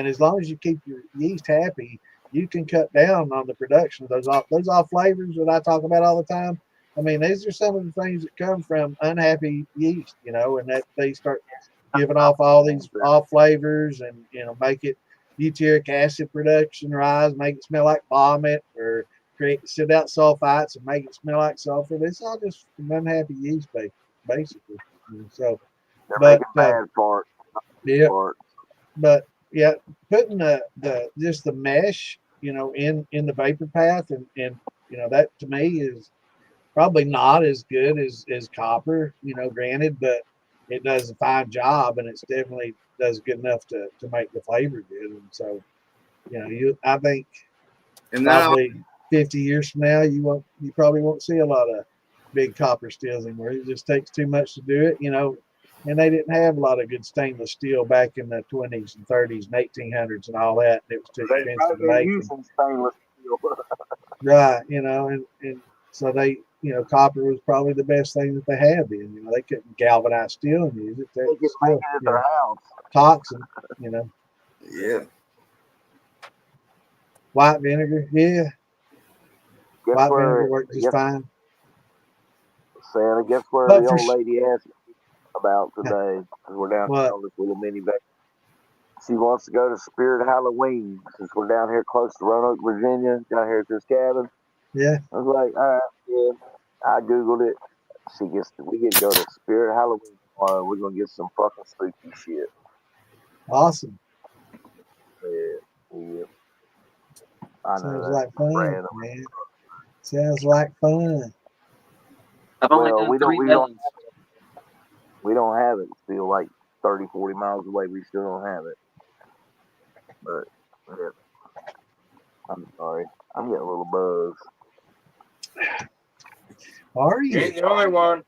as long as you keep your yeast happy, you can cut down on the production of those off flavors that I talk about all the time. I mean, these are some of the things that come from unhappy yeast, and that they start giving off all these off flavors, and make it butyric acid production rise, make it smell like vomit, or sit out sulfites and make it smell like sulfur. It's all just from unhappy yeast, basically. So, but bad part. Yeah, but yeah, putting the mesh, in the vapor path, and that to me is probably not as good as copper, granted, but it does a fine job, and it's definitely does good enough to make the flavor good. And so, I think probably 50 years from now, you probably won't see a lot of big copper steels anymore. It just takes too much to do it, and they didn't have a lot of good stainless steel back in the 20s and 30s and 1800s and all that. And it was too expensive to make. Stainless steel. Right, and so they, copper was probably the best thing that they had then. They couldn't galvanize steel and use it. They could make it at their house. Toxin, Yeah. White vinegar, yeah. White vinegar works just fine. Santa, guess where the old lady asked me about today? Because we're down here on this little mini van. She wants to go to Spirit Halloween since we're down here close to Roanoke, Virginia, down here at this cabin. Yeah. I was like, all right, yeah. I Googled it. We get to go to Spirit Halloween tomorrow. We're going to get some fucking spooky shit. Awesome. Yeah. Sounds like fun, man. Sounds like fun. I've only Well, done we don't 3 days. we don't have it still. Like 30, 40 miles away, we still don't have it. But yeah, I'm sorry, I'm getting a little buzz. Are You you? ain't the only one.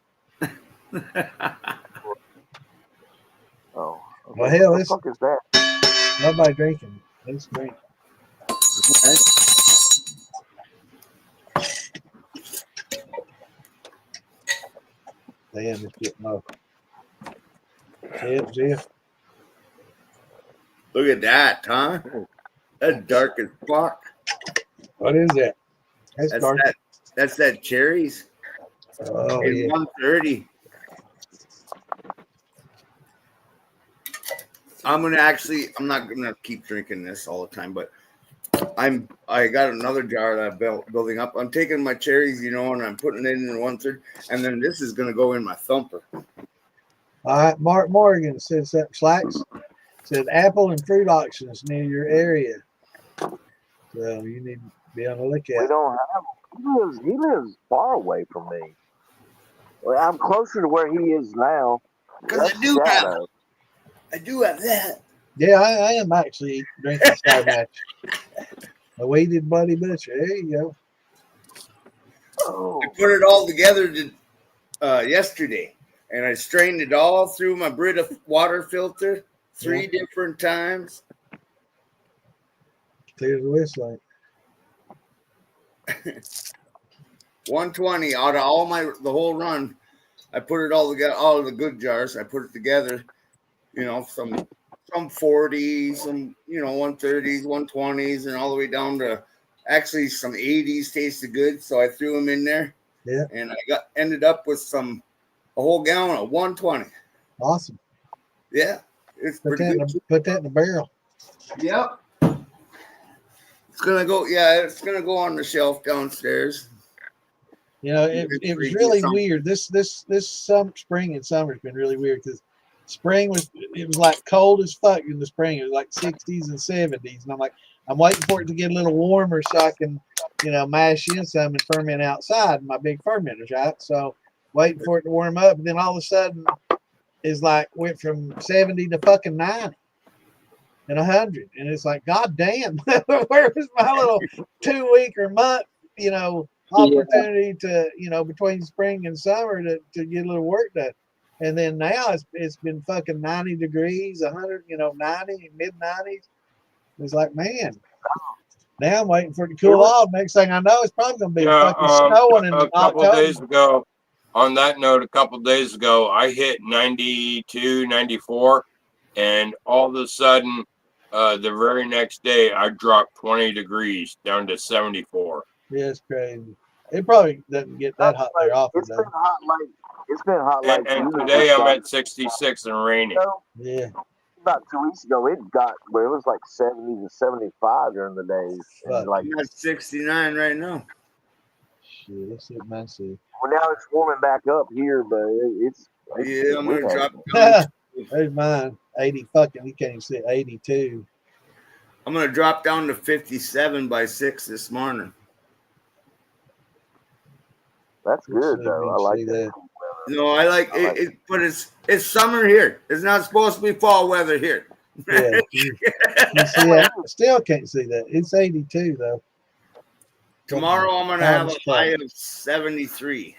Oh, Well, okay. hell, What the it's fuck is that? nobody drinking. Let's drink. Damn, it's getting low. See it. Look at that, huh? That's dark as fuck. What is that? That's That's dark. that. That's that cherries. Oh, In yeah. 130. I'm not gonna keep drinking this all the time, but I got another jar that I'm building up. I'm taking my cherries, and I'm putting it in 1/3, and then this is gonna go in my thumper. All right. Mark Morgan says that Slacks said apple and fruit auctions near your area. So you need to be on the We lookout. don't have. He lives far away from me. Well, I'm closer to where he is now. Because That's shadow. I do have that. Yeah, I am actually drinking Sky Match. A weighted Bloody Butcher. There you go. Oh, I put it all together yesterday, and I strained it all through my Brita water filter 3 different times. Clear the whistle. 120 out of the whole run. I put it all together, all of the good jars. I put it together, some 40s, some 130s, 120s, and all the way down to actually some 80s tasted good. So I threw them in there. Yeah. And I ended up with a whole gallon of 120. Awesome. Yeah, it's Put pretty good. put that in the barrel. Yep. It's gonna go. Yeah, it's gonna go on the shelf downstairs. It was really weird. This spring and summer has been really weird because spring was like cold as fuck in the spring. It was like 60s and 70s, and I'm waiting for it to get a little warmer so I can mash in some and ferment outside in my big fermenters, right? So waiting for it to warm up, and then all of a sudden it's like went from 70 to fucking 90 and 100, and it's like, god damn, where was my little 2 week or month opportunity to between spring and summer to get a little work done. And then now it's been fucking 90 degrees, 100, 90, mid 90s. It's like, man, now I'm waiting for it to cool off. Next thing I know, it's probably gonna be fucking snowing in a couple October. days ago. On that note, a couple days ago, I hit 92, 94, and all of a sudden, the very next day, I dropped 20 degrees down to 74. Yeah, it's crazy. It probably doesn't get that hot there often, it's been hot And today I'm at 66 and raining. Yeah. About 2 weeks ago, it got where it was like 70 to 75 during the days. And like I'm at 69 right now. Shit, let's see what mine says. Well, now it's warming back up here, but it's yeah, I'm gonna drop it down. There's mine. 80 fucking, you can't even see it, 82. I'm gonna drop down to 57 by 6 this morning. That's good though. I like that. No, I like it, but it's summer here. It's not supposed to be fall weather here. Yeah, you see that? Still can't see that. It's 82 though. Tomorrow I'm gonna have a high of 73.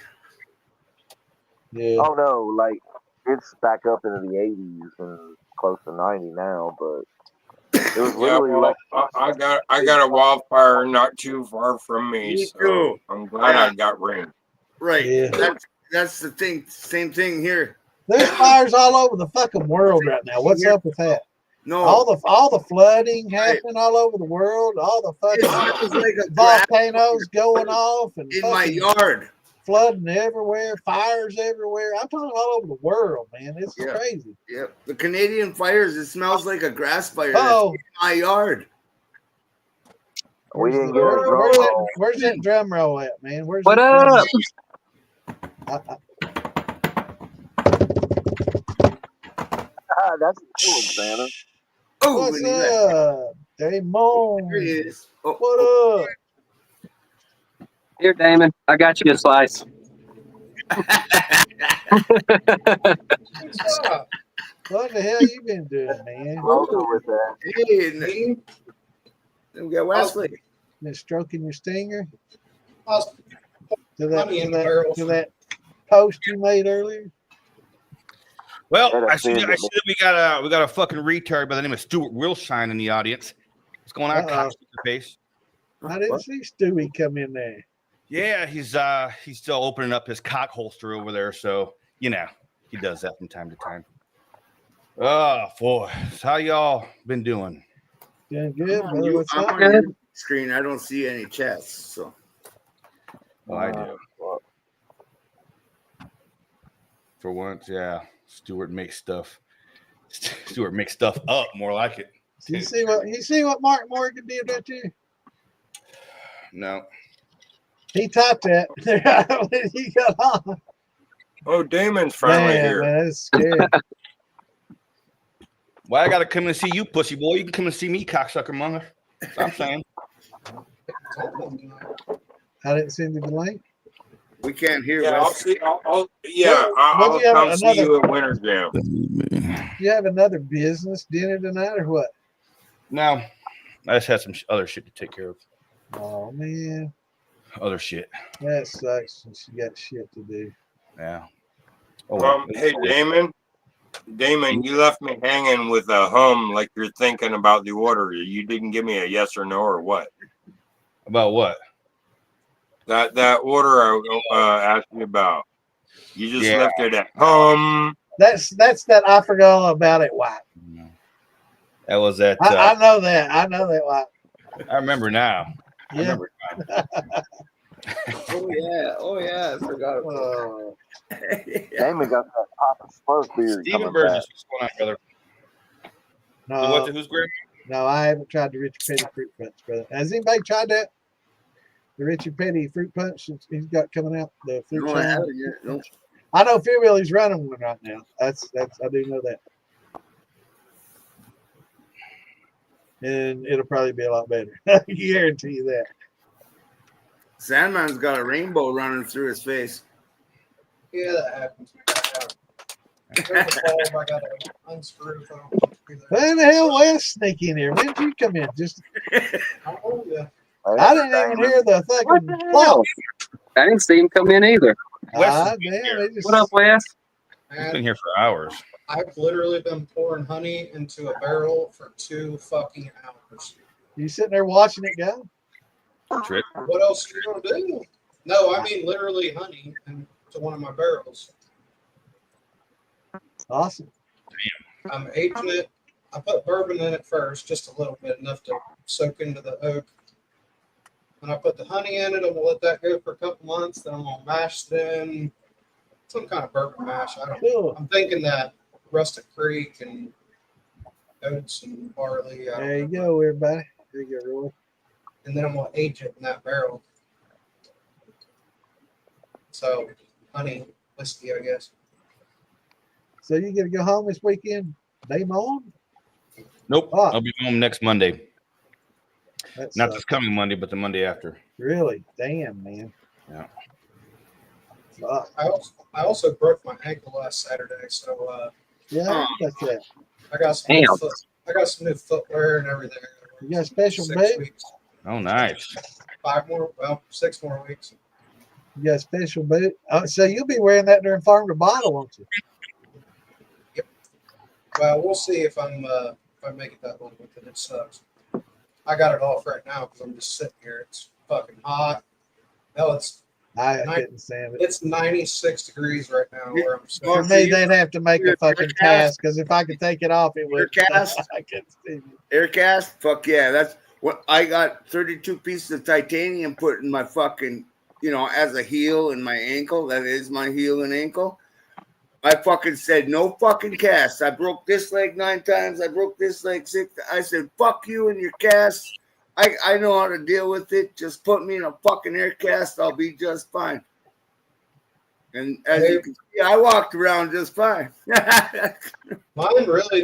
Yeah. Oh no, like it's back up into the 80s and close to 90 now, but it was literally I got a wildfire not too far from me, Me so too. I'm glad I got rain. Right. Yeah. That's the thing. Same thing here. There's fires all over the fucking world right now. What's up with that? No. All the flooding happening all over the world. All the fucking like volcanoes going off and in my yard. Flooding everywhere, fires everywhere. I'm talking all over the world, man. It's crazy. Yep. The Canadian fires, it smells like a grass fire. Oh, in my yard. We didn't get a drum roll. Where's that drum roll at, man? What up? That's cool, Santa. Oh, what's up, Damon? Here he is. Oh, what up? Here, Damon. I got you a slice. What the hell you been doing, man? I'll go with that. Hey, we got Wesley. Been stroking your stinger I was to that honey in the barrel. to that post you made earlier? Well, Yeah, I that's see it. that we got a fucking retard by the name of Stuart Wilshine in the audience. What's going on, Uh-oh. face? I didn't see Stewie come in there. Yeah, he's still opening up his cock holster over there, so you know he does that from time to time. Oh boy, so how y'all been doing? Doing good, brother. What's I'm up? on your screen. I don't see any chats. So Well, I do. For once, yeah. Stuart makes stuff up, more like it. You see what Mark Morgan did right there? No. He typed that when he got on. Oh, Damon's finally Damn, here. man, that's scary. Why I gotta come and see you, pussy boy? You can come and see me, cocksucker mother. That's what I'm saying. I didn't send you the link. we can't hear. Yeah, I'll Wes. see. I'll What come see do you at Winter Jam. you have another business dinner tonight or what? No, I just had some other shit to take care of. Oh man, Other shit. that sucks since you got shit to do. Yeah. Oh, well. Hey, Damon, you left me hanging with a hum like you're thinking about the order. You didn't give me a yes or no or what? About what? That order I asked you about. You just Yeah. left it at hum. That's that I forgot all about it. White. That was that. I know that. I know that. White. I remember now. I Yeah. remember now. Oh yeah. I forgot. Damon got that Papa Smurf beard Steven coming Burgess, back. what's going on, brother? No, Who's great? no, I haven't tried the Richard Petty fruit punch, brother. Has anybody tried that? The Richard Petty fruit punch he's got coming out. The fruit No, I shine? haven't yet. No. I know Fear Willie's running one right now. That's I do know that. And it'll probably be a lot better. I guarantee you that. Sandman's got a rainbow running through his face. Yeah, that happens. There's a bulb I gotta unscrew if I don't want to be there. When the hell Wes sneak in here? When did you come in? Just I told you. I didn't even hear the What fucking the plop. hell? I didn't see him come in either. Ah, damn, they just What up, Wes? He's been And here for hours. I've literally been pouring honey into a barrel for 2 fucking hours. you sitting there watching it go? Trick. What else are you gonna do? No, I mean literally honey into one of my barrels. Awesome. I'm aging it. I put bourbon in it first, just a little bit, enough to soak into the oak. When I put the honey in it, I'm gonna let that go for a couple months. Then I'm gonna mash it in some kind of bourbon mash. I don't know. Cool. I'm thinking that Rustic Creek and oats and barley. I don't There you know. go, everybody. There you go, Roy. And then I'm gonna age it in that barrel. So honey whiskey, I guess. So you gonna go home this weekend? Day on? Nope. Oh. I'll be home next Monday. That's Not this coming Monday, but the Monday after. really damn, man. Yeah. Fuck. I also broke my ankle last Saturday, so Yeah, that's that. I got some new Damn. I got some new footwear and everything. You got a special 6 boot? weeks. Oh, nice. 6 more weeks. You got a special boot? So you'll be wearing that during Farm to Bottle, won't you? Well, we'll see if I make it that long with it. It sucks. I got it off right now because I'm just sitting here. It's fucking hot. Hell, I couldn't stand it. it's 96 degrees right now where I'm sitting. For me, they'd have to make a fucking cast because if I could take it off, it would. Cast? I couldn't see it. Air cast? Fuck yeah. That's what I got 32 pieces of titanium put in my fucking, as a heel in my ankle. That is my heel and ankle. I fucking said, no fucking cast. I broke this leg 9 times. I broke this leg 6. I said, fuck you and your cast. I know how to deal with it. Just put me in a fucking air cast. I'll be just fine. And as you can see, I walked around just fine. Mine really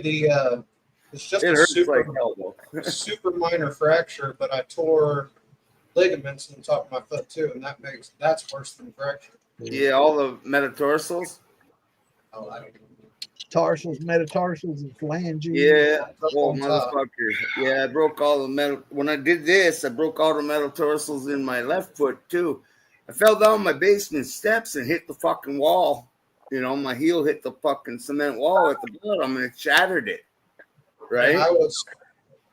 it's just It a hurts super, like hell, though. super minor fracture, but I tore ligaments in the top of my foot too, and that's worse than fracture. Yeah, all the metatarsals. Oh, I don't know. Tarsals, metatarsals, and phalanges. Yeah. Up Oh, on top. motherfucker. Yeah, I broke all the metal. When I did this, I broke all the metatarsals in my left foot, too. I fell down my basement steps and hit the fucking wall. You know, my heel hit the fucking cement wall at the bottom and it shattered it. Right?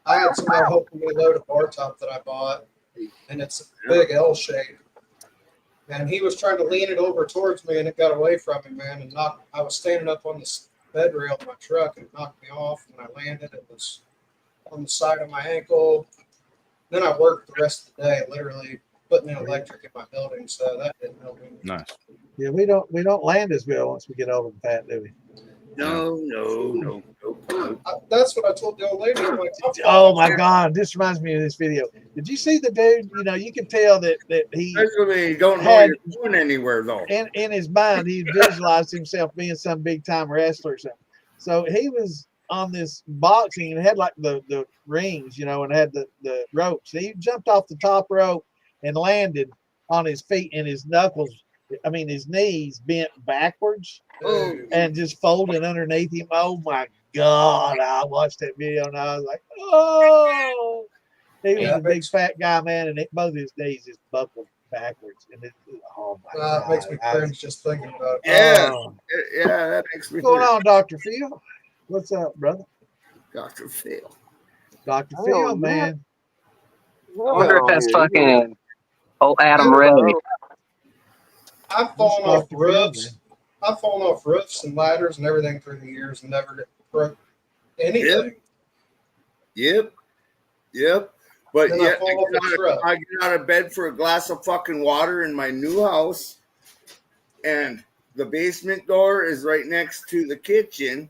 I had somebody helping me load a bar top that I bought, and it's a big L shape. And he was trying to lean it over towards me, and it got away from me, man. And I was standing up on this bed rail of my truck, and it knocked me off. When I landed, it was on the side of my ankle. Then I worked the rest of the day, literally putting in electric in my building, so that didn't help me. Nice. Yeah, we don't land as well once we get older and fat, do we? No. That's what I told the old lady. I'm like, Oh my God, this reminds me of this video. Did you see the dude? You know, you can tell that he Especially when you don't know had you're going anywhere, though. in his mind, he visualized himself being some big time wrestler or something. So he was on this boxing and had like the rings, you know, and had the ropes. He jumped off the top rope and landed on his feet, and his his knees bent backwards and just folded underneath him. Oh my God. I watched that video and I was like, oh, he was a big fat guy, man, and both his knees just buckled backwards. And oh my God. It makes me cringe just thinking about it. Yeah, yeah, that makes me. What's going on, Dr. Phil? What's up, brother? Dr. Phil. Dr. Phil, man. I wonder if that's fucking old Adam Ray. I've fallen off roofs. I've fallen off roofs and ladders and everything through the years and never broke anything. Yep. But Then yeah, I get out of bed for a glass of fucking water in my new house, and the basement door is right next to the kitchen.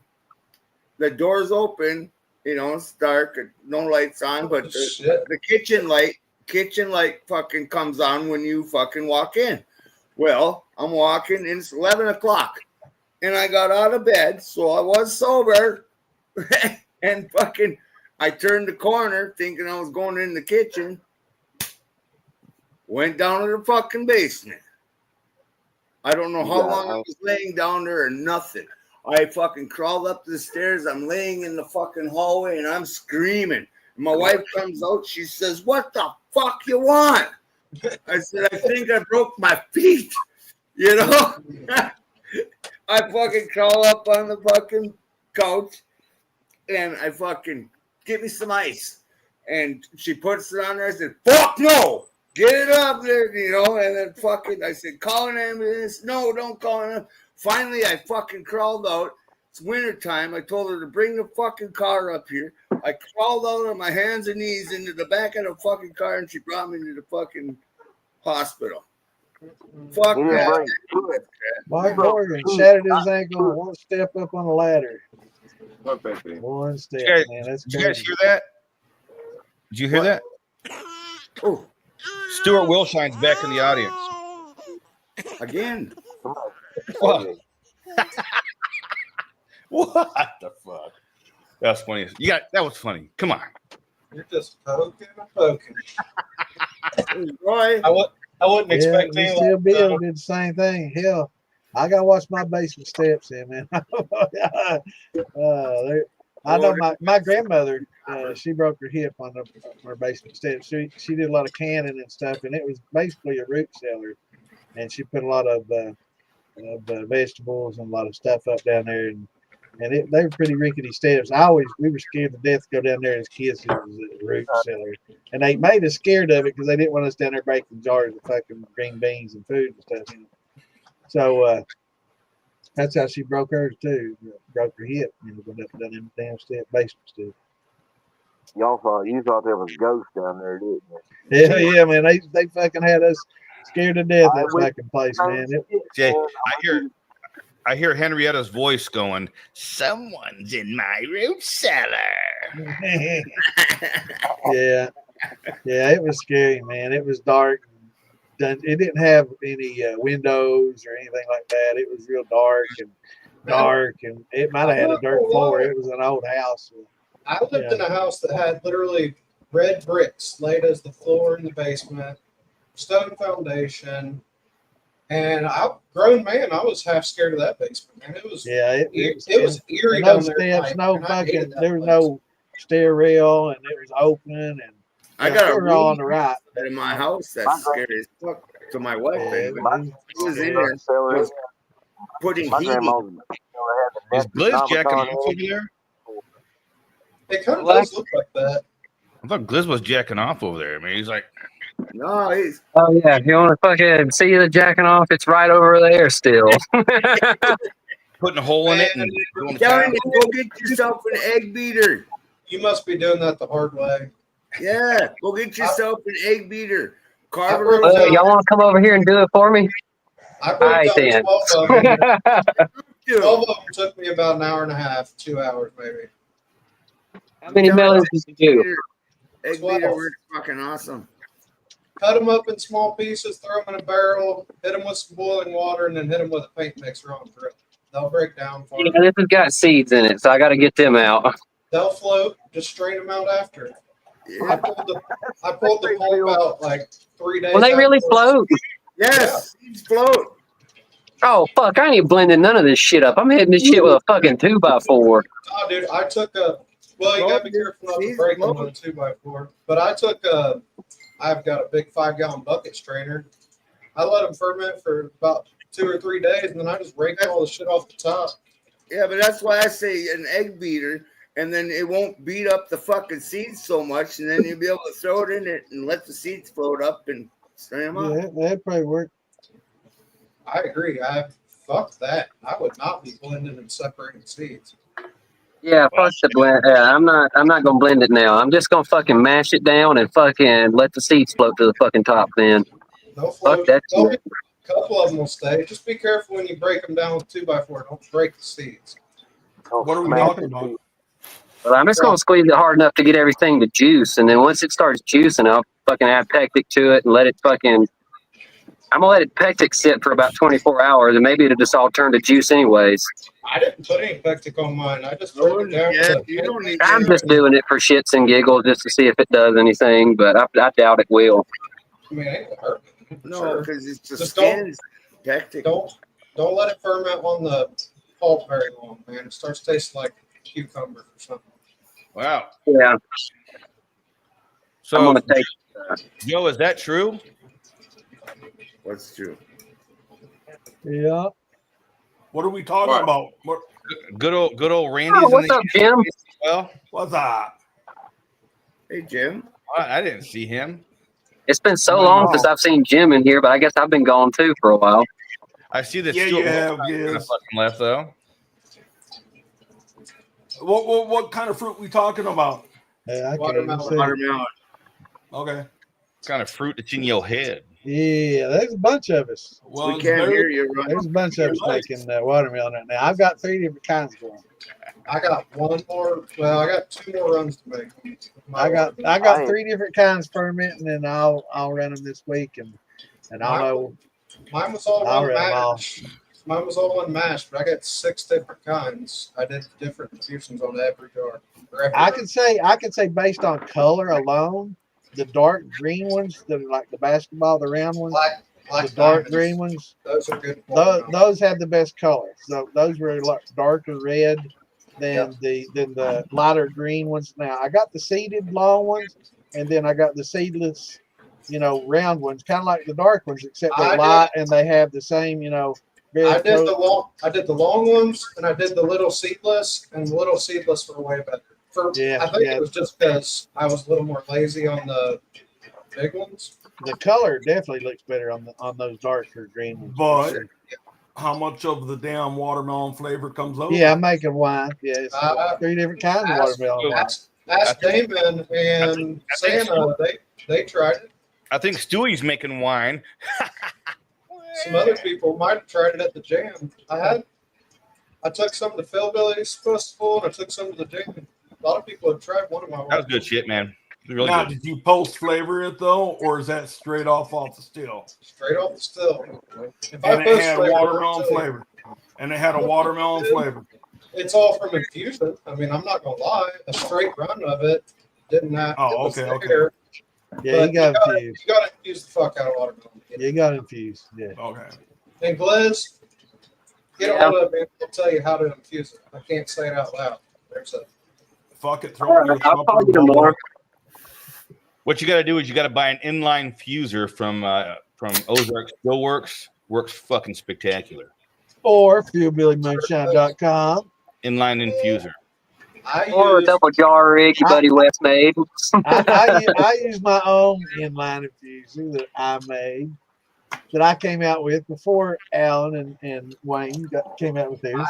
The door's open, you know, it's dark, no lights on, but the kitchen light fucking comes on when you fucking walk in. Well, I'm walking and it's 11 o'clock and I got out of bed, so I was sober and fucking I turned the corner thinking I was going in the kitchen, went down to the fucking basement. I don't know how long I was laying down there or nothing. I fucking crawled up the stairs. I'm laying in the fucking hallway and I'm screaming. And my wife comes out. She says, "What the fuck you want?" I said, "I think I broke my feet." You know? I fucking crawl up on the fucking couch and I fucking, "Give me some ice." And she puts it on there. I said, "Fuck no. Get it up there," you know, and then fucking, I said, "Call an ambulance." "No, don't call an ambulance." Finally, I fucking crawled out. It's wintertime. I told her to bring the fucking car up here. I crawled out on my hands and knees into the back of the fucking car, and she brought me to the fucking hospital. Fuck that. Mike Morgan shattered his ankle one step up on the ladder. One step, man. That's did you guys hear that? Did you hear that? Oh, Stuart Wilshine's back in the audience. Again. What? What the fuck? That's funny. That was funny. Come on. You're just poking and poking. Right. I wouldn't expect me. Still Bill did the same thing. Hell, I gotta watch my basement steps in, man. I know my grandmother, she broke her hip on her basement steps. She did a lot of canning and stuff, and it was basically a root cellar. And she put a lot of vegetables and a lot of stuff up down there, and they were pretty rickety steps. We were scared to death to go down there as kids. It was a root cellar, and they made us scared of it because they didn't want us down there breaking jars of fucking green beans and food and stuff. So that's how she broke hers too. Broke her hip, going up and down them damn basement steps. You thought there was ghosts down there, didn't you? Yeah, man. They fucking had us scared to death that fucking place, man. Jay, I hear Henrietta's voice going, "Someone's in my root cellar." Yeah, it was scary, man. It was dark. It didn't have any windows or anything like that. It was real dark, and it might have had a dirt floor. It was an old house. I lived in a house that had literally red bricks laid as the floor in the basement, stone foundation, And I, grown man, I was half scared of that basement, man. It was it was eerie no down there. steps, Like, no and I hated fucking. that There was place. no stair rail, and it was open. And I got a we're all on room the right. in my house that's scary as fuck to my wife. Yeah, Anyway. She was in yeah. there, was putting My heating. grandma had Is the Blizz jacking Naviton off in. over there? It kind of What? does look like that. I thought Blizz was jacking off over there. I mean, he's like, No, he's Oh yeah, if you want to fucking see the jacking off, it's right over there still. putting a hole in it and going to telling town. you, go get yourself an egg beater. You must be doing that the hard way. Yeah, go get yourself an egg beater. Carve a broke little. Well, y'all want to come over here and do it for me? I All broke right down then. 12 of them. 12 Dude, of them took me about an hour and a half, 2 hours maybe. How many melons did you do? egg 12. beater works fucking awesome. Cut them up in small pieces, throw them in a barrel, hit them with some boiling water, and then hit them with a paint mixer on the grill. They'll break down for Yeah, you. this has got seeds in it, so I got to get them out. They'll float. Just strain them out after. I Yeah. pulled the pulp out like 3 days. Will they really afterwards. float? Yes, seeds float. Oh fuck! I ain't blending none of this shit up. I'm hitting this shit with a fucking 2x4. Oh, dude, I took a. Well, you gotta be careful not to break them with a 2x4. But I took a. I've got a big 5-gallon bucket strainer. I let them ferment for about 2 or 3 days, and then I just rake all the shit off the top. Yeah, but that's why I say an egg beater, and then it won't beat up the fucking seeds so much, and then you'll be able to throw it in it and let the seeds float up and strain them up. Yeah, that'd probably work. I agree. Fuck that. I would not be blending and separating seeds. Yeah, fuck the blend. Yeah, I'm not gonna blend it now. I'm just gonna fucking mash it down and fucking let the seeds float to the fucking top. Then No fuck float. that A shit. couple of them will stay. Just be careful when you break them down with 2x4. Don't break the seeds. What are we talking about? But I'm just gonna squeeze it hard enough to get everything to juice, and then once it starts juicing, I'll fucking add pectic to it and let it fucking. I'm gonna let it pectic sit for about 24 hours, and maybe it'll just all turn to juice anyways. I didn't put any pectic on mine. I just turned it down. Yeah, to you don't need I'm that. just doing it for shits and giggles, just to see if it does anything, but I doubt it will. I mean, it ain't gonna hurt. No, Sure. because it's the Just skin. Pectic. Don't let it ferment on the pulp very long, man. It starts tasting like cucumber or something. Wow. Yeah, I'm So, gonna take. Joe, is that true? What's true? Yeah. What are we talking What? about? What, Good old Randy's Oh, in what's the up, Jim? well. what's that? Hey, Jim. I didn't see him. It's been so long since I've seen Jim in here, but I guess I've been gone too for a while. I see that Yeah, Stuart you have, kind of yes. fucking left though. What kind of fruit we talking about? Yeah, I can't even Watermelon. see. Watermelon. Okay. What kind of fruit that's in your head? Yeah, there's a bunch of us. Well, We it's can't very- hear you, Ron. There's a bunch of us making watermelon right now. I've got 3 different kinds going. I got one more. Well, I got 2 more runs to make. I got I- 3 different kinds fermenting, and I'll run them this week, and I'll know. Mine was all I'll one run 'em all. mash. Mine was all one mash, but I got 6 different kinds. I did different infusions on every jar. I can say based on color alone, the dark green ones that are like the basketball, the round ones, black the dark diamonds. green ones, Those are good. those have the best color. So those were like darker red than the lighter green ones. Now I got the seeded long ones, and then I got the seedless, round ones, kind of like the dark ones, except they're light and they have the same, very I did the long ones, and I did the little seedless, and the little seedless were way better. I think it was just because I was a little more lazy on the big ones. The color definitely looks better on those darker green ones. But how much of the damn watermelon flavor comes over? Yeah, I'm making wine. Yeah, it's 3 different kinds of watermelon wine. Ask Damon and Santa. They tried it. I think Stewie's making wine. Some other people might have tried it at the jam. I took some to Philbilly's festival, and I took some to the jam. A lot of people have tried one of my. That was good shit, man. It was really Now, good. did you post flavor it though, or is that straight off the still? Straight off the still. If And I it post had flavor, watermelon I'll tell you. flavor. And it had a watermelon flavor. It's all from infusion. I mean, I'm not gonna lie. A straight run of it didn't have. Oh, it was okay. there, Yeah, but you got infused. You got to infuse the fuck out of watermelon. You got infused. Yeah. Okay. And Glez, get a hold of me. I'll tell you how to infuse it. I can't say it out loud. There's a Fuck it, throw it in your I'll call thumper. you tomorrow. What you got to do is you got to buy an inline fuser from Ozark Steelworks. Works fucking spectacular. Or FuelBillyMoonshine.com. Inline infuser. Or a double jar rig your buddy Wes made. I use my own inline infuser that I made, that I came out with before Alan and Wayne came out with theirs.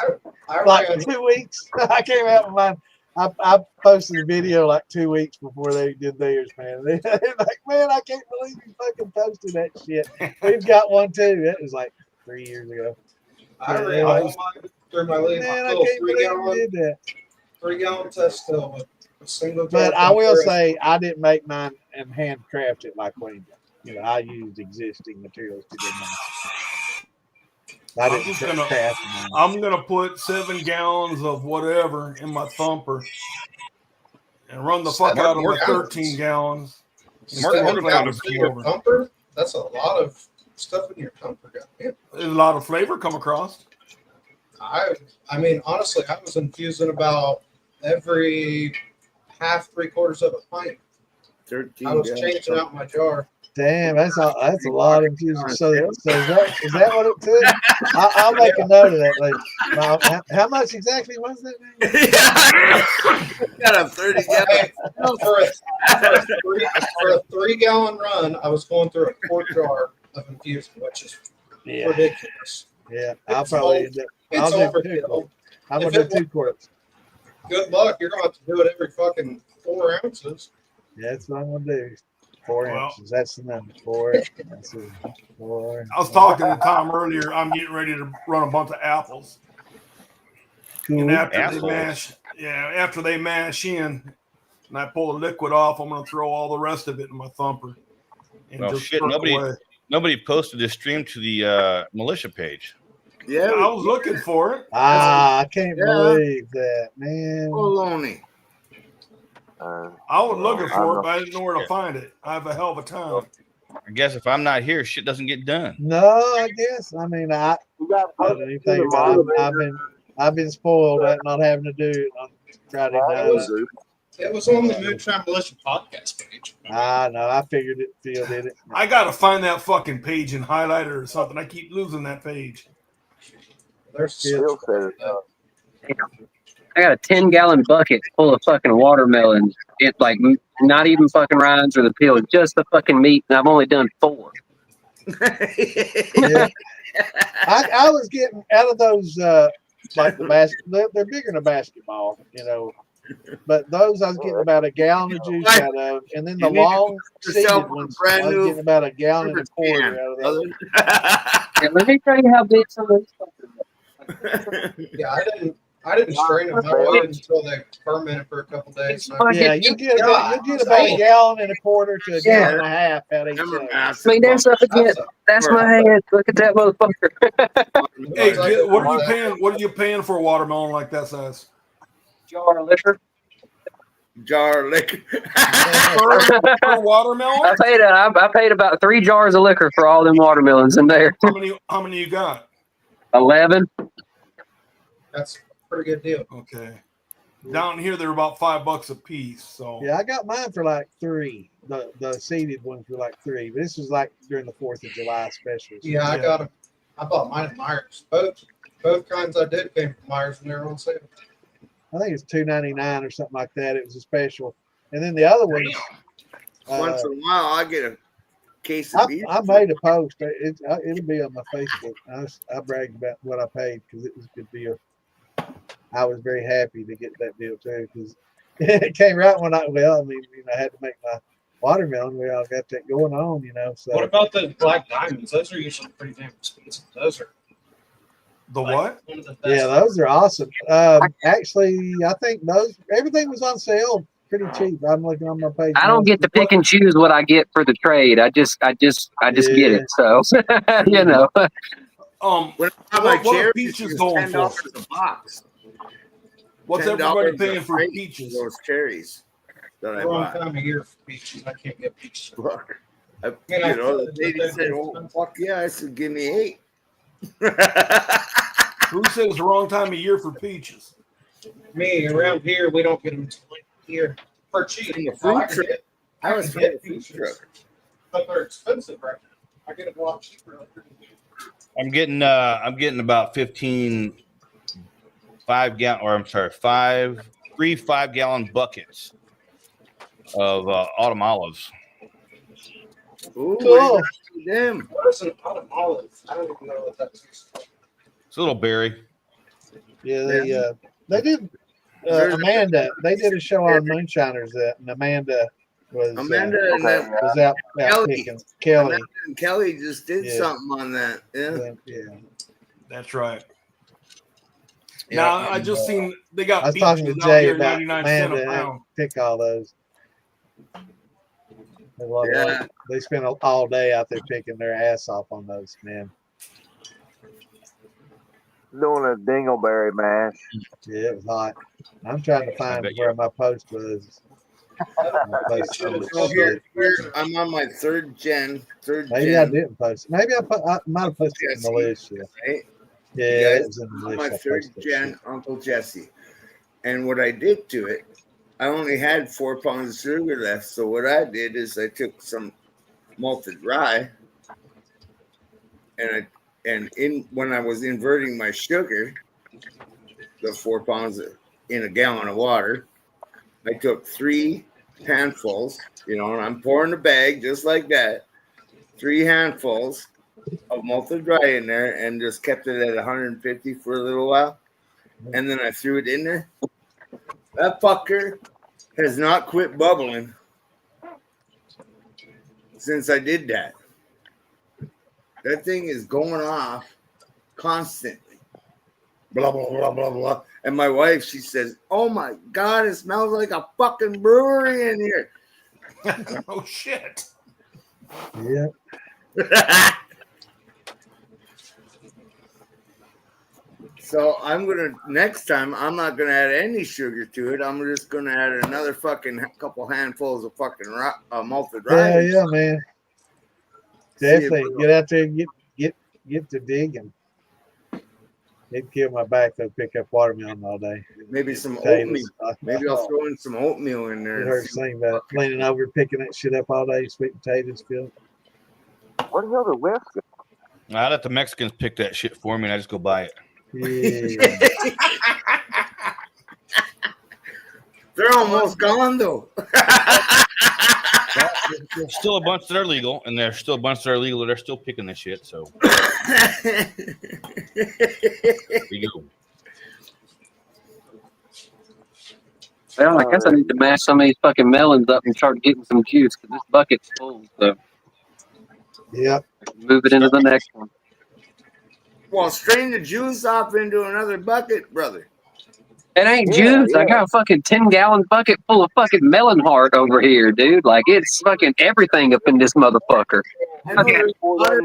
Like 2 weeks. I came out with mine. I posted a video like 2 weeks before they did theirs, man. They're like, man, I can't believe you fucking posted that shit. We've got one too. That was like 3 years ago. I ran all mine through my little Man, I can't believe you did that. 3-gallon test still with a single. But I will say I didn't make mine and handcraft it like Wayne did. You know, I used existing materials to do mine. I'm gonna put 7 gallons of whatever in my thumper and run the fuck out of my 13 gallons. 7 gallons in your thumper? That's a lot of stuff in your thumper. There's a lot of flavor come across. I mean, honestly, I was infusing about every half, 3/4 of a pint. 13 I was changing out my jar. Damn, that's a lot of infusion. So is that what it took? I'll make a note of that later. How much exactly was that? Got a 30 gallon. For a 3-gallon run, I was going through a quart jar of infusion, which is ridiculous. Yeah, I'll probably do. I'm gonna do 2 quarts. Good luck. You're gonna have to do it every fucking 4 ounces. Yeah, that's what I'm gonna do. 4 ounces. That's the number. 4. That's it. 4. I was talking to Tom earlier. I'm getting ready to run a bunch of apples. Cool. And after they mash in, and I pull the liquid off, I'm gonna throw all the rest of it in my thumper. And Well, just shit, nobody posted this stream to the Militia page. Yeah, I was looking for it. I can't believe that, man. Baloney. I was looking for it, but I didn't know where to find it. I have a hell of a time. I guess if I'm not here, shit doesn't get done. No, I guess. I mean, I don't do anything. I've been spoiled at not having to do it on Friday night. It was on the Moonshine Militia podcast page. I know. I figured it. Phil did it. I gotta find that fucking page and highlight it or something. I keep losing that page. There's Phil said it. I got a 10-gallon bucket full of fucking watermelons. It's like not even fucking rinds or the peel, just the fucking meat, and I've only done 4. Yeah. I was getting out of those like the basket. They're bigger than a basketball, you know. But those I was getting about a gallon of juice out of, and then the long seeded ones I was getting about a gallon and a quarter out of those. Yeah, let me tell you how big some of this stuff is. Yeah, I didn't strain them. I waited until they fermented for a couple days. Yeah, you get about a gallon and a quarter to a gallon and a half out of each other. I mean, there's up again. That's my hand. Look at that motherfucker. Hey, what are you paying? What are you paying for a watermelon like that size? Jar of liquor. Jar of liquor. For watermelon? I paid about 3 jars of liquor for all them watermelons in there. How many you got? 11. That's a pretty good deal. Okay. Down here they're about $5 a piece. So yeah, I got mine for like 3. The seeded ones were like 3. But this was like during the 4th of July special. Yeah, I got them. I bought mine at Myers. Both kinds I did came from Myers and they were on sale. I think it's $2.99 or something like that. It was a special, and then the other ones. Once in a while, I get a case of beer. I made a post. It'll be on my Facebook. I bragged about what I paid because it was a good deal. I was very happy to get that deal too because it came right when I had to make my watermelon. We all got that going on, you know. So what about the black diamonds? Those are usually pretty damn expensive. Those are. The what? One of the best. Yeah, those are awesome. Actually, I think everything was on sale pretty cheap. I'm looking on my page. I don't get to pick and choose what I get for the trade. I just get it. So you know. When what are peaches going for? $10 a box. What's everybody paying for peaches? Those cherries that I Wrong bought. time of year for peaches. I can't get peaches. Look, the lady said, "Oh fuck yeah!" I said, "Give me 8." Who said it's the wrong time of year for peaches? Me, around here, we don't get them here for cheap. In the Oh, fruit I can truck. get, I I was can from get the fruit peaches, truck. but they're expensive right now. I get them a lot cheaper. I'm getting about 15 3 5-gallon buckets of autumn olives. Ooh, Cool. them. What is an autumn olive? I don't even know what that's. It's a little berry. Yeah, they did. Amanda, they did a show on Moonshiners and Amanda was Amanda and that was out Kelly. picking. Kelly. Amanda and Kelly just did Yeah. something on that. Yeah. Yeah. That's right. Yeah. Now I just seen they got I was talking to peaches out Jay here about 99 cents a Amanda and pound. pick all those. Yeah. They spent all day out there picking their ass off on those, man. Doing a dingleberry mash. Yeah, it was hot. I'm trying to find bet where my post was. My post was So shit. here I'm on my third gen. Maybe I didn't post it. Maybe I might have posted it in Jesse, Militia. right? Yeah, You it guys, was in I'm Militia. my I third posted that gen shit. Uncle Jesse. And what I did to it, I only had 4 pounds of sugar left. So what I did is I took some malted rye and when I was inverting my sugar, the 4 pounds in a gallon of water, I took 3 handfuls, and I'm pouring the bag just like that, 3 handfuls of malted rye in there and just kept it at 150 for a little while. And then I threw it in there. That fucker has not quit bubbling since I did that. That thing is going off constantly. Blah, blah, blah, blah, blah. And my wife, she says, "Oh my God, it smells like a fucking brewery in here." Oh, shit. Yeah. So next time, I'm not going to add any sugar to it. I'm just going to add another fucking couple handfuls of fucking malted rye. Yeah, man. Definitely get out there and get to digging. It'd kill my back to pick up watermelon all day. Maybe some Potatoes. oatmeal. Maybe I'll throw in some oatmeal in there. You heard saying about leaning over, picking that shit up all day, sweet potatoes, Phil. Where the hell did Wes go? I let the Mexicans pick that shit for me, and I just go buy it. Yeah. They're almost gone though. There's still a bunch that are legal, and there's still a bunch that are illegal that are still picking this shit. So there you go. Well, I guess I need to mash some of these fucking melons up and start getting some juice because this bucket's full. So Yeah. move it into the next one. Well, strain the juice off into another bucket, brother. It ain't juice. I got a fucking 10-gallon bucket full of fucking melon heart over here, dude. Like, it's fucking everything up in this motherfucker. I know there's water.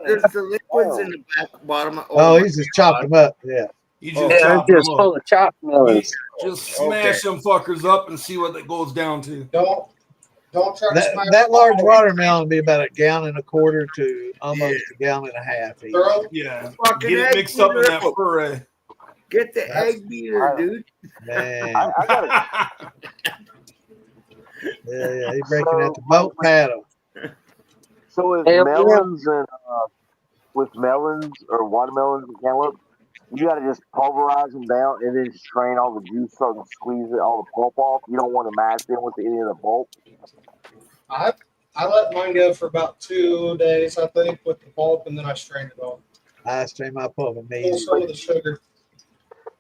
There's the liquids in the back bottom. Oh, he's just chopped them up. Yeah. You just Yeah, chop it's just them full up. of chopped melons. Just smash them fuckers up and see what that goes down to. Don't try to smash That large watermelon would be about 1.25 gallons to almost 1.5 gallons each. Throw Yeah. Fucking Get it egg mixed up in beater. that puree. Get the egg beater, dude. Man. I got Yeah, he's breaking out the boat paddle. So with Hell melons and with melons or watermelons and cantaloupe, you got to just pulverize them down and then strain all the juice so and squeeze it, all the pulp off. You don't want to mash in with any of the pulp. I let mine go for about 2 days, I think, with the pulp, and then I strained it off. I strain my pulp Full immediately. some of the sugar.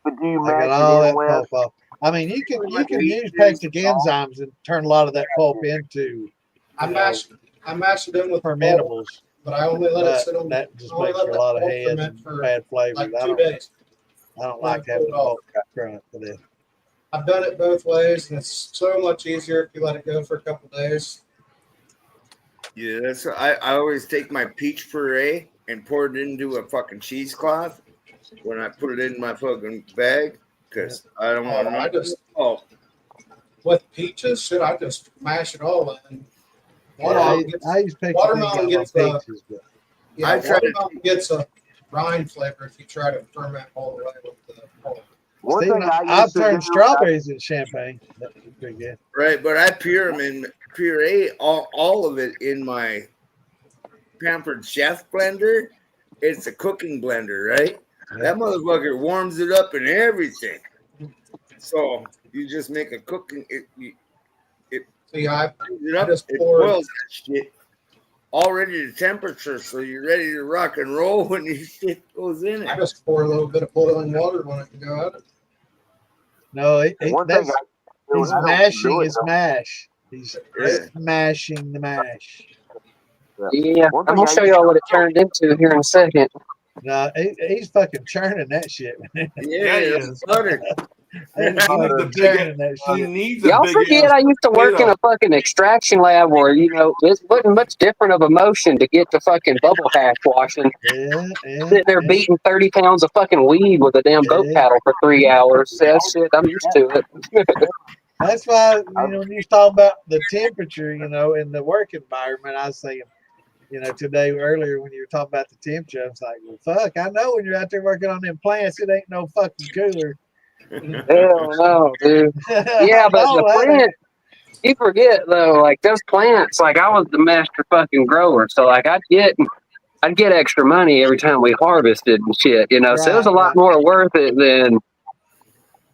But do you I mash got all it that in with? pulp off. I mean, you can use pectic enzymes and turn a lot of that pulp into I mashed it in with the pulp, fermentables. but I only let it sit on. That just I only makes let for a that lot of pulp heads ferment and for bad flavors. like I 2 don't days. like having the pulp current to this. I've done it both ways, and it's so much easier if you let it go for a couple days. Yeah, that's what I always take my peach puree and pour it into a fucking cheesecloth when I put it in my fucking bag because I don't want I just oh with peaches, shit, I just mash it all in. I use pectic Watermelon enzymes gets on peaches, but I try to- watermelon gets a rind flavor if you try to ferment all the way with the pulp. One Stephen, thing I I've used to turned do, strawberries into champagne. That'd be pretty good. Right, but I puree all of it in my Pampered Chef blender. It's a cooking blender, right? That motherfucker warms it up and everything. So you just make a cooking See, I it up, just it poured. boils that shit already to temperature, so you're ready to rock and roll when your shit goes in I it. just pour a little bit of boiling water when it can go out. No, one thing that's I do, he's I don't mashing do it. his mash. He's Yeah. mashing the mash. Yeah, One I'm thing gonna I show used y'all to what it turned into here in a second. No, he's fucking churning that shit. Yeah, he Yeah, is. butter. He needs fucking a churning big. that He shit. needs a Y'all big forget ass I used to work in potato. a fucking extraction lab where, it wasn't much different of a motion to get to fucking bubble hash washing. Yeah. Sitting there beating 30 pounds of fucking weed with a damn goat paddle for 3 hours. That shit, I'm used to it. That's why, when you was talking about the temperature, in the work environment, I was saying, today earlier when you were talking about the temperature, I was like, well, fuck, I know when you're out there working on them plants, it ain't no fucking cooler. Hell no, dude. Yeah, but the plant, you forget though, like those plants, like I was the master fucking grower, so like I'd get extra money every time we harvested and shit, so it was a lot more worth it than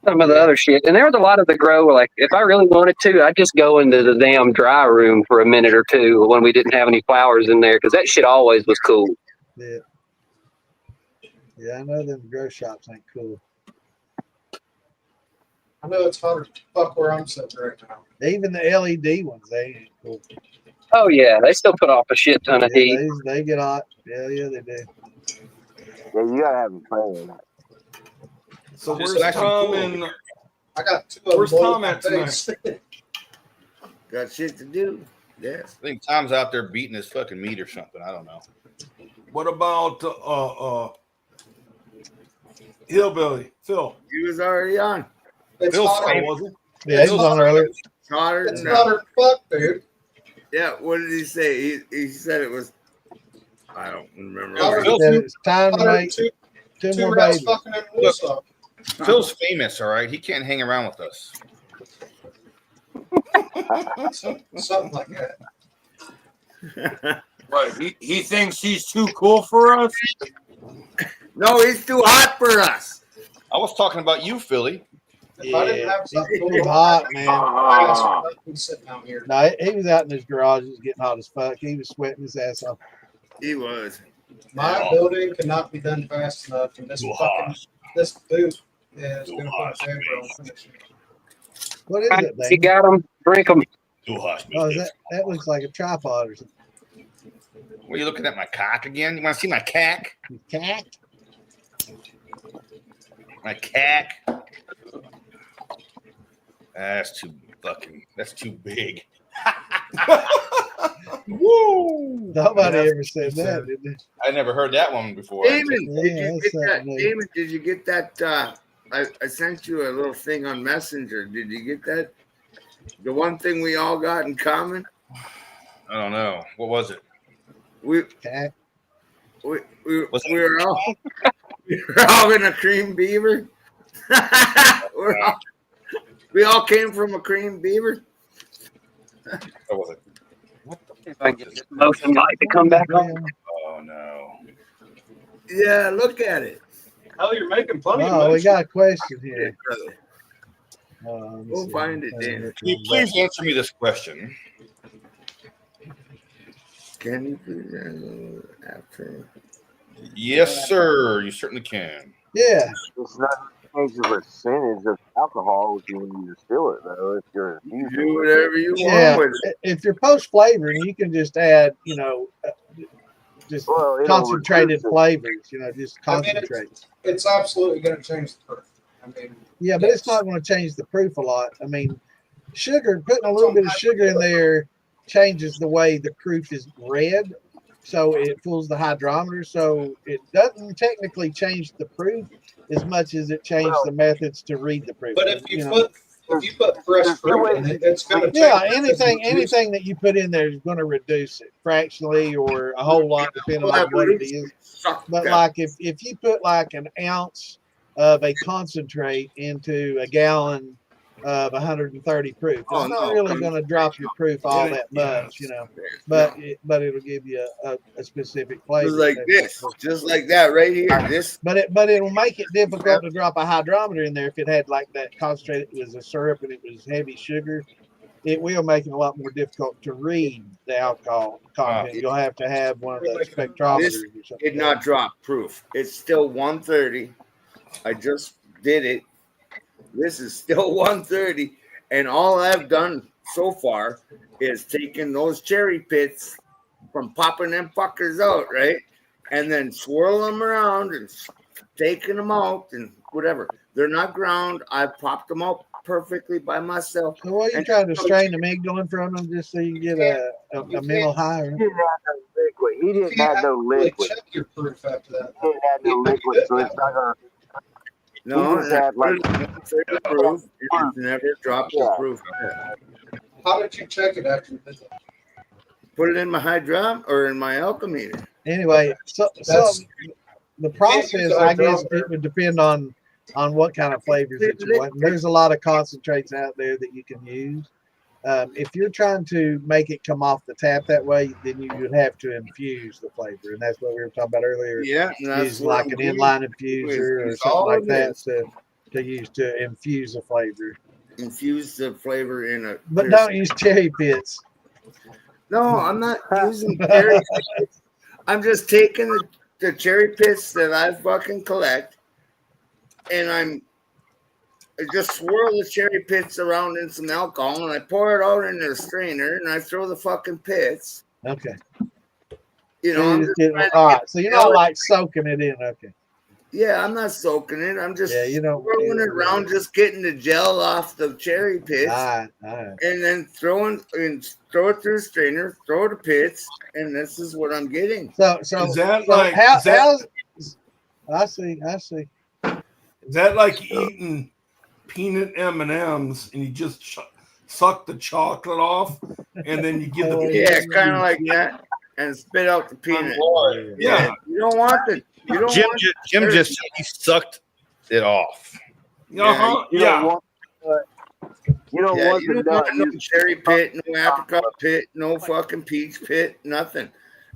some of the other shit. And there was a lot of the grow, like if I really wanted to, I'd just go into the damn dry room for a minute or two when we didn't have any flowers in there, because that shit always was cool. Yeah. Yeah, I know them grow shops ain't cool. I know it's hard to fuck where I'm sitting right now. Even the LED ones, they ain't cool. Oh yeah, they still put off a shit ton of heat. They get hot. Yeah, they do. Yeah, you gotta have a plan. So Just where's actually Tom cool. and I got two of where's them Tom boiled at tonight? Got shit to do. Yes. I think Tom's out there beating his fucking meat or something. I don't know. What about Hillbilly Phil? He was already on. It's Phil's hotter. famous. Was he? Yeah, he was on earlier. Hotter It's than hotter than fuck, dude. Yeah, what did he say? He said it was. I don't remember. Hotter He than said two, it's time to hotter than make two, two two more rats babies. fucking in a wool sock. Phil's famous, all right? He can't hang around with us. Something like that. What, he thinks he's too cool for us? No, he's too hot for us. I was talking about you, Philly. If I didn't have He's something too going hot, on, man. my ass would not be sitting out here. No, he was out in his garage. He was getting hot as fuck. He was sweating his ass off. He was. My building cannot be done fast enough, and this Too fucking hot. this boot is Too going to hot. put a damper on finishing. What is it, You baby? got them, drink them. Too hot. Oh, is that looks like a tripod or something. What, are you looking at my cock again? You want to see my cack? Cat? My cack? That's too big. Woo! Nobody ever said that, did they? I never heard that one before. Damon, Yeah, did you that's get that? something new. Damon, did you get that? I sent you a little thing on Messenger. Did you get that? The one thing we all got in common? I don't know. What was it? We Cat? we Was it- were all in a cream beaver. We all came from a cream beaver. What was it? If I can get this motion light to come back on. Oh no. Yeah, look at it. Oh, you're making plenty of Oh, we motion. got a question here. Brother. Let me We'll see. find it, Dan. Can you please answer me this question? Can you please after? Yes, sir. You certainly can. Yeah. It's not change the percentage of alcohol when you distill it, though. If you're You do whatever you Yeah. want with it. If you're post flavoring, you can just add, just Well, it'll concentrated reduce it. flavors, just I mean, concentrate. It's absolutely going to change the proof. I mean, Yeah, but it's not going to change the proof a lot. I mean, putting a little bit of sugar in there changes the way the proof is read. So it fools the hydrometer. So it doesn't technically change the proof as much as it changed the methods to read the proof. but if you put if you put fresh fruit in it, it's going to Yeah, anything that you put in there is going to reduce it fractionally or a whole lot, depending on what it is. But like if you put like an ounce of a concentrate into a gallon of 130 proof, it's not really going to drop your proof all that much, you know. But it'll give you a specific flavor. Just like this, just like that right here. This, but it'll make it difficult to drop a hydrometer in there if it had like that concentrate. It was a syrup and it was heavy sugar. It will make it a lot more difficult to read the alcohol content. You'll have to have one of the spectrometers this or something. did not drop proof. It's still 130. I just did it. This is still 130, and all I've done so far is taking those cherry pits from popping them fuckers out, right? And then swirl them around and taking them out and whatever. They're not ground. I popped them out perfectly by myself. So what are you trying to strain the amygdalin from them just so you get a mental high? He didn't have no liquid. He didn't have no liquid. Check your proof after that. He didn't have no liquid, so it's not gonna. No, He just had like proof. It's never dropped the proof. How did you check it after you did that? Put it in my hydrom or in my alchemimeter. Anyway, so the process, I guess, it would depend on what kind of flavors that you want. There's a lot of concentrates out there that you can use. If you're trying to make it come off the tap that way, then you would have to infuse the flavor, and that's what we were talking about earlier. Yeah, use like an inline infuser or something like that to use to infuse the flavor. Infuse the flavor in a. But don't use cherry pits. No, I'm not using cherry pits. I'm just taking the cherry pits that I fucking collect, and I just swirl the cherry pits around in some alcohol, and I pour it out into the strainer, and I throw the fucking pits. Okay. You know, all right. So you're not like soaking it in. Okay. Yeah, I'm not soaking it. I'm just throwing it around, just getting the gel off the cherry pits, all right. and then throw it through the strainer, throw the pits, and this is what I'm getting. So is that like? I see. Is that like eating peanut M&Ms and you just suck the chocolate off, and then you give the kind of like that, and spit out the peanut. Yeah, you don't want the. Jim just said he sucked it off. You don't want no cherry pit, no apricot pit, no fucking peach pit, nothing.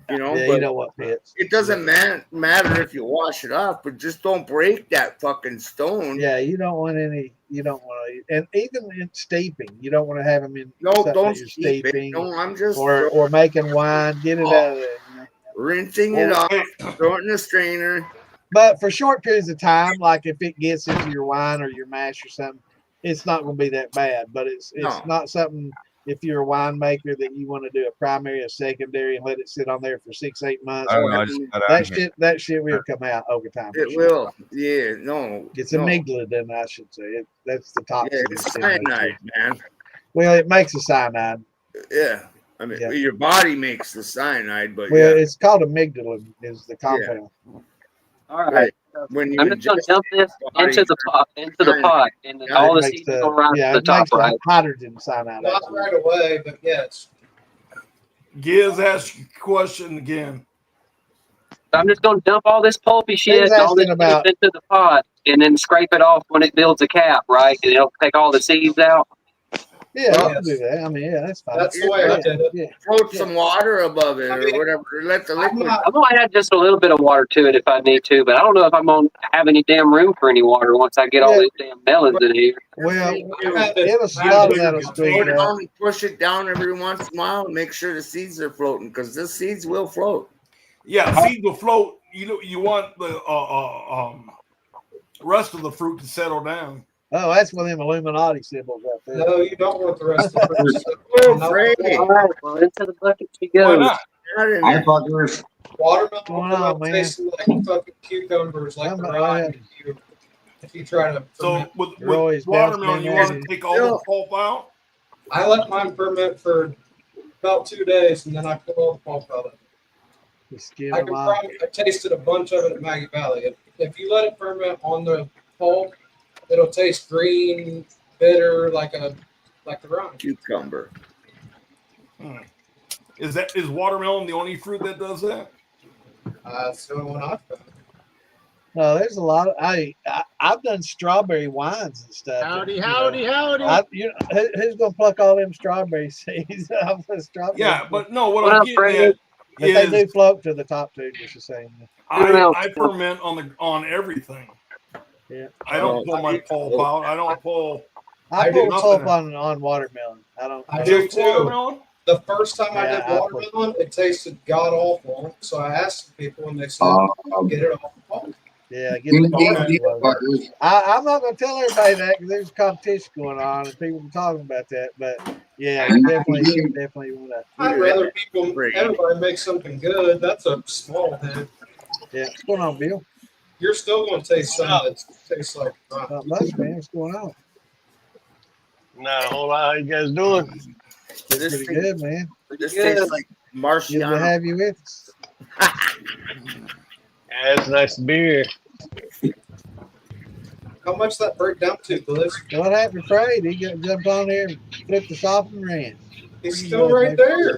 You know, you know what pits. It doesn't matter if you wash it off, but just don't break that fucking stone. Yeah, you don't want any. You don't want to, and even in steeping, you don't want to have them in. No, don't steep it. No, I'm just or making wine. Get it out of there. You know? Rinsing it off, throw it in the strainer. But for short periods of time, like if it gets into your wine or your mash or something, it's not going to be that bad. But it's not something. If you're a winemaker that you want to do a primary or secondary and let it sit on there for 6-8 months, that shit will come out over time. It will. Yeah, no. It's amygdalin, I should say. That's the toxin. Yeah, it's cyanide, man. Well, it makes a cyanide. Yeah. I mean, your body makes the cyanide, but it's called amygdalin is the compound. All right. I'm just going to dump this into the pot, and then all the seeds go around to the top, right? Hydrogen cyanide. Not right away, but yes. Giz asked a question again. I'm just going to dump all this pulpy shit and all this into the pot, and then scrape it off when it builds a cap, right? And it'll take all the seeds out. Yeah, I can do that. I mean, that's fine. That's the way I did it. Yeah. Float some water above it or whatever. Let the liquid. I'm going to add just a little bit of water to it if I need to, but I don't know if I'm going to have any damn room for any water once I get all these damn melons in here. Well, it'll stop that'll squeeze out. Push it down every once in a while and make sure the seeds are floating because the seeds will float. Yeah, seeds will float. You want the rest of the fruit to settle down. Oh, that's one of them Illuminati symbols right there. No, you don't want the rest of the fruit. All right, well, into the bucket she goes. Watermelon will taste like fucking cucumbers, like the rotten if you try to. So with watermelon, you want to take all the pulp out? I let mine ferment for about 2 days, and then I pull all the pulp out. I tasted a bunch of it at Maggie Valley. If you let it ferment on the pulp, it'll taste green bitter, like the rind. Cucumber. Is watermelon the only fruit that does that? That's the only one I've found. No, there's a lot of I've done strawberry wines and stuff. Howdy, and, howdy, howdy. Who's gonna pluck all them strawberry seeds off the strawberry? Yeah, but no, what What I'm up, getting Brandon? at But they do is float to the top two, just the same. I ferment on everything. Yeah. I don't pull my pulp out. I don't pull. I do pull pulp on watermelon. I do Just too. watermelon? The first time I Yeah, did watermelon, it tasted god awful. So I asked people, and they said, "Get it off the pulp." Yeah, get the pulp. I'm not going to tell everybody that because there's competition going on and people are talking about that. But yeah, you definitely want to. I'd rather everybody make something good. That's a small thing. Yeah, what's going on, Bill? You're still going to taste something that tastes like Not much, man. What's going on? Not a whole lot. How you guys doing? It's pretty good, man. This tastes like Good to Marciano. have you with us. Yeah, it's nice to be here. How much that break down to, Bliss? What happened to Fred? He jumped on there and flipped us off and ran. He's still right there.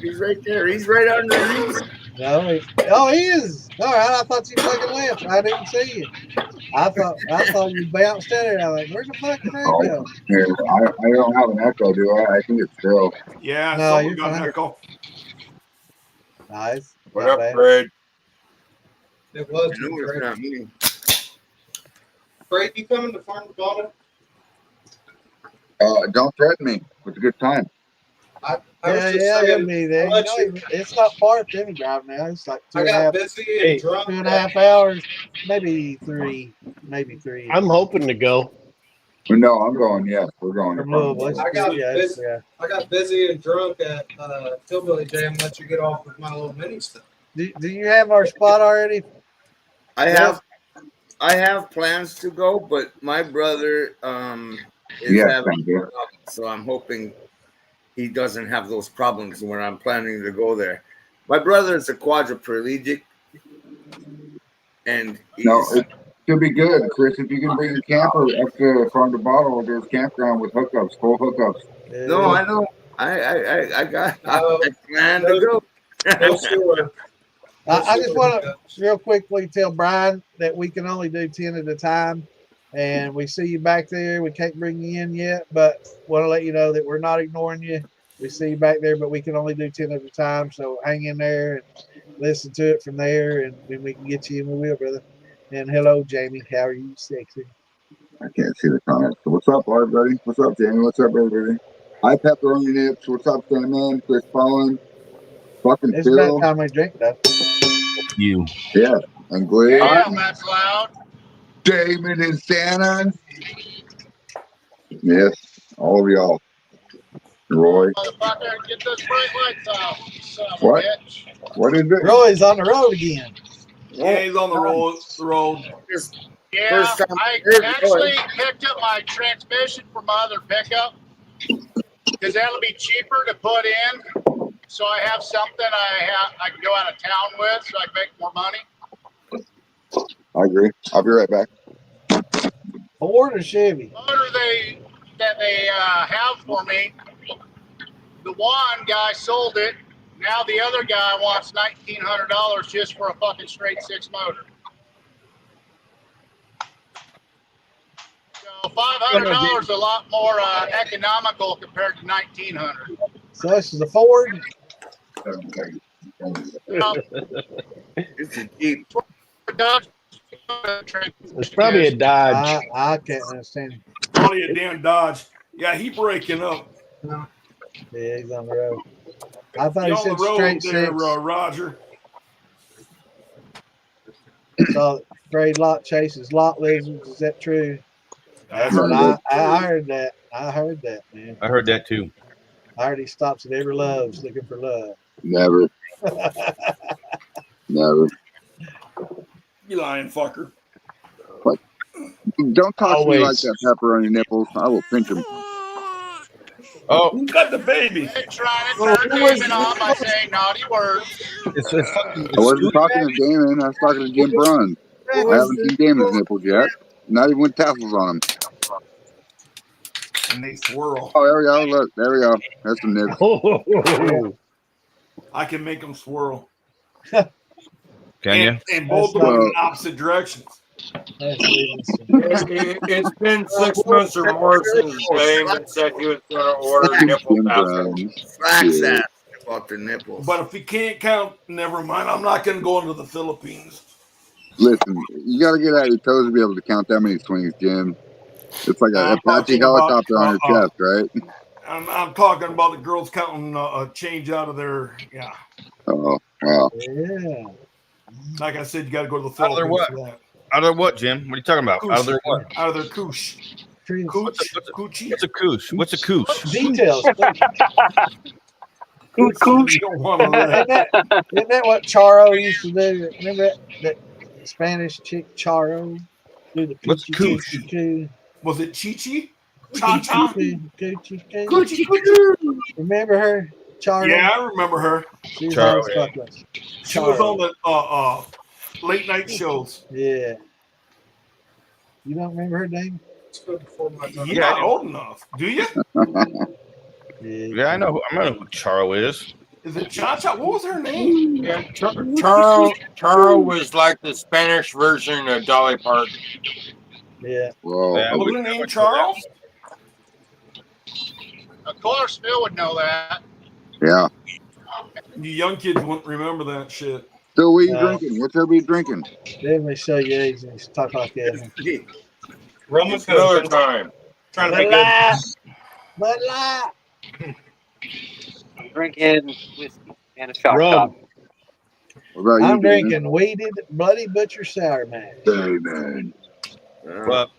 He's right there. He's right underneath. No, he is. All right, I thought you fucking left. I didn't see you. I thought you bounced in there. I was like, where's the fucking Fred go? Here, I don't have an echo, do I? I think it's still. Yeah, No, someone you're got fine. an echo. Nice. What Not up, bad. Fred? It was. No, it's not me. Fred, you coming to Farm to Bottom? Don't threaten me. It's a good time. I was Yeah, just he'll saying, be there. I'll let you- It's not far from any drive now. It's like I got busy and drunk. 2.5 hours, maybe three. I'm hoping to go. No, I'm going. Yes, we're going. From Louisville. I got Yeah, busy. yeah. I got busy and drunk at Hillbilly Jam. Let you get off with my little mini stuff. Do you have our spot already? I have plans to go, but my brother is Yes, having thank you. problems, so I'm hoping he doesn't have those problems when I'm planning to go there. My brother is a quadriplegic, and No, it should be good, Chris. If you can bring a camper up to Farm to Bottle, there's campground with hookups, full hookups. no, I know. I plan to go. No, sure. I just want to real quickly tell Brian that we can only do 10 at a time, and we see you back there. We can't bring you in yet, but want to let you know that we're not ignoring you. We see you back there, but we can only do 10 at a time. So hang in there and listen to it from there, and when we can get you in, we will, brother. And hello, Jamie. How are you, sexy? I can't see the comments. So what's up, everybody? What's up, Jamie? What's up, everybody? Hi, Pepperoni Nips. What's up, Cinnamon? Chris Bowen. Fucking It's Phil. about time I drink, though. You. Yeah, and Glenn. Damn, that's loud. Damon and Santa. Yes, all of y'all. Roy. Motherfucker, get those bright lights off. Son of a What? bitch. What is it? Roy's on the road again. Yeah, he's on the road. Yeah, First time I heard actually picked up my transmission from my other pickup because that'll be cheaper to put in. So I have something I can go out of town with, so I can make more money. I agree. I'll be right back. Ford or Chevy? Motor that they have for me. The one guy sold it. Now the other guy wants $1,900 just for a fucking straight six motor. So $500 is a lot more economical compared to $1,900. So this is a Ford. It's a Jeep. It's probably a Dodge. I can't understand. Probably a damn Dodge. Yeah, he breaking up. Yeah, he's on the road. I thought You he on the said road straight there, six. Roger. So afraid lot chases lot lizards. Is that true? I That's what heard I heard that. I heard that, man. I heard that too. I heard he stops at every Love's looking for love. Never. Never. You lying fucker. Don't talk to me like Always. that, Pepperoni Nipples. I will pinch him. Oh, Who got the baby? They're trying to turn Damon on by saying naughty words. it's fucking. I wasn't talking to Damon. I was talking to Jim Brun. I haven't seen Damon's nipples yet. Not even with tassels on them. and they swirl. Oh, there we go. Look, there we go. That's some nips. Oh. I can make them swirl. Can you? And both of them in opposite directions. It's been 6 months or more since Damon said he was going to order nipple tassels. Flax ass about the nipples. But if we can't count, never mind. I'm not going to go into the Philippines. Listen, you got to get out your toes to be able to count that many swings, Jim. It's like an Apache helicopter on your chest, right? I'm talking about the girls counting a change out of their, yeah. Oh, wow. Yeah. Like I said, you got to go to the Out of their Philippines what? for that. Out of their what, Jim? What are you talking about? Out of their what? Out of their cooch. What's a cooch? What's a cooch? Details. Cooch. You don't want to know. Isn't that what Charo used to do? Remember that Spanish chick Charo? Do the What's cooch? Was it Chi-Chi? Cha-cha? Remember her? Charo? Yeah, I remember her. She was Charo, hot as yeah. fuck, wasn't she? She was Charo. on the late night shows. Yeah. You don't remember her name? You're not old enough, do you? Yeah, I know who Charo is. Is it Cha-Cha? What was her name? Yeah, Charo was like the Spanish version of Dolly Parton. Yeah. Whoa. Yeah, What was her name? Charles? Of course, Phil would know that. Yeah. You young kids wouldn't remember that shit. So what are you drinking? What's everybody drinking? Let me show you these and talk like that. Rum and It's Miller Coke. time. Trying to be good. Bud Light. I'm drinking whiskey and a shot Rum. top. What about you, I'm Damon? drinking Weeded Bloody Butcher Sour Man. Damon. What?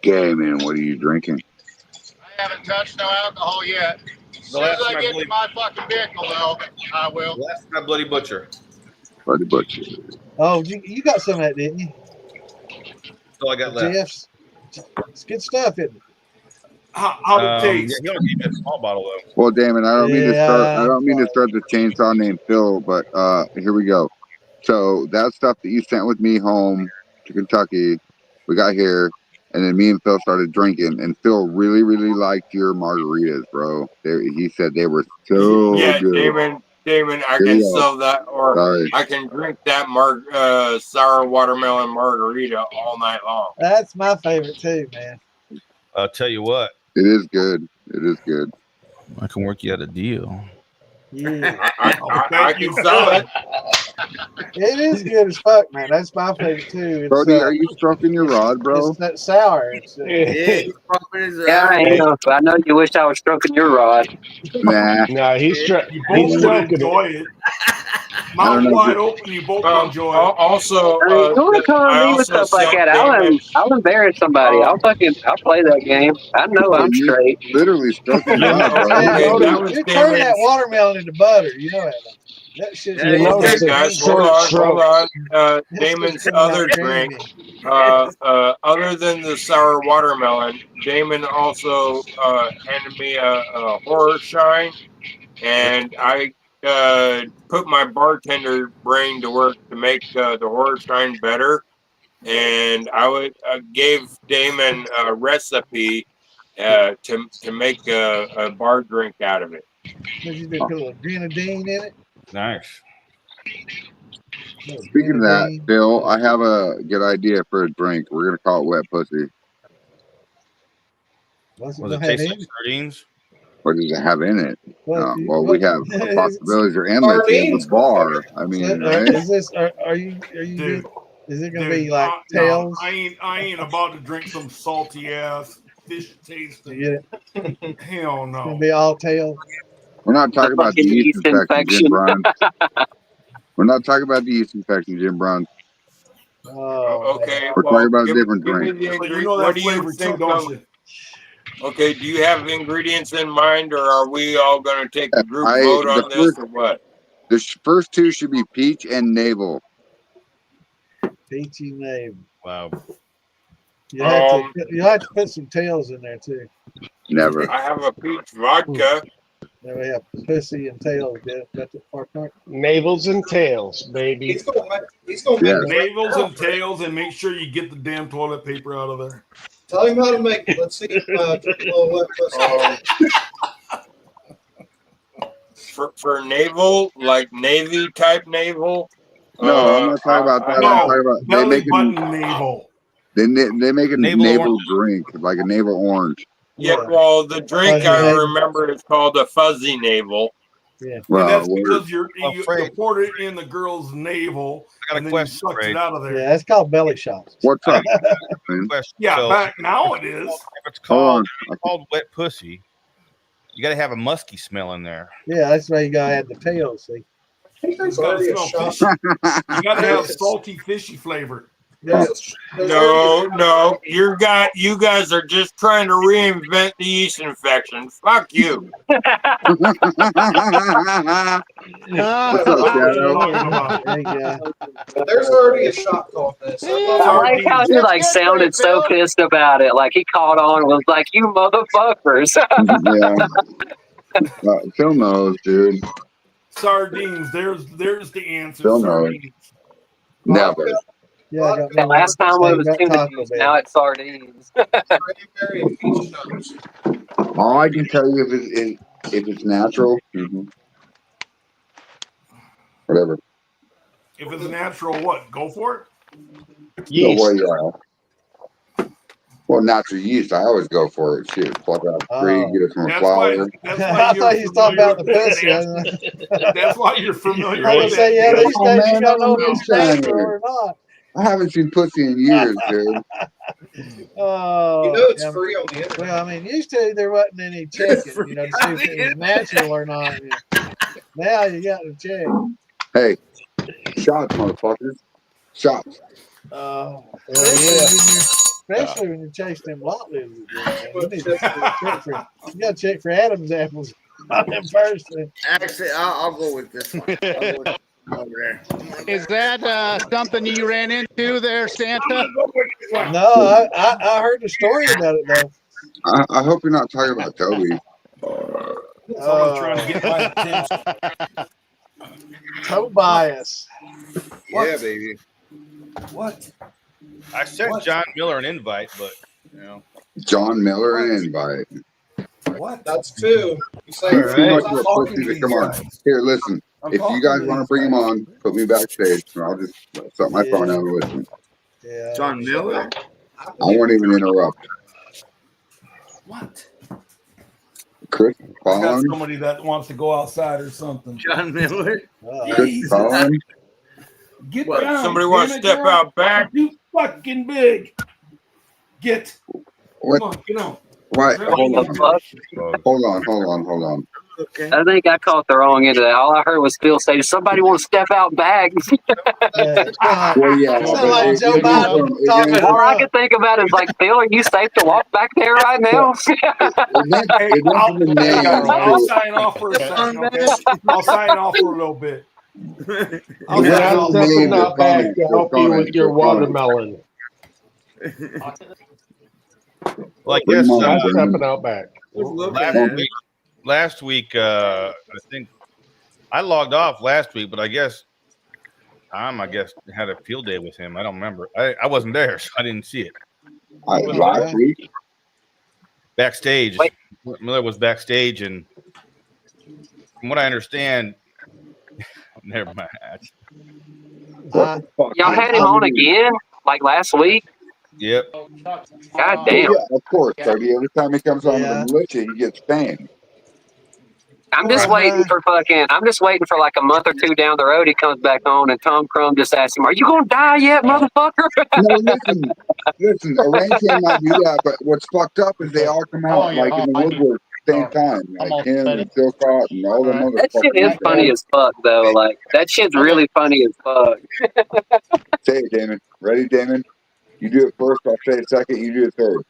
Damon, what are you drinking? I haven't touched no alcohol yet. As soon as I get to my fucking vehicle, though, I will. Last my Bloody Butcher. Bloody Butcher. Oh, you got some of that, didn't you? That's all I got left. Jeff's. It's good stuff, isn't it? How'd it taste? Yeah, he only gave me a small bottle though. Well, Damon, I don't mean to start. I Yeah. don't mean to start the chainsaw named Phil, but here we go. So that stuff that you sent with me home to Kentucky, we got here, and then me and Phil started drinking, and Phil really, really liked your margaritas, bro. He said they were so Yeah, good. Damon, I Here can we go. sell that, or Sorry. I can drink that sour watermelon margarita all night long. That's my favorite too, man. I'll tell you what, It is good. It is good. I can work you out a deal. Yeah. I can sell it. It is good as fuck, man. That's my favorite too. It's, Brody, are you stroking your rod, bro? It's that sour. It's, Yeah, he's pumping his Yeah, I am. I know you wish I was stroking your rod. Nah. No, he's You stroking both would it. enjoy it. I Mouth don't know. wide open, you both enjoy it. Also, I mean, you want to come I to me with also stuff like sent that? Damon. I'll embarrass somebody. I'll play that game. I know Well, I'm you straight. literally stroking your rod, bro. Man, Okay, that was you turn that Damon's. watermelon into butter. You know that. That shit. You notice Okay, it. guys, Short hold stroke. on. Damon's other drink, other than the sour watermelon, Damon also handed me a horror shine, and I put my bartender brain to work to make the horror shine better. And I gave Damon a recipe to make a bar drink out of it. Did you put a little grenadine in it? Nice. Speaking of that, Bill, I have a good idea for a drink. We're gonna call it wet pussy. What's it Was gonna it have taste in like it? sardines? What does it have in it? What- Well, what- we have the possibilities are endless. We have a bar. I mean, right? Is this? Are you? Dude, Is it gonna dude, be like no, tails? I ain't about to drink some salty ass fish tasting. You get it? Hell It's gonna no. be all tails. We're not talking about the Fucking yeast yeast infection, Jim infection. Brown. We're not talking about the yeast infection, Jim Brown. Oh, Okay, We're well, talking about a give different me drink. the But you ingredients. know What that do you flavor too, think? don't you? Okay, do you have ingredients in mind, or are we all going to take a group I- vote the on this, first- or what? The first two should be peach and navel. peachy name. Wow. You have to put some tails in there too. Never. I have a peach vodka. Then we have pussy and tails. That's it, part. Navels and tails, baby. He's gonna Yeah. make Navels and tails, and make sure you get the damn toilet paper out of there. Tell him how to make it. Let's see. Drink a little wet pussy. For naval, like Navy type naval. No, I'm not talking about that. I'm talking about they belly make button it. navel. They make a Naval naval orange. drink, like a naval orange. Yeah, well, the drink Fuzzy I navel. remember is called a fuzzy navel. Yeah. And Well, that's word. because you Fred. poured it in the girl's navel I got a and then you question, sucked Fred. it out of there. Yeah, that's called belly shots. What's up? Question. Yeah, So, back now it is. if it's Hold called wet pussy, you got to have a musky smell in there. Yeah, that's why you gotta add the tail. See. It's got to smell fishy. You got to have salty, fishy flavor. Yeah. No, you guys are just trying to reinvent the yeast infection. Fuck you. What's up, Shadow? There you go. There's already a shot called this. I like how he like sounded so pissed about it. Like he caught on and was like, "You motherfuckers." Yeah. Phil knows, dude. Sardines. There's the answer. Phil knows. Sardines. Never. Yeah, I got The last time it was tuna Taco juice. Bell. Now it's sardines. Cranberry and peach nuts. All I can tell you if it's natural, whatever. If it's natural, what? Go for it. No, well, yeah. Well, natural yeast, I always go for it. Shit, pluck out the tree, get it from a That's flower. I thought you was talking about the pussy. That's why you're familiar I with was say, yeah, it. these days you gotta know if it's natural or not. I haven't seen pussy in years, dude. Oh, You know it's yeah. free on the internet. Well, I mean, used to there wasn't any checking, you know, to see if it was natural or not. Now you got to check. Hey, shots, motherfuckers. Shots. Especially when you chase them lot lizards. You need to check for, you got to check for Adam's apples on them first. Actually, I'll go with this one. I'll go with over there. Is that something you ran into there, Santa? No, I heard the story about it though. I hope you're not talking about Toby. Someone's trying to get my attention. Tobias. Yeah, baby. What? I sent John Miller an invite, but you know. John Miller an invite. What? That's two. You say He's too much of a I'm talking pussy to to come these on. guys. Here, listen. I'm If you talking guys to want to these bring him guys. on, put me backstage, and I'll just set my phone down and listen. Yeah. John Miller? I won't even interrupt. What? Chris I got Collins. somebody that wants to go outside or something. John Miller? Chris Collins. Get What, down. somebody damn wants it, to step girl. out back? You fucking big. Get. What? Come on, get on. Right. Hold What the on. fuck? Hold on. Okay. I think I caught the wrong end of that. All I heard was Phil say, "Does somebody want to step out back?" Well, yeah. Sound like Joe it went from- Biden talking to All I Trump. could think about is like, Phil, are you safe to walk back there right now? It went from a name I'll to sign off for a second, okay? I'll sign off for a little bit. You're not stepping out back to help you with your watermelon. Like Bring yes, him on, Not Bring stepping him. out back. last week, I think I logged off last week, but I guess Tom, had a field day with him. I don't remember. I wasn't there, so I didn't see it. Last week? Backstage. Wait. Miller was backstage, and from what I understand, never mind. What the fuck? Y'all had him on again, like last week. Yep. God Oh, damn. yeah, of course, Toby. Every time he comes on with the militia, he gets fame. I'm just waiting for like a month or two down the road. He comes back on, and Tom Crum just asks him, "Are you gonna die yet, motherfucker?" No, listen. Orangutan might do that, but what's fucked up is they all come out like in the woodwork at the same time, like him and Silcott and all the That shit is funny as fuck, though. Like that shit's really funny as fuck. Say it, Damon. Ready, Damon? You do it first. I'll say it second. You do it third.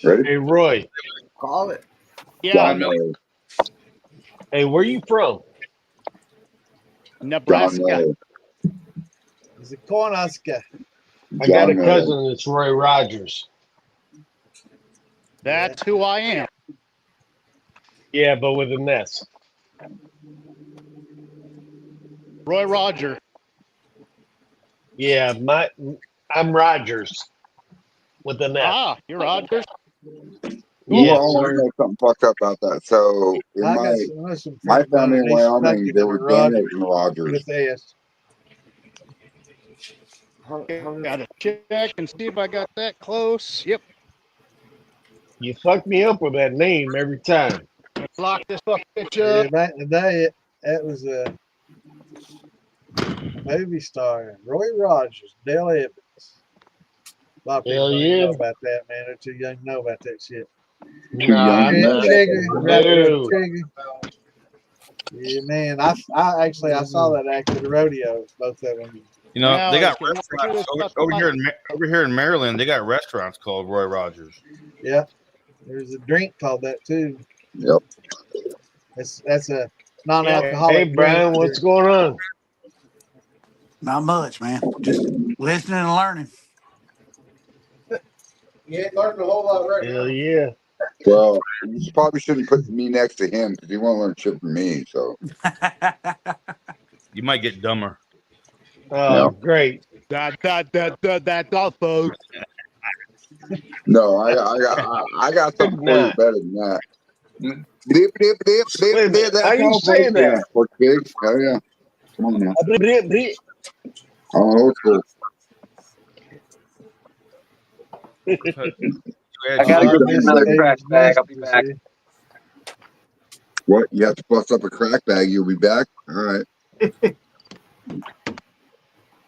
Ready? Hey, Roy. Call it. John Miller. Hey, where you from? John Nebraska. Miller. It's a Cornhusker. I got a John cousin that's Roy Rogers. That's who I am. Yeah, but with an S. Roy Roger. Yeah, I'm Rogers. with an F. Ah, you're Rogers. You Yes, all sir. know something fucked up about that. So in I got my some my friends down family in in East Wyoming, Kentucky there that were are Rogers Daniels and Rogers. with S. Got to check and see if I got that close. Yep. You fuck me up with that name every time. Lock this fucking bitch Yeah, up. back in the day, that was a movie star, Roy Rogers, Dale Evans. A lot of people Hell don't even yeah. know about that, man. They're too young to know about that shit. Too young Nah, to I'm know not. Trigger, Raptor No. Trigger. Yeah, man. I actually I saw that act at the rodeo, both of them. You know, Now they got let's get through restaurants this fucking over here in Maryland. They got restaurants called Roy Rogers. Yeah, there's a drink called that too. Yep. That's a Hey, non-alcoholic drink. Brian, what's going on? Not much, man. Just listening and learning. You ain't learning a whole lot right Hell now. yeah. Well, you probably shouldn't put me next to him because he won't learn shit from me. So You might get dumber. Oh, yeah. great. That's all, folks. No, I got something for you Not. better than that. Dip, dip, dip, Wait a dip, dip. minute. How That's you all, say folks. Yeah, that? pork pig. Hell yeah. Come on now. Go Oh, old school. I gotta go get another crack bag. I'll be back. What? You have to bust up a crack bag. You'll be back. All right.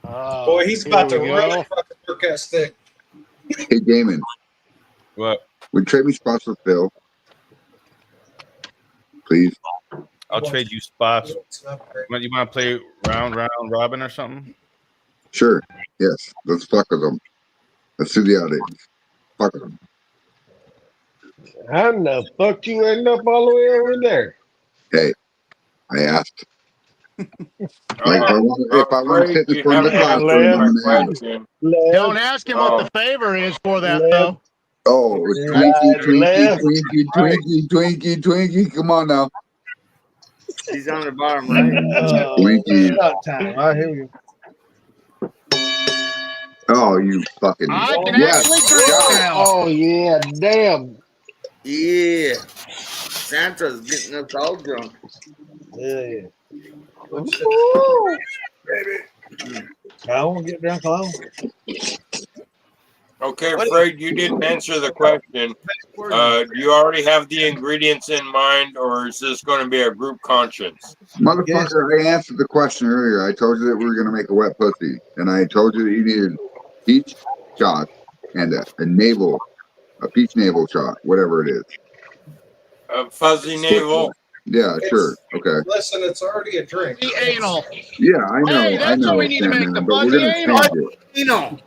Boy, he's about to we really go. fucking work that stick. Hey, Damon. What? Would you trade me spots with Phil? Please. I'll trade you spots. You want to play round robin or something? Sure. Yes. Let's fuck with them. Let's do the audience. Fuck with them. How in the fuck you end up all the way over there? Hey, I asked. Like, if I want to sit in the front of the classroom, I'm going to ask. Don't ask him what the favor is for that, though. Oh, Twinkie. Come on now. He's on the bottom right. Twinkies. Shot time. All right, here we go. Oh, you fucking. I can Yes. actually drink now. Oh, yeah. Damn. Yeah. Santa's getting us all drunk. Yeah. Baby. I won't get drunk alone. Okay, Fred, you didn't answer the question. Do you already have the ingredients in mind, or is this going to be a group conscience? Motherfucker, I answered the question earlier. I told you that we were going to make a wet pussy. And I told you that you needed peach shot and a peach navel shot, whatever it is. A fuzzy navel? Yeah, sure. Okay. Listen, it's already a drink. The anal. Yeah, I know. Hey, that's what we need to make, the but we're fuzzy going to anal. change it. Anal.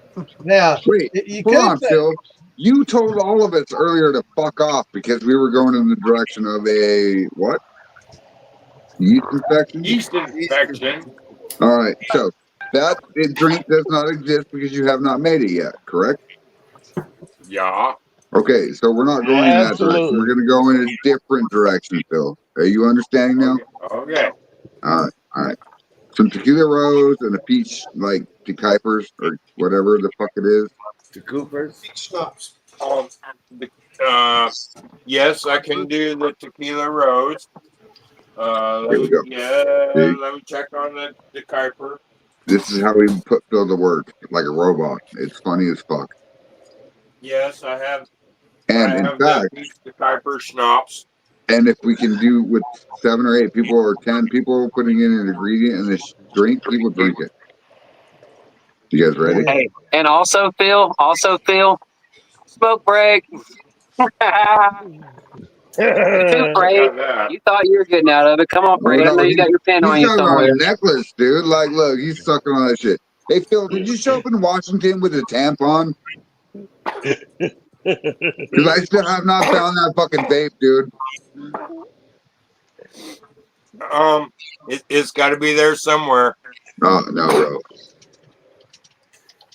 Now, Wait, you hold could on, say, Phil. You told all of us earlier to fuck off because we were going in the direction of a what? Yeast infection? Yeast infection. All right. So that drink does not exist because you have not made it yet, correct? Yeah. Okay, so we're not going in that direction. We're Absolutely. going to go in a different direction, Phil. Are you understanding now? Okay. All right. Some tequila rose and a peach, like the Kuipers or whatever the fuck it is. The Coopers. Peach schnapps. Yes, I can do the tequila rose. Here we go. See? Let me check on the Kuiper. This is how we put Phil to work, like a robot. It's funny as fuck. Yes, I have. And I in have fact, the Kuiper schnapps. and if we can do with 7 or 8 people or 10 people putting in an ingredient in this drink, he will drink it. You guys ready? Hey, and also Phil, smoke break. Too, Fred. You thought you were getting out of it. Come on, Fred. I know you got your pen on He's you got somewhere. on a necklace, dude. Like, look, he's sucking on that shit. Hey, Phil, did you show up in Washington with a tampon? Because I still have not found that fucking vape, dude. It's got to be there somewhere. Oh, no, bro.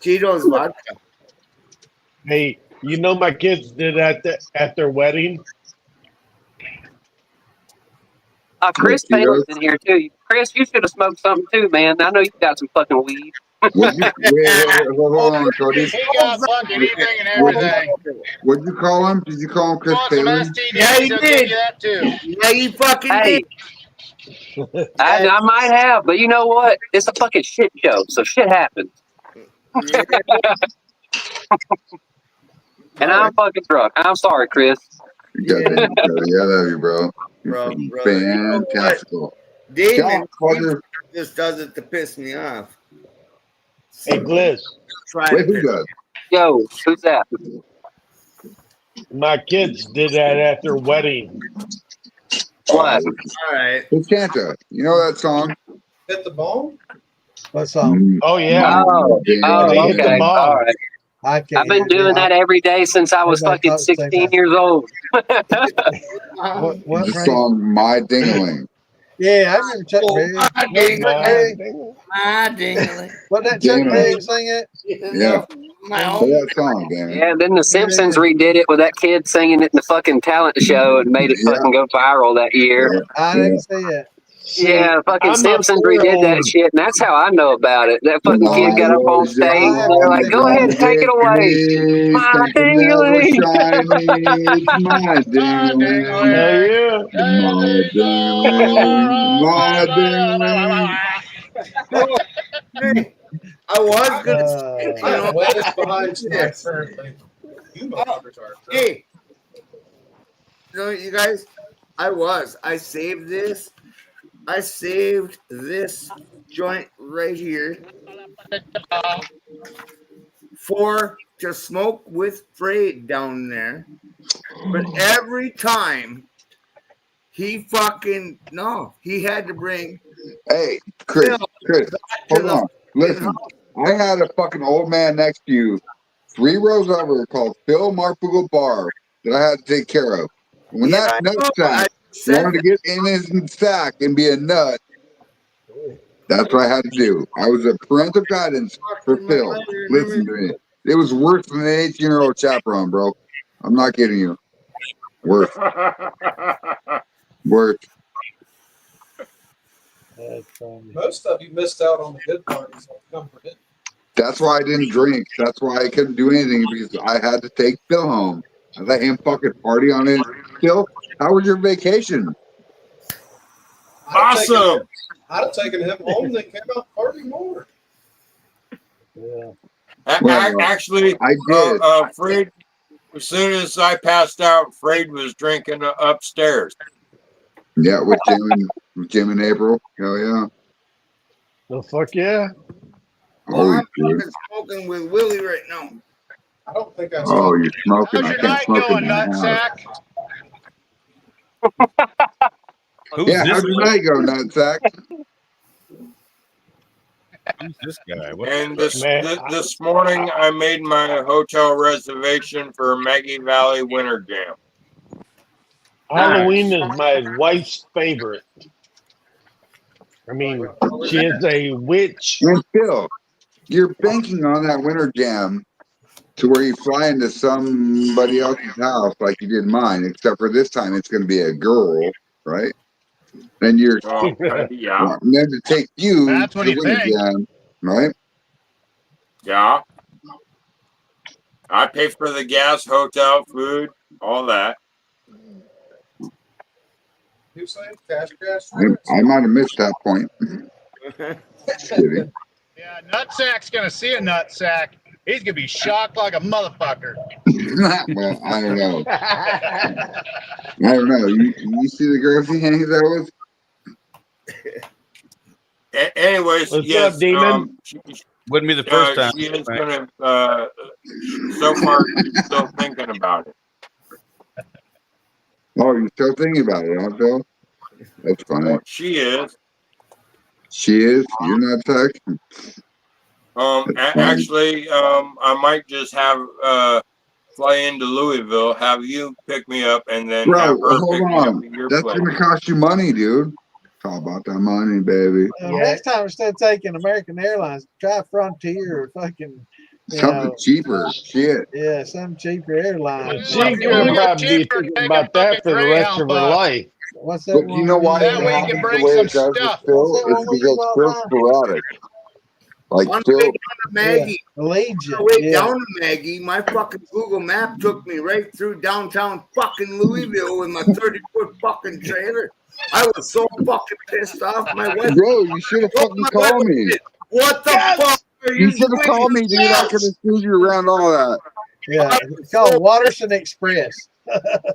Cheetos vodka. Hey, you know my kids did at their wedding? Chris Taylor's in here too. Chris, you should have smoked something too, man. I know you got some fucking weed. What'd you hold on, Cody? He got fucking anything and everything. What'd you call him? Did you call him Chris Want some Palin? STDs? Yeah, he He'll did. give you that too. Yeah, he fucking Hey, I might have, but you know what? It's a fucking shit show, so shit happens. did. And I'm fucking drunk. I'm sorry, Chris. Goddamn, Cody. I love you, bro. You're Bro, fucking brother. You know what? fantastical. Damon Mother. just does it to piss me off. Hey, Gliss, Try Wait, to who piss does? Yo, who's that? my kids did that at their wedding. What? All right. Who Santa? You know that song? Hit the ball? What song? Oh, yeah. Oh, They oh, hit the okay. ball. All right. I can't. I've been doing that every day since I was Everybody fucking talks the same 16 time. years old. What The Frank? song My Dingaling. Yeah, I remember Chuck Berry. My Chuck dingling. Berry. My dingling. Wasn't that Chuck Damon. Berry sing it? Yeah. My Play own. that song, damn it. Yeah, and then The Simpsons redid it with that kid singing it in the fucking talent show and made it Yeah. fucking go viral that year. Yeah. I didn't see it. Yeah, fucking I'm a Simpsons redid that shit, and that's how I know about it. That fucking kid got up on stage, and they're like, "Go ahead and take it away, my Something never dingling." shiny. It's my dingling. Hell yeah. My dingling. My dingling. Oh, hey, I was gonna say, you I'm know, wedged behind tonight yes. currently. You motherfuckers are. Hey, you know, you guys, I saved this. I saved this joint right here for to smoke with Fred down there. But every time he had to bring. Hey, Chris, hold on. Listen, I had a fucking old man next to you, 3 rows over, called Phil Marfugal Bar that I had to take care of. When Yeah, that I nut know, sack wanted to get in his sack and be a nut, that's what I had to do. I was a parental guidance for Phil. Listen to me. It was worse than an 18-year-old chaperone, bro. I'm not kidding you. Worse. Worse. Most of you missed out on the good parties. Come for it. That's why I didn't drink. That's why I couldn't do anything, because I had to take Phil home. I let him fucking party on it. Phil, how was your vacation? Awesome. I'd have taken him home, then came out party more. Yeah. Actually, I did. Fred, as soon as I passed out, Fred was drinking upstairs. Yeah, with Jim and April. Hell yeah. Oh, fuck yeah. Well, I'm dude. fucking smoking with Willie right now. I don't think I Oh, you're smoking. How's I your can't night smoke going, in my nutsack? Who's Yeah, this how'd your guy? night go, nutsack? Who's this guy? What And Man, this morning, I made my hotel reservation for Maggie Valley Winter Jam. Halloween is my wife's favorite. I mean, she is a witch. And Phil, you're banking on that winter jam to where you fly into somebody else's house like you did mine, except for this time it's going to be a girl, right? And you're Yeah. wanting them to take you That's to what the you winter think. jam, right? Yeah. I pay for the gas, hotel, food, all that. You say cash. I might have missed that point. Just kidding. Yeah, nutsack's gonna see a nutsack. He's gonna be shocked like a motherfucker. Well, I don't know. I don't know. You see the girls he hangs out with? Anyways, What's yes, up, Demon? Wouldn't be the first time. She is gonna. So far, she's still thinking about it. Oh, you're still thinking about it, huh, Phil? That's funny. She is. She is? You're not texting? Actually, I might just have fly into Louisville, have you pick me up, and then have Bro, her hold pick me up on. at your That's place. going to cost you money, dude. It's all about that money, baby. Next time, instead of taking American Airlines, try Frontier or fucking Something cheaper. Shit. Yeah, some cheaper airline. She's gonna probably be thinking about that for the rest of her life. What's that? But you know why That way you can bring some stuff. Phil? It's because Phil's sporadic. Like On the Phil, way down to Maggie, Yeah. Legion. on the way Yeah. down to Maggie, my fucking Google map took me right through downtown fucking Louisville with my 30-foot fucking trailer. I was so fucking pissed off. My wife, bro, you should have what fucking my wife called me. said, what the fuck are You you should have called doing? me, dude. I could have screwed you around all that. Yeah. It's called Watterson Express.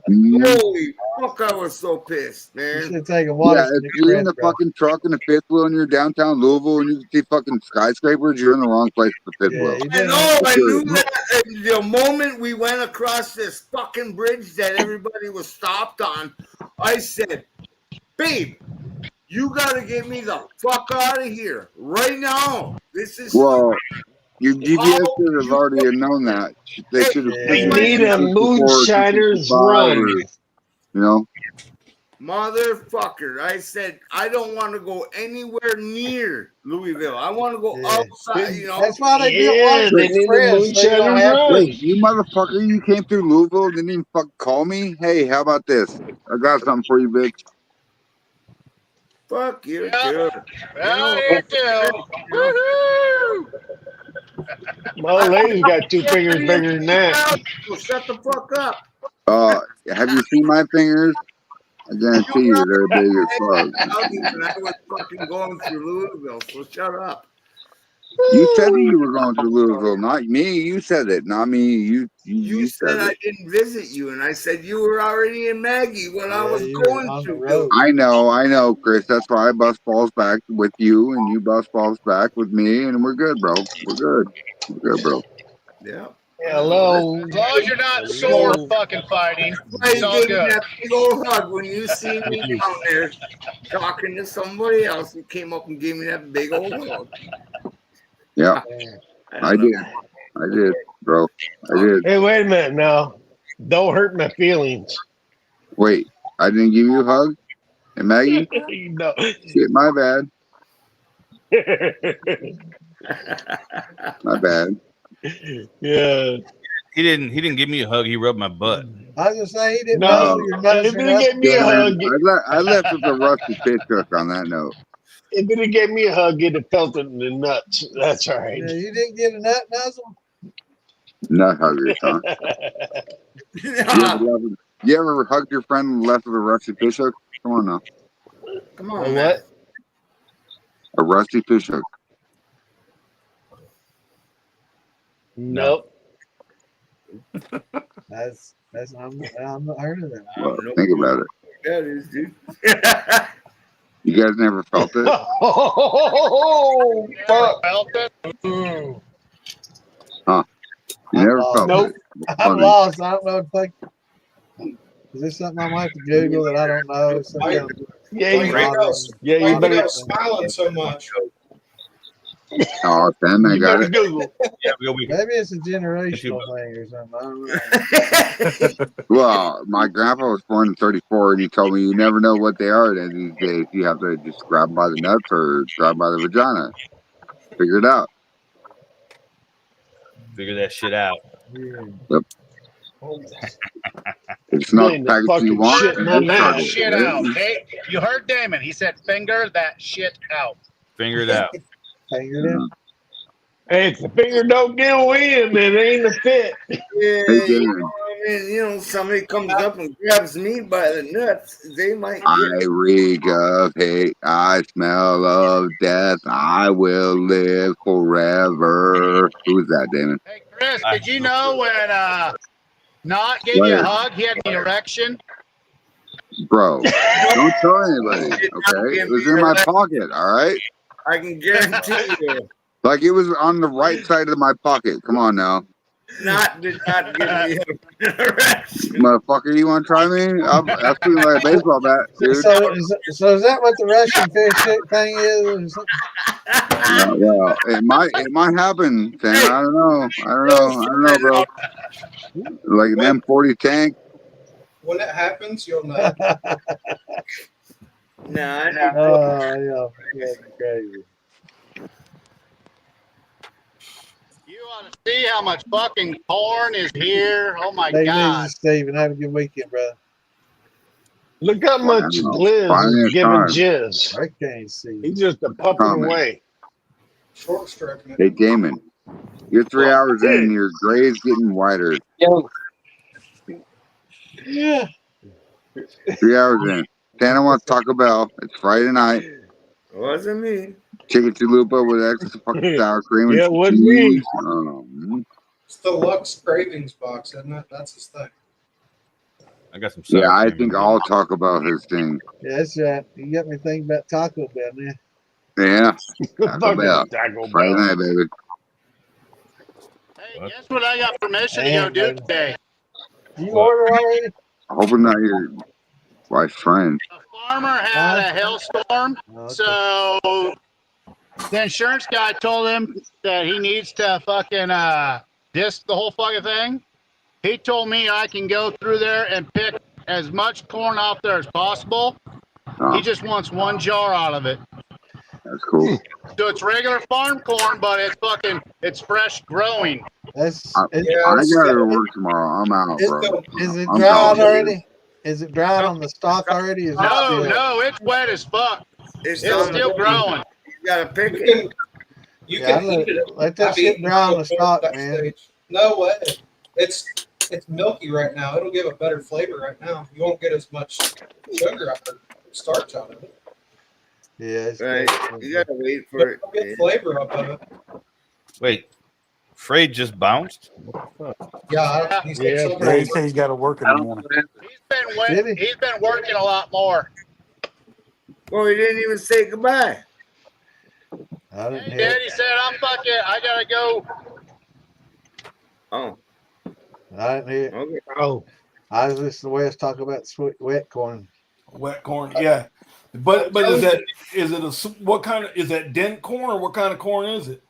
Mhm. Holy fuck, I was so pissed, You man. should have taken Yeah, Watterson if you're in Express, a bro. fucking truck and a fifth wheel and you're downtown Louisville and you can see fucking skyscrapers, you're in the wrong place for the fifth Yeah, wheel. you I did. know, I Sure. knew that the moment we went across this fucking bridge that everybody was stopped on, I said, babe, you gotta get me the fuck out of here right now. This is Well, your stupid. GPS How should have you already known that. They should have Yeah. We figured need a 264, moonshiner's 265, run. or, you know. motherfucker. I said, I don't want to go anywhere near Louisville. I want to go Yeah. outside, you know. That's why they built Yeah, Watterson they need a Express. So you don't moonshiner's have to. run. Wait, you motherfucker, you came through Louisville and didn't even fucking call me? Hey, how about this? I got something for you, bitch. Fuck you, Yeah. too. Well, here too. Woohoo! My legs got two fingers bigger than that. Well, shut the fuck up. Have you seen my fingers? I guarantee you they're big as fuck. When I was fucking going through Louisville, so shut up. You said you were going to Louisville, not me. You said it, not me. You said said I it. didn't visit you, and I said you were already in Maggie when I Yeah, was you were going on the through. road. I know, Chris. That's why I bust balls back with you, and you bust balls back with me, and we're good, bro. We're good. We're good, bro. Yeah. Hello. As long as you're not sore fucking fighting, Why it's you all gave me good. that big old hug when you see me down there talking to somebody else? You came up and gave me that big old hug. Yeah, I did. I did, bro. I did. Hey, wait a minute now. Don't hurt my feelings. Wait, I didn't give you a hug? And Maggie? No. Shit, my bad. My bad. Yeah. He didn't give me a hug. He rubbed my butt. I was gonna say he didn't No, muzzle your nuts if or he nothing. gave me a hug, I left with a rusty fish hook on that note. if he gave me a hug, it'd have felt it in the nuts. That's all right. Yeah, you didn't get a nut nuzzle. Nut huggers, huh? You ever hugged your friend and left with a rusty fish hook? Come on now. Come A on, man. what? A rusty fish hook. Nope. That's I'm not heard of that. Well, think about it. That is, dude. You guys never felt it? Oh, fuck. Felt it? Ooh. Huh? You I'm never lost. felt Nope. it? I'm Funny. lost. I don't know what to think. Is this something I might have to Google that I don't know? Some Why- kind of Yeah, you, modern- yeah, Why you you better, guys smiling so much? Oh, Sam, I you got better it. Google. Yeah, we Maybe it's a generational thing or something. I don't know. Well, my grandpa was born in 34, and he told me you never know what they are these days. You have to just grab them by the nuts or grab by the vagina. Figure it out. figure that shit out. Yeah. It's not the Bring the package you fucking want. shit in you my just mouth. start it, Shit right? out. Hey, you heard Damon. He said, finger that shit out. Figure it out. Fingered it. Hey, if the finger don't get in, it ain't a fit. Yeah, Hey, you Dan, know, I mean, you know, somebody comes up and grabs me by the nuts, they might I get reek of hate. I smell of death. I will live forever. Who's that, Damon? Hey, Chris, did you know when Not gave What you a is- hug? He had an erection? Bro, don't tell anybody, okay? It was in my pocket, all right? I can guarantee you. Like it was on the right side of my pocket. Come on now. Did not give me an erection. Motherfucker, you want to try me? I'll swing like a baseball bat, dude. So is that what the Russian fish hook thing is? Or something? Well, it might happen, Sam. I don't know, bro. Like an M40 tank. When it happens, you'll know. Nah, Oh, yeah, that's crazy. You ought to see how much fucking porn is here. Oh my Take it God. easy, Steven. Have a good weekend, brother. Look how much Wow. Liz Finally is it's giving time. jizz. I can't see. He's just a pupping Comment. away. Short stroking it. Hey, Damon, you're 3 hours in and your gray is getting whiter. Yo, Yeah. 3 hours in. Santa wants Taco Bell. It's Friday night. Wasn't me. Chicken chalupa with extra fucking sour cream and Yeah, it some wasn't me. cheese. It's the Lux Cravings box, isn't it? That's his thing. I got some sour Yeah, I cream think in all Taco Bell his thing. Yeah, that's right. You got me thinking about Taco Bell, man. Yeah, Taco Fucking Bell. Taco Friday Bell. night, baby. Hey, guess what I got permission to Damn, go do baby. today? Did you What? order already? I hope I'm not your wife's friend. A farmer had a hailstorm, Okay. so the insurance guy told him that he needs to fucking disc the whole fucking thing. He told me I can go through there and pick as much corn off there as possible. Oh, He just wants one jar out of it. that's cool. So it's regular farm corn, but it's fresh growing. That's I it, gotta go to work tomorrow. I'm out, bro. is it I'm dried out, baby. already? Is it dried on the stalk already? Is it No, still? no, it's wet as fuck. It's It's on the still growing. You gotta pick You it. can, you Yeah, can eat it. let that I've shit eaten dry on the corn stalk, at that man. stage. No way. It's milky right now. It'll give a better flavor right now. You won't get as much sugar out of it, starch out of it. Yeah, it's Right. good. You gotta wait But for it. you'll get flavor up of it. Wait, Frey just bounced? Yeah, he said Yeah, something. Yeah, he said he's got to work in the morning. He's been working a lot more. Well, he didn't even say goodbye. I didn't Hey, hear. Daddy said I'm fucking. I gotta go. Oh, I didn't hear. okay. Oh, I was listening to Wes talk about sweet wet corn. Wet corn, yeah. But is what kind of is that dent corn or what kind of corn is it?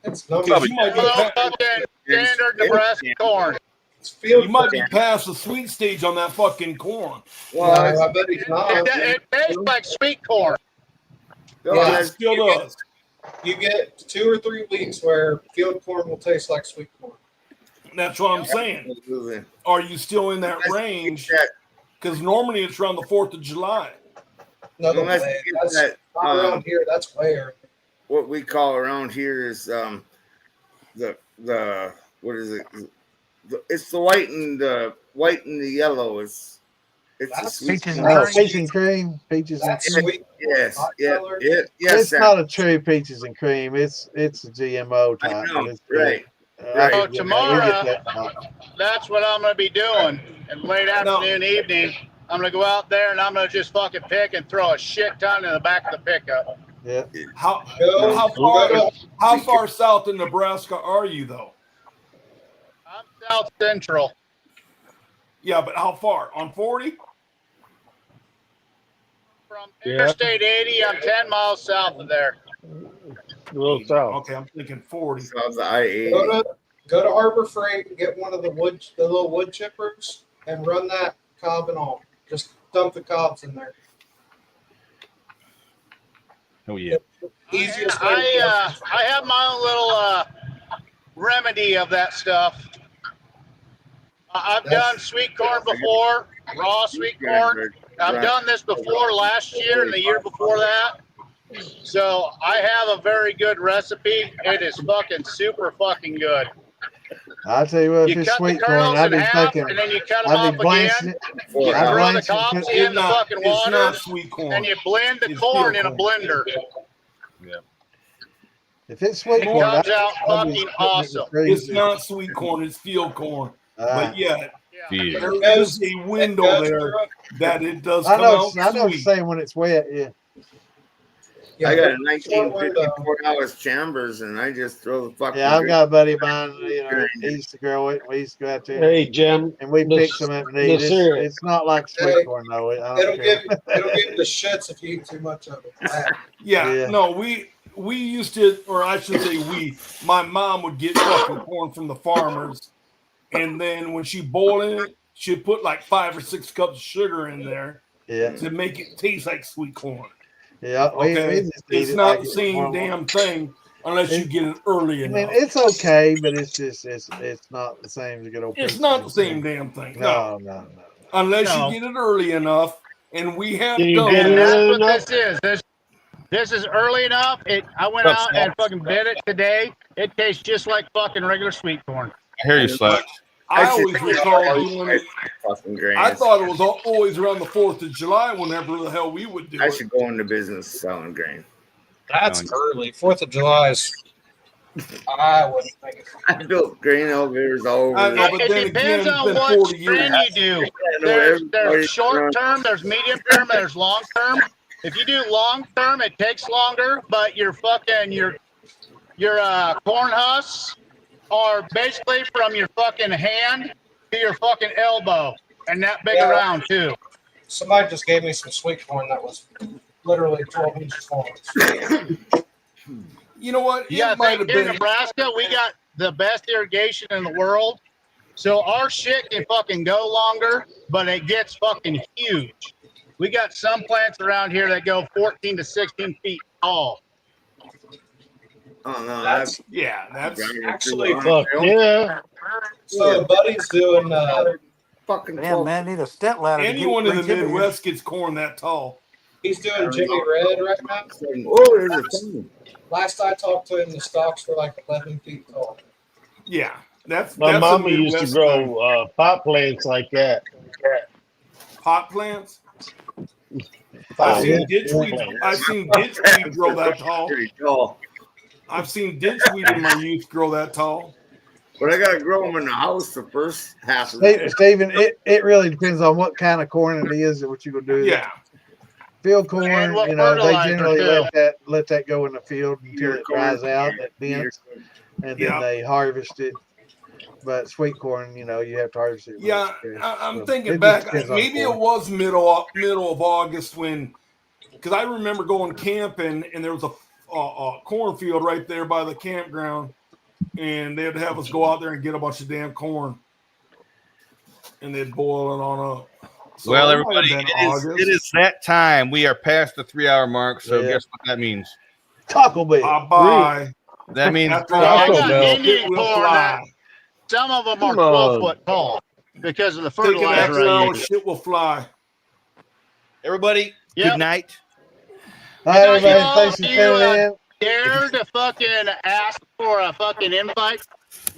It's Because nobody. you might be Hello, fucking standard Nebraska corn. It's field you might corn. be past the sweet stage on that fucking corn. Well, No, I bet he's not. It tastes like sweet corn. Yeah, It still does. You get 2 or 3 weeks where field corn will taste like sweet corn. That's what I'm saying. absolutely. Are you still in that range? Because normally it's around the 4th of July. No, Unless way. you get That's that, not around here. That's way early. What we call around here is the what is it? It's the white and the yellow. It's That's the sweet peaches corn. and Oh, cream. peaches and cream. Peaches and That's cream. sweet. Yes, Hot yeah, color. yeah, yes. It's not a true peaches and cream. It's a GMO I type. know, But it's good. right. I Right. can So get that. We tomorrow, get that much. that's what I'm gonna be doing. And late afternoon, evening, I'm gonna go out there and I'm gonna just fucking pick and throw a shit ton in the back of the pickup. Yeah. How Go far south in Nebraska are you though? I'm South Central. Yeah, but how far? On 40? From Interstate 80, I'm 10 miles south of there. a little south. Okay, I'm thinking 40. South of I-80. go to Harbor Freight and get one of the little wood chippers and run that cob and all. Just dump the cobs in there. Oh yeah. Easiest way. To I have my own little remedy of that stuff. I've done sweet corn before, raw sweet corn. I've done this before last year and the year before that. So I have a very good recipe. It is fucking super fucking good. I'll tell you what, if You it's cut sweet the corn, kernels I'd in be half, thinking, and then you cut them I'd be off blanching again. it. You I'd throw the blanch it. cobs Put, in the fucking It's water, not sweet corn. and you blend the It's corn field in a blender. Yeah. if it's sweet It corn, comes I'd out be fucking putting it in the awesome. It's freezer. not sweet corn, it's field corn. But yeah, Yeah. there is a window there that it does I come know. out I know what you're sweet. saying when it's wet. Yeah. I got a short window. 1954 Chambers, and I just throw the fucking. Yeah, I've got a buddy of mine. You know, he used to grow it. We used to go out there. Hey, Jim. And we the- pick some up and eat. the cereal. It's not like sweet Hey, corn though. I It'll don't care. give you the shits if you eat too much of it. Yeah, Yeah. no, we used to, or I should say my mom would get fucking corn from the farmers, and then when she boiled it, she'd put like 5 or 6 cups of sugar in there Yeah. to make it taste like sweet corn. Yeah. We Okay, just eat it's it not like the it's same normal. damn thing unless you get it early I mean, enough. it's okay, but it's just it's not the same as a good old. It's peaches not and the same cream. damn thing. No, No, no, no. unless No. you get it early enough, and we have Can you done get And it that. that's early what enough? this is. This is early enough. I went What's out up, and fucking bit it today. It tastes just like fucking regular sweet corn. I hear you, Slacks. I always recall doing it. Fucking grains. I thought it was always around the 4th of July whenever the hell we would do I it. should go into business selling grain. That's early. 4th of July is. I wouldn't think it. I built grain elevators all over. I know, but It then depends again, on it's been what 40 trend years. you do. There's short term, there's medium term, there's long term. If you do long term, it takes longer, but your corn husks are basically from your fucking hand to your fucking elbow, and that big around too. Somebody just gave me some sweet corn that was literally 12 inches long. You know what? Yeah, It might have here in been. Nebraska, we got the best irrigation in the world. So our shit can fucking go longer, but it gets fucking huge. We got some plants around here that go 14 to 16 feet tall. Oh no, That's Actually, fuck yeah. So buddy's doing fucking Damn, man, need a step ladder. Anyone in the bring him in. Midwest gets corn that tall. he's doing Jimmy Red right now. Oh, there's a thing. Last I talked to him, the stalks were like 11 feet tall. Yeah, that's My a mama used to Midwest grow pot plants like that. pot plants. Oh, I've seen ditchweed grow that tall. Pretty tall. I've seen ditchweed in my youth grow that tall. But I gotta grow them in the house the first half of the day. Stephen, it really depends on what kind of corn it is and what you're gonna do. Yeah. Field corn, And what you know, they fertilizer, generally too. let that go in the field until it dries out, it bends, and then they harvest it. But sweet corn, you know, you have to harvest it. Yeah, I'm So thinking it just back. depends on Maybe it corn. was middle of August when, because I remember going camping and there was a cornfield right there by the campground, and they'd have us go out there and get a bunch of damn corn, and they'd boil it on up. So Well, it might have everybody, been August. it is that time. We are past the 3-hour mark. So guess what that means? Taco Bell. Bye. That means After I Taco got Bell. Indian We'll corn fly. that some of them are Come on. 12 foot tall because of the Taking fertilizer after I hours, use. shit will fly. everybody. Yep. Good night. All right, everybody, y'all, thanks for you, tuning in. dare to fucking ask for a fucking invite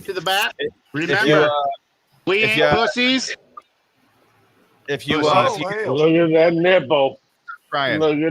to the bat? Remember, you, we if ain't you, pussies. If you Oh, if you hell. Look at that nipple. Brian. Look at